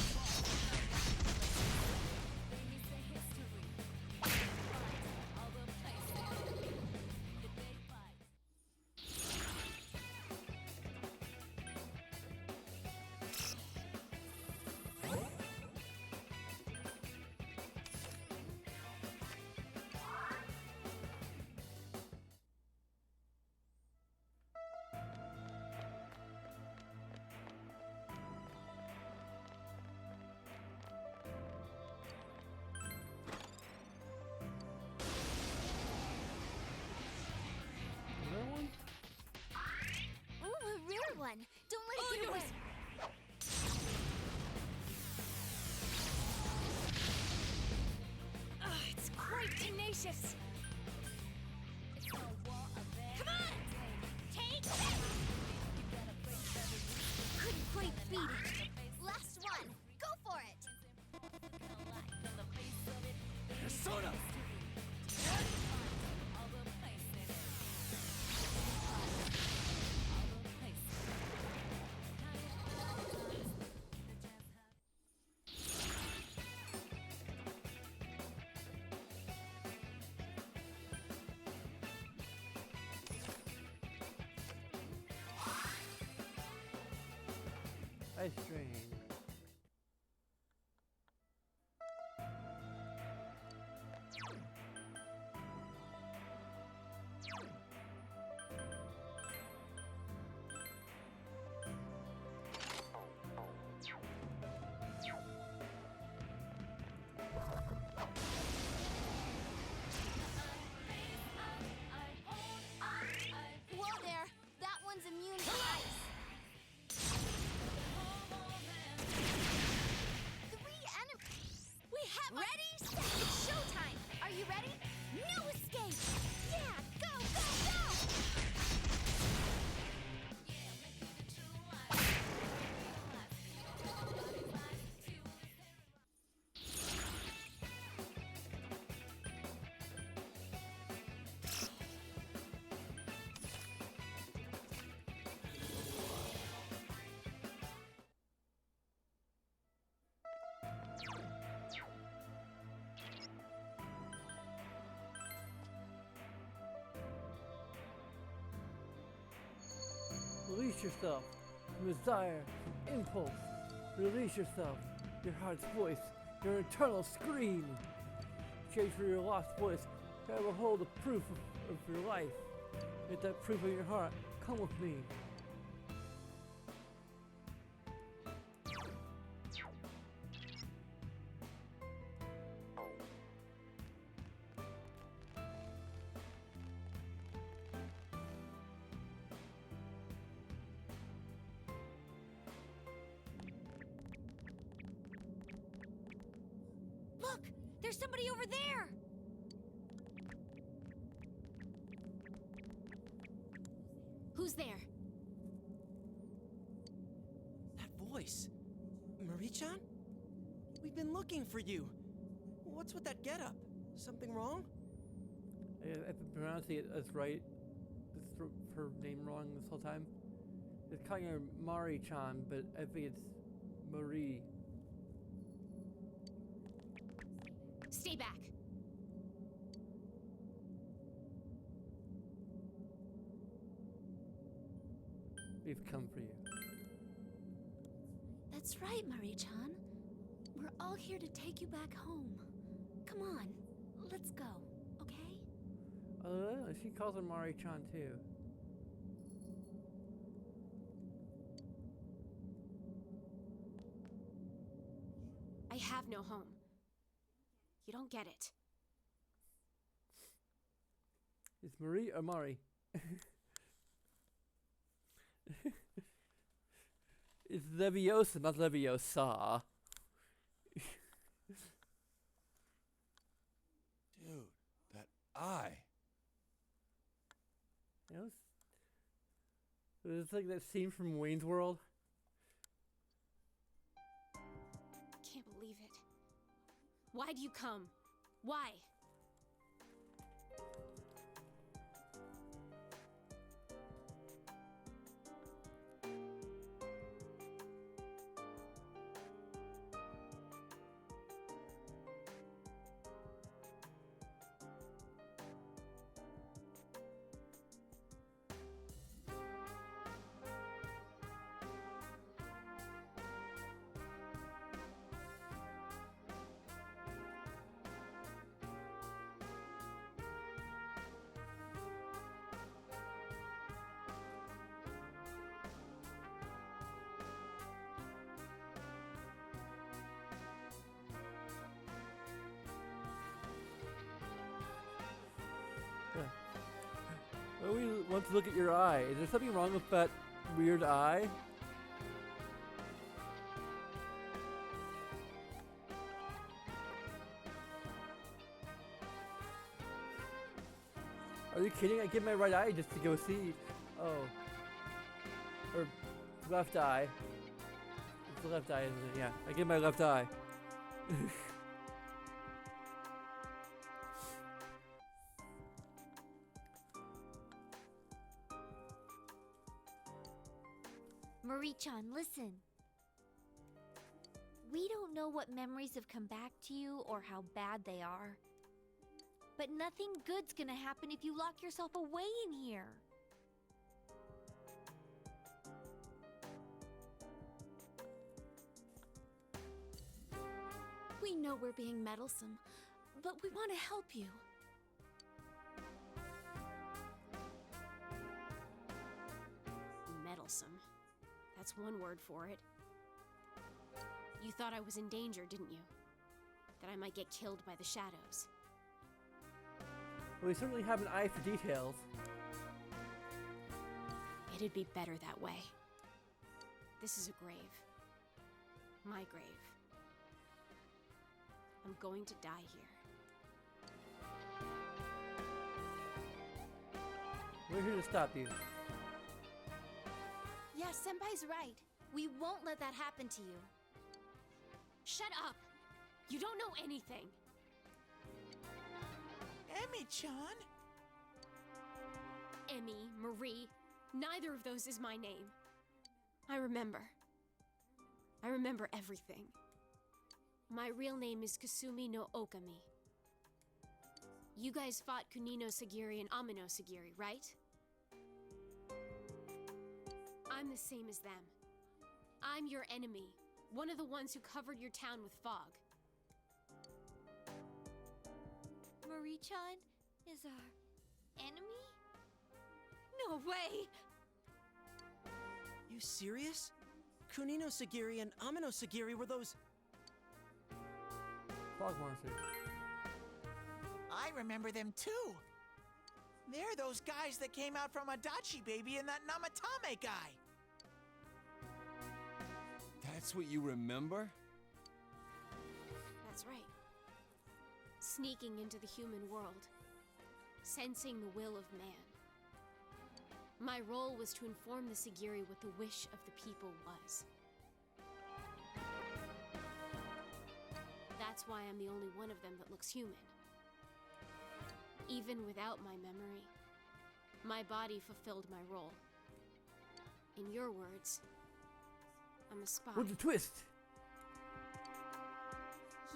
Another one? Ooh, a rare one. Don't let it get away. It's quite tenacious. Come on! Take this! Couldn't quite beat it. Last one. Go for it. Persona! Ice Drain. Whoa there. That one's immune to ice. Three enemies. We have Ready, set, it's showtime. Are you ready? No escape. Yeah, go, go, go. Release yourself from desire, from impulse. Release yourself, your heart's voice, your eternal scream. Chase for your lost voice. Grab a hold of proof of your life. Get that proof in your heart. Come with me. Look! There's somebody over there! Who's there? That voice. Marie-chan? We've been looking for you. What's with that getup? Something wrong? I've been pronouncing it as right. This is her name wrong this whole time. It's calling her Mari-chan, but I think it's Marie. Stay back. We've come for you. That's right, Marie-chan. We're all here to take you back home. Come on, let's go, okay? She calls her Mari-chan too. I have no home. You don't get it. It's Marie or Mari? It's Leviosa, not Leviosa. Dude, that eye. You know, it's like that scene from Wayne's World. Can't believe it. Why do you come? Why? Well, we want to look at your eye. Is there something wrong with that weird eye? Are you kidding? I give my right eye just to go see. Oh. Or left eye. It's the left eye, isn't it? Yeah, I give my left eye. Marie-chan, listen. We don't know what memories have come back to you or how bad they are. But nothing good's gonna happen if you lock yourself away in here. We know we're being meddlesome, but we want to help you. Meddlesome. That's one word for it. You thought I was in danger, didn't you? That I might get killed by the shadows. Well, we certainly have an eye for details. It'd be better that way. This is a grave. My grave. I'm going to die here. We're here to stop you. Yeah, Senpai's right. We won't let that happen to you. Shut up! You don't know anything! Emi-chan? Emmy, Marie, neither of those is my name. I remember. I remember everything. My real name is Kasumi no Okami. You guys fought Kunino Sagiri and Amino Sagiri, right? I'm the same as them. I'm your enemy, one of the ones who covered your town with fog. Marie-chan is our enemy? No way! You serious? Kunino Sagiri and Amino Sagiri were those... Fog monster. I remember them too. They're those guys that came out from Adachi Baby and that Namatame guy. That's what you remember? That's right. Sneaking into the human world. Sensing the will of man. My role was to inform the Sagiri what the wish of the people was. That's why I'm the only one of them that looks human. Even without my memory, my body fulfilled my role. In your words, I'm a spy. What's the twist?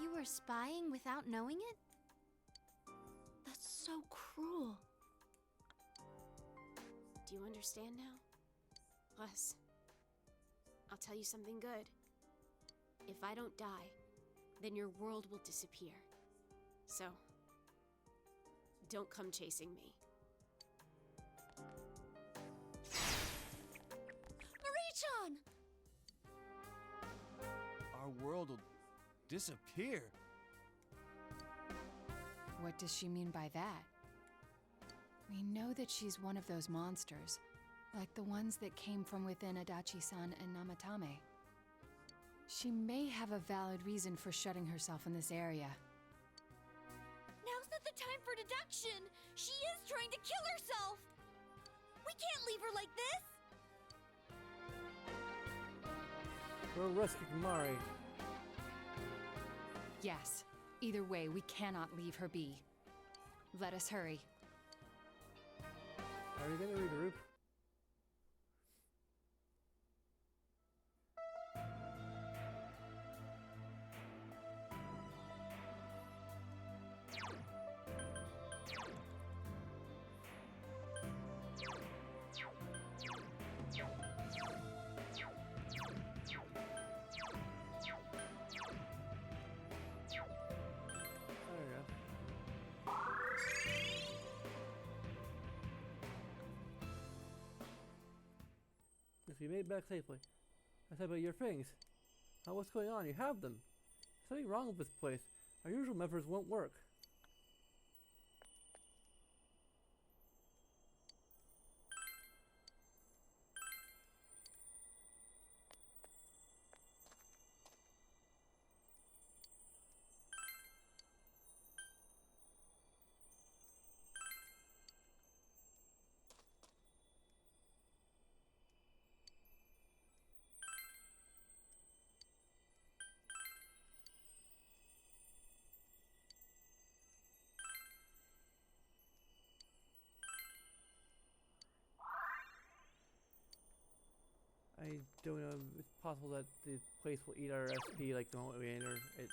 You were spying without knowing it? That's so cruel. Do you understand now? Plus, I'll tell you something good. If I don't die, then your world will disappear. So, don't come chasing me. Marie-chan! Our world will disappear. What does she mean by that? We know that she's one of those monsters, like the ones that came from within Adachi-san and Namatame. She may have a valid reason for shutting herself in this area. Now's not the time for deduction! She is trying to kill herself! We can't leave her like this! We're rescuing Mari. Yes, either way, we cannot leave her be. Let us hurry. Are you gonna regroup? You made it back safely. I said about your things. Now what's going on? You have them. There's something wrong with this place. Our usual methods won't work. don't know. It's possible that the place will eat our SP like the moment we enter it.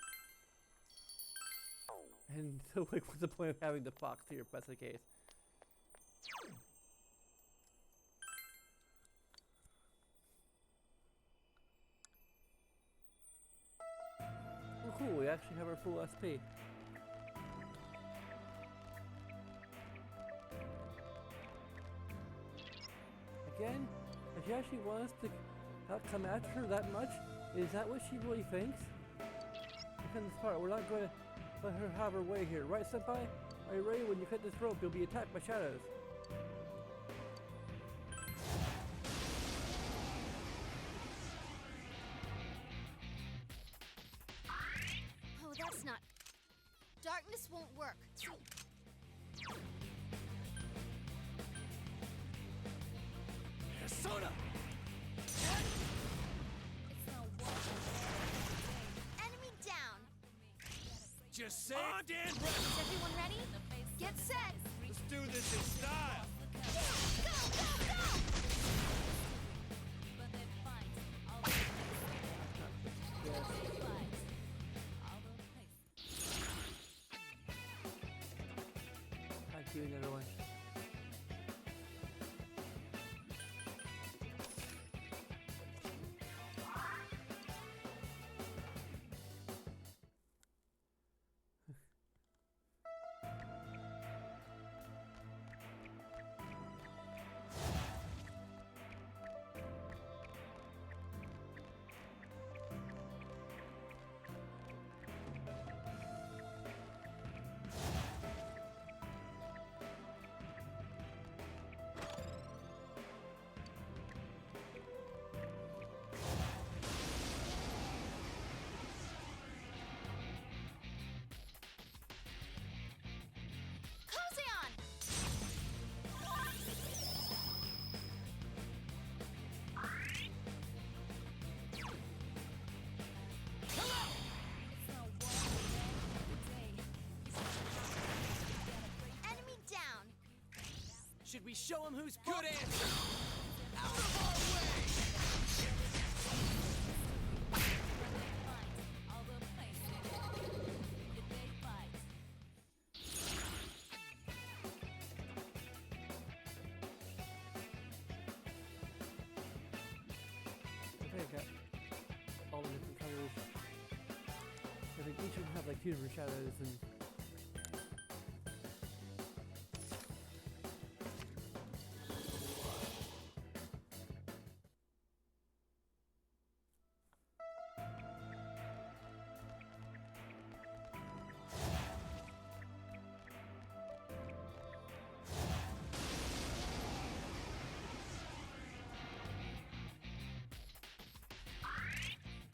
And so, like, what's the point of having the fox here if that's the case? Oh, cool, we actually have our full SP. Again, if she actually wants to not come after her that much, is that what she really thinks? Look at this part, we're not going to let her have her way here, right, Senpai? Are you ready? When you cut this rope, you'll be attacked by shadows. Oh, that's not. Darkness won't work. Persona! Enemy down. Just say on, Dan! Is everyone ready? Get set. Let's do this in style! Go, go, go! Thank you, another one. Cozy on! Enemy down. Should we show him who's good answer? Out of our way! Okay, got all the different colors. I think each of them have like 2 different shadows and.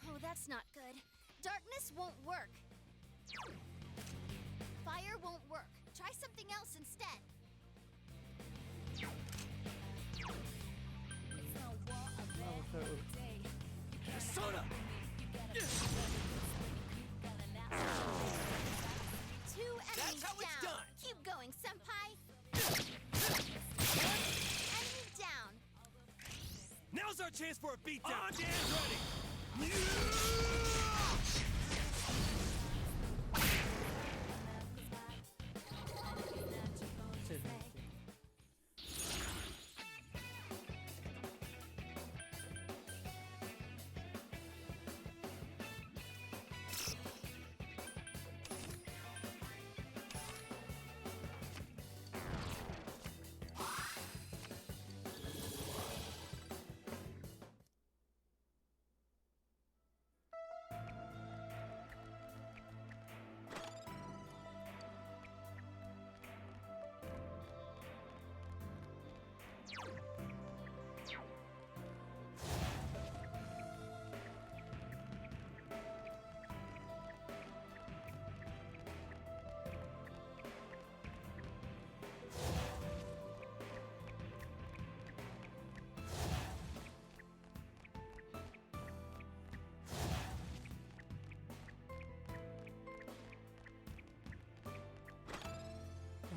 Oh, that's not good. Darkness won't work. Fire won't work. Try something else instead. Oh, so Persona! 2 enemies how it's down. done. Keep going, senpai. Enemy down. Now's our chance for a beatdown! On, Dan's ready!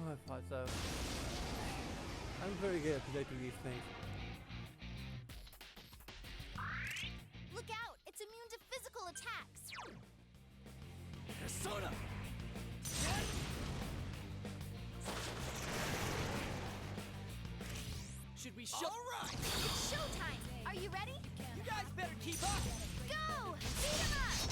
Oh, I thought so. I'm very good at predicting these things. Persona! Should we show? All right! It's showtime! Are you ready? You guys better keep up! Go! Beat 'em up!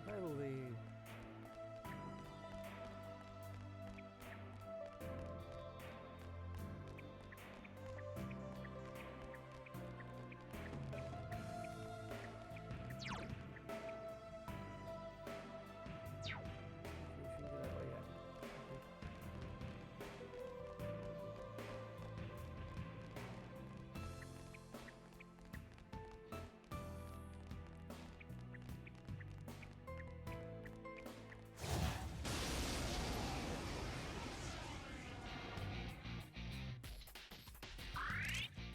I believe. We shouldn't go that way yet.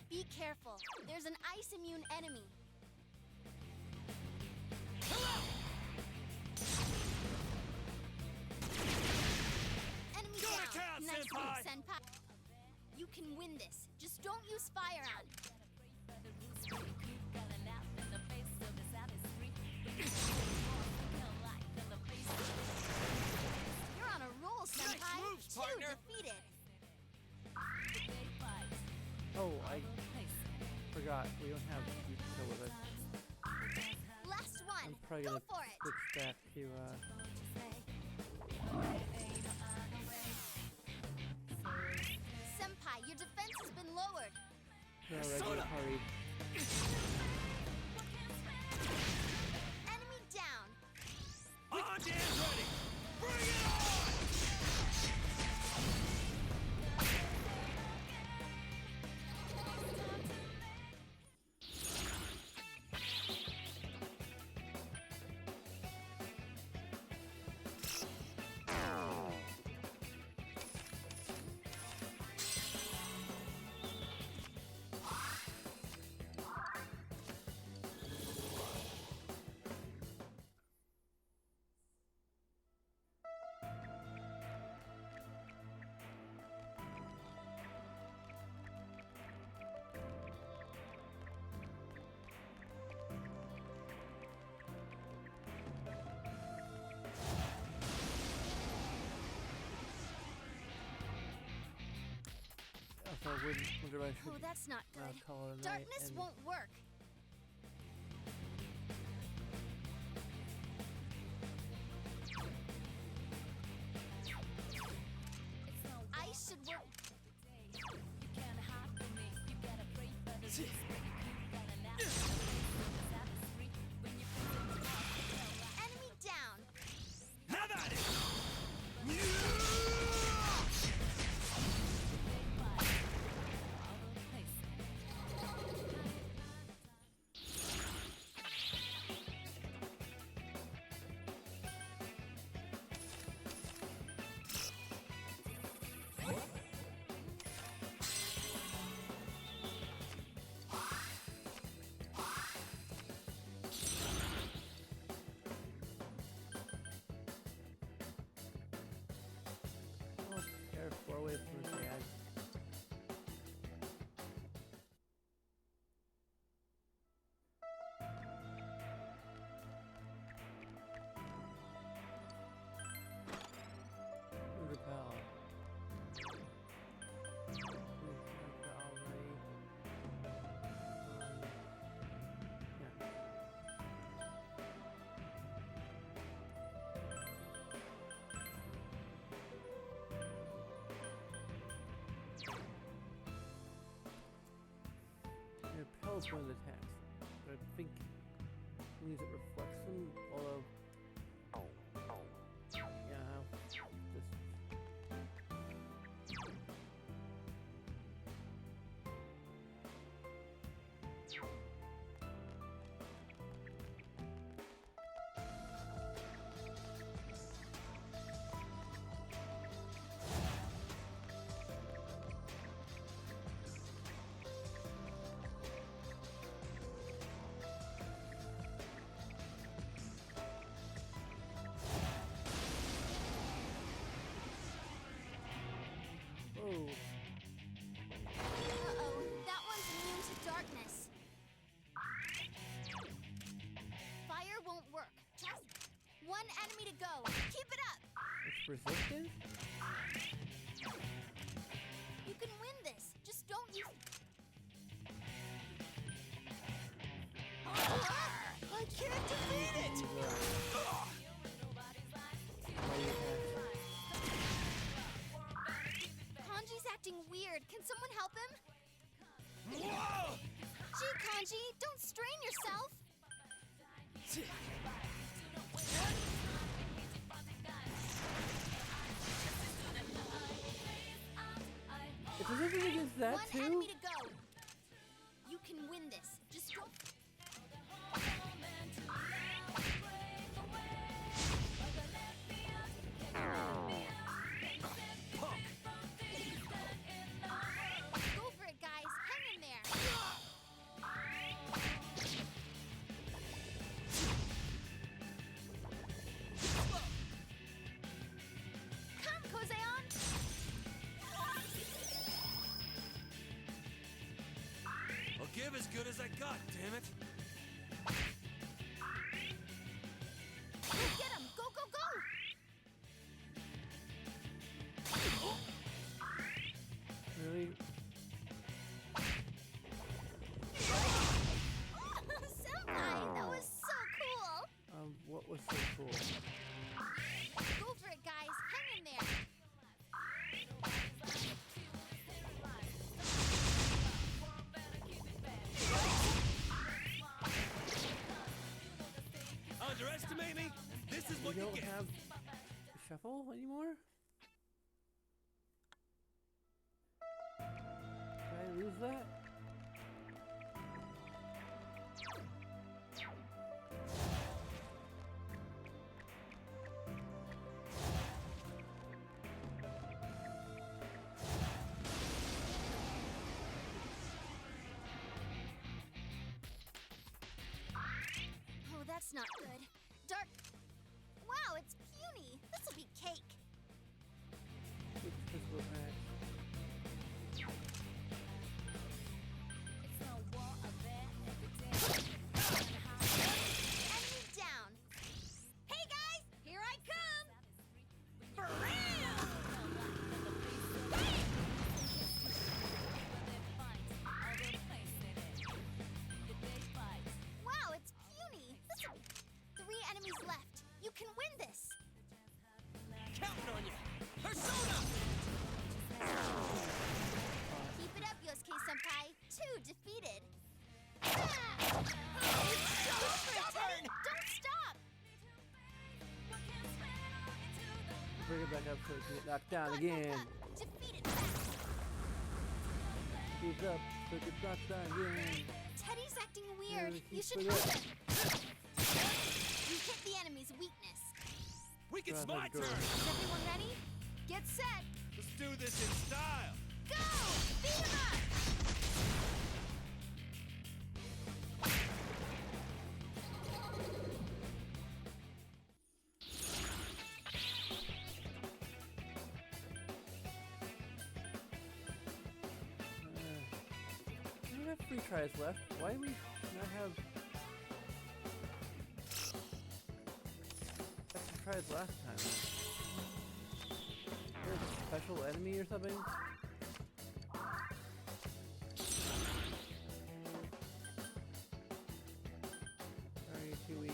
Be careful. There's an ice immune enemy. Enemy down. Nice move, Senpai. You can win this. Just don't use fire on. You're on a roll, Senpai. Nice moves, partner. Two defeated. Oh, I forgot. We don't have Yukiko with us. Last one. I'm probably Go gonna for it. switch back to Senpai, your defense has been lowered. regular party. Enemy down. On Dan's ready! Bring it on! Also, wonder I Oh, should that's not good. call it a night Darkness and won't work. Ice should work. Enemy down. Have at it! oh, they're 4 away from the dad. Repel. Repels one of the attacks, but I think it means it reflects them, although yeah, just enemy to go. Keep it up. It's resistance? You can win this. Just don't use. I can't defeat it! Kanji's acting weird. Can someone help him? Whoa! Gee, Kanji, don't strain yourself. It's resistance against that One too? enemy to go. You can win this. Just don't. Go for it, guys. Hang in there. Come, Kozeon. I'll give as good as I got, damn it. Get him. Go, go, go. Really? Senpai, that was so cool. What was so cool? Go for it, guys. Hang in there. Underestimate me? This is We what you don't get. have shuffle anymore? Did I lose that? Oh, that's not good. Dark. Wow, it's puny. This'll be cake. Which physical attack? Enemy down. Hey guys, here I come. For real. Wow, it's puny. Three enemies left. You can win this. Counting on you! Persona! Keep it up, Yosuke-senpai. Two defeated. Ah! Go for it, Teddy. Don't stop. Bring it back up so it can get knocked down Look, again. look. Defeated fast. Keep it up so it gets knocked down again. Teddy's acting weird. Yeah, You keep should it help up. him. You hit the enemy's weakness. Weak, it's Brother my girl. turn! Is everyone ready? Get set. Let's do this in style! Go! Beat him up! We don't have 3 tries left. Why do we not have extra tries last time? Is there a special enemy or something? Sorry, too weak.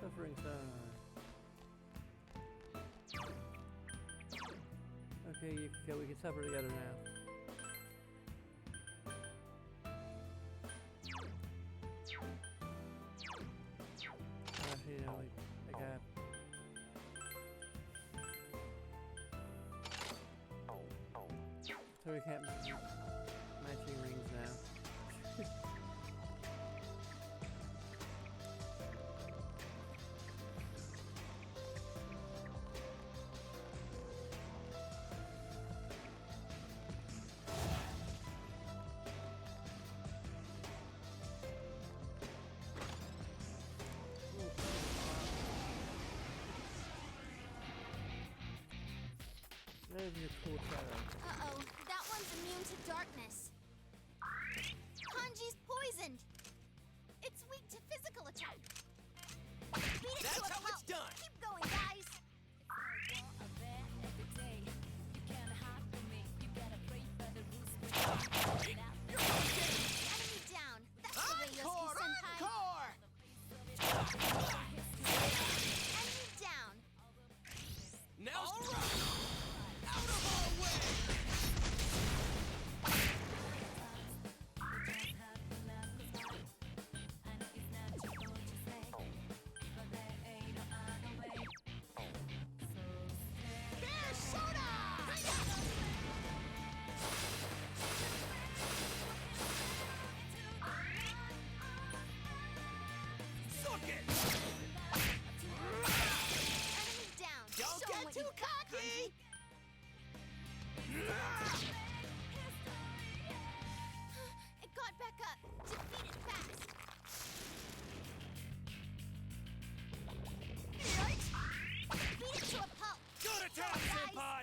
Suffering Sun. Okay, we can suffer together now. Actually, no, I got. So we can't matching rings now. better than your cool shadow. Uh-oh, that one's immune to darkness. Hanji's poisoned. It's weak to physical attack. Beat it That's to a how pulp. it's done. Keep going, guys. Enemy down. That's the way, Yosuke-senpai. Encore! Enemy down. Now, all right. Out of our way! Bear soda! Suck it! Enemy down. Don't Show 'em get what too you got, cocky! It got back up. Defeat it fast. Right. Beat it to a pulp. Good attack, Guys. senpai!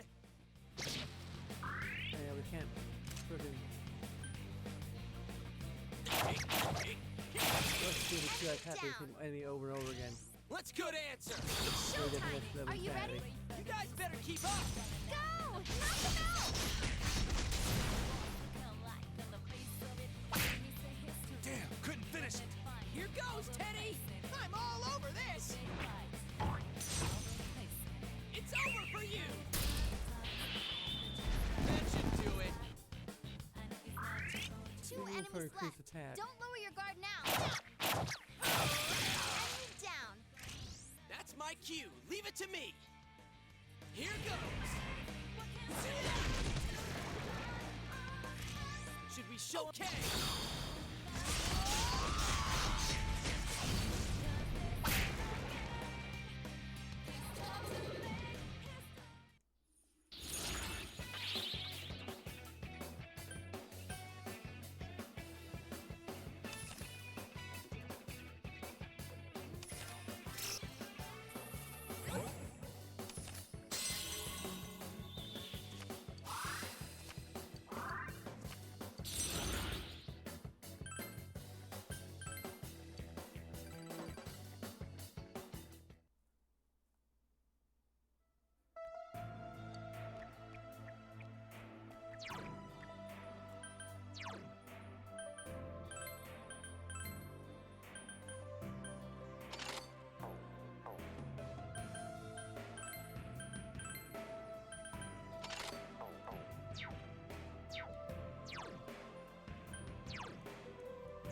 Yeah, we can't freaking. Let's do the two attack down. enemy over and over again. Let's good answer! It's Very showtime. difficult Are you ready? insanity. You guys better keep up! Go! Knock him out! Damn, couldn't finish it. Here goes, Teddy! I'm all over this! It's over for you! That should do it! Two Maybe for enemies increased left. attack. Don't lower your guard now. Enemy down. That's my cue. Leave it to me. Here goes. Should we show? Okay.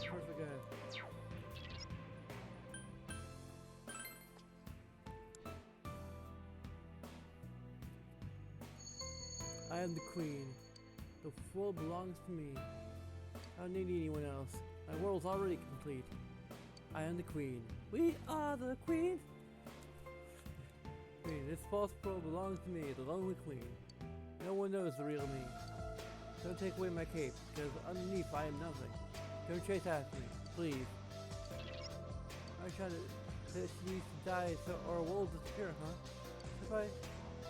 Perfect guy. I am the queen. The world belongs to me. I don't need anyone else. My world's already complete. I am the queen. We are the queen. Queen, this false world belongs to me, the lonely queen. No one knows the real me. Don't take away my cape, because underneath I am nothing. Don't chase after me, please. I'm trying to say she needs to die so our world disappear, huh? Senpai,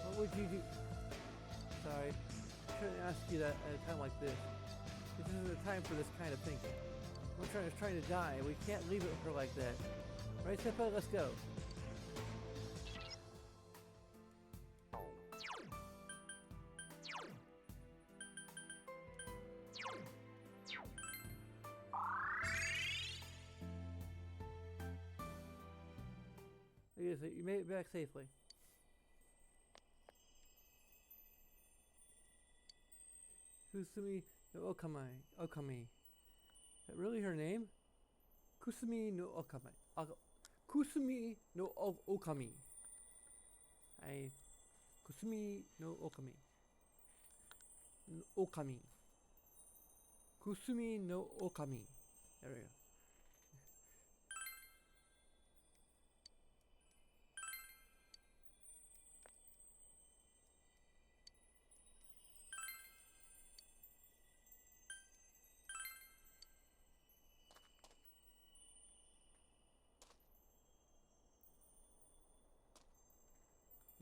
what would you do? Sorry, I shouldn't ask you that at a time like this. This isn't the time for this kind of thinking. We're trying to die. We can't leave it for her like that. Right, Senpai? Let's go. Yes, you made it back safely. Kusumi no Okami. Is that really her name? Kusumi no Okami. Kusumi no Okami. Kusumi no Okami. Okami. Kusumi no Okami. There we go.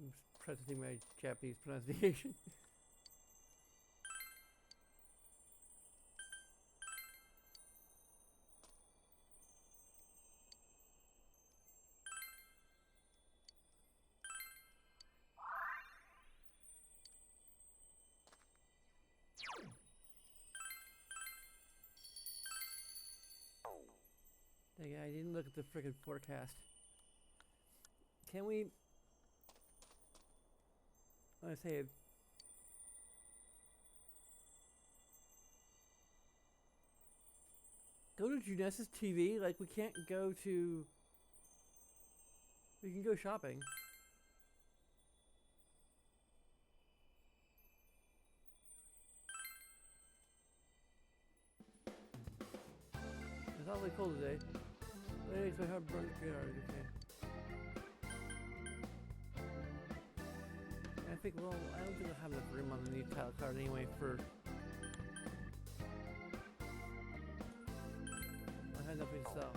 I'm practicing my Japanese pronunciation. Dang it, I didn't look at the friggin' forecast. Can we... I say it. Go to Junes's TV? Like, we can't go to... We can go shopping. It's awfully cold today. But anyways, my heart burns pretty hard, okay. I think, well, I don't think I'll have enough room on the new title card anyway for... I had nothing to sell.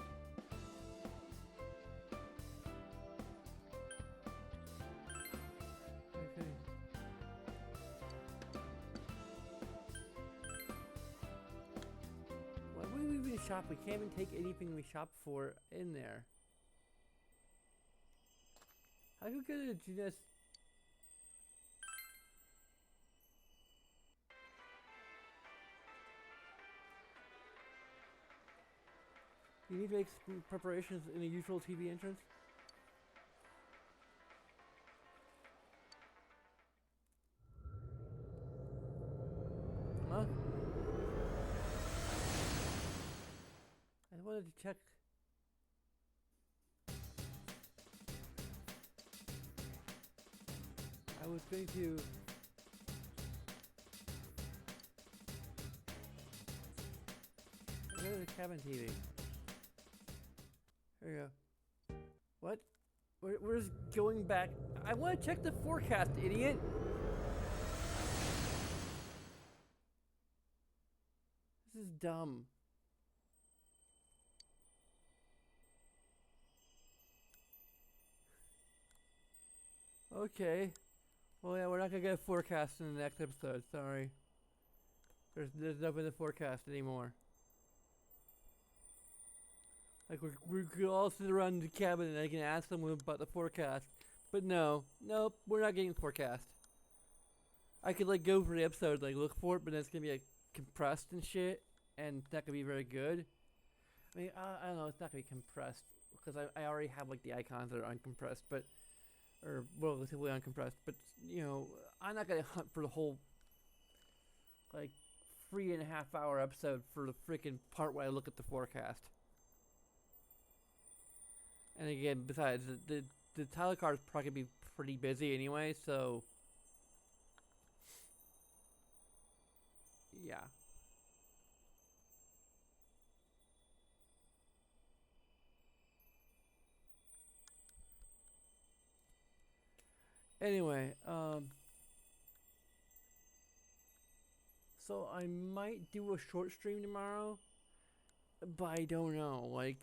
Okay. Why would we even shop? We can't even take anything we shop for in there. How could we go to Junes? You need to make some preparations in the usual TV entrance? Huh? I wanted to check. I was going to... Go to the cabin TV. There you go. What? Where's going back? I want to check the forecast, idiot! This is dumb. Okay. Well, yeah, we're not gonna get a forecast in the next episode. Sorry. There's nothing in the forecast anymore. Like, we could all sit around the cabin and I can ask them about the forecast. But no. Nope, we're not getting forecast. I could, like, go for the episode, like, look for it, but it's gonna be, like, compressed and shit. And it's not gonna be very good. I mean, I don't know, it's not gonna be compressed. Because I already have, like, the icons that are uncompressed, but... Or relatively uncompressed. But, you know, I'm not gonna hunt for the whole... Like, 3.5 hour episode for the freaking part where I look at the forecast. And again, besides, the title card is probably going to be pretty busy anyway, so... Yeah. Anyway, so I might do a short stream tomorrow, but I don't know, like...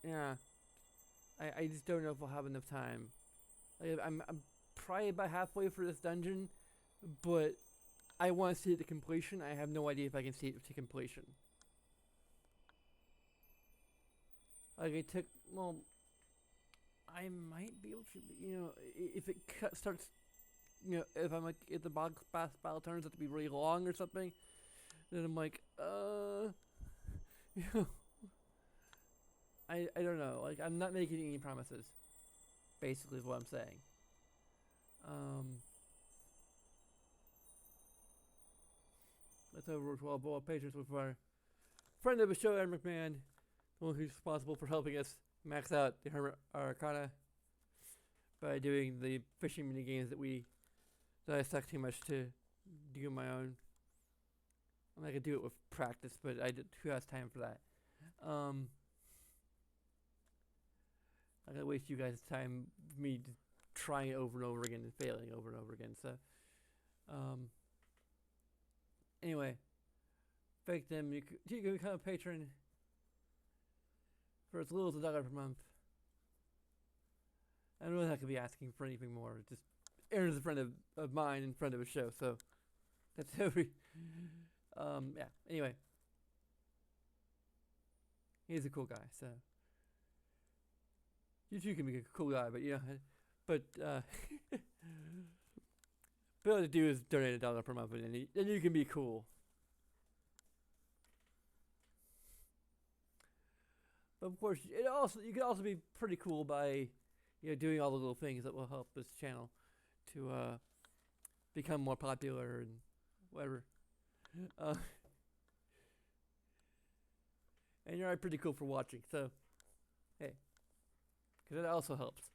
Yeah, I just don't know if I'll have enough time. Like, I'm probably about halfway for this dungeon, but I want to see it to completion. I have no idea if I can see it to completion. Like, it took, well, I might be able to, you know, if it starts, you know, if I'm like, if the boss battle turns out to be really long or something, then I'm like, you know. I don't know, like, I'm not making any promises, basically is what I'm saying. Let's over 12 ball pages with our friend of the show, Ed McMahon, the one who's responsible for helping us max out the Hermit Arcana by doing the fishing mini games that I suck too much to do on my own. I mean, I could do it with practice, but who has time for that? I'm gonna waste you guys' time with me trying it over and over again and failing over and over again. So, anyway, thank them. You can become a patron for as little as $1 per month. I don't know if I could be asking for anything more. Just Aaron's a friend of mine in front of a show, so that's every. Yeah. Anyway, he's a cool guy. So you too can be a cool guy, but but all you have to do is donate $1 per month, and then you can be cool. But of course, you can also be pretty cool by doing all the little things that will help this channel to become more popular and whatever. And you're already pretty cool for watching, so hey, because that also helps.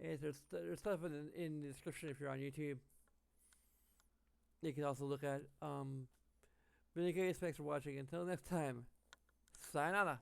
And there's stuff in the description if you're on YouTube. You can also look at. But in any case, thanks for watching. Until next time, sayonara.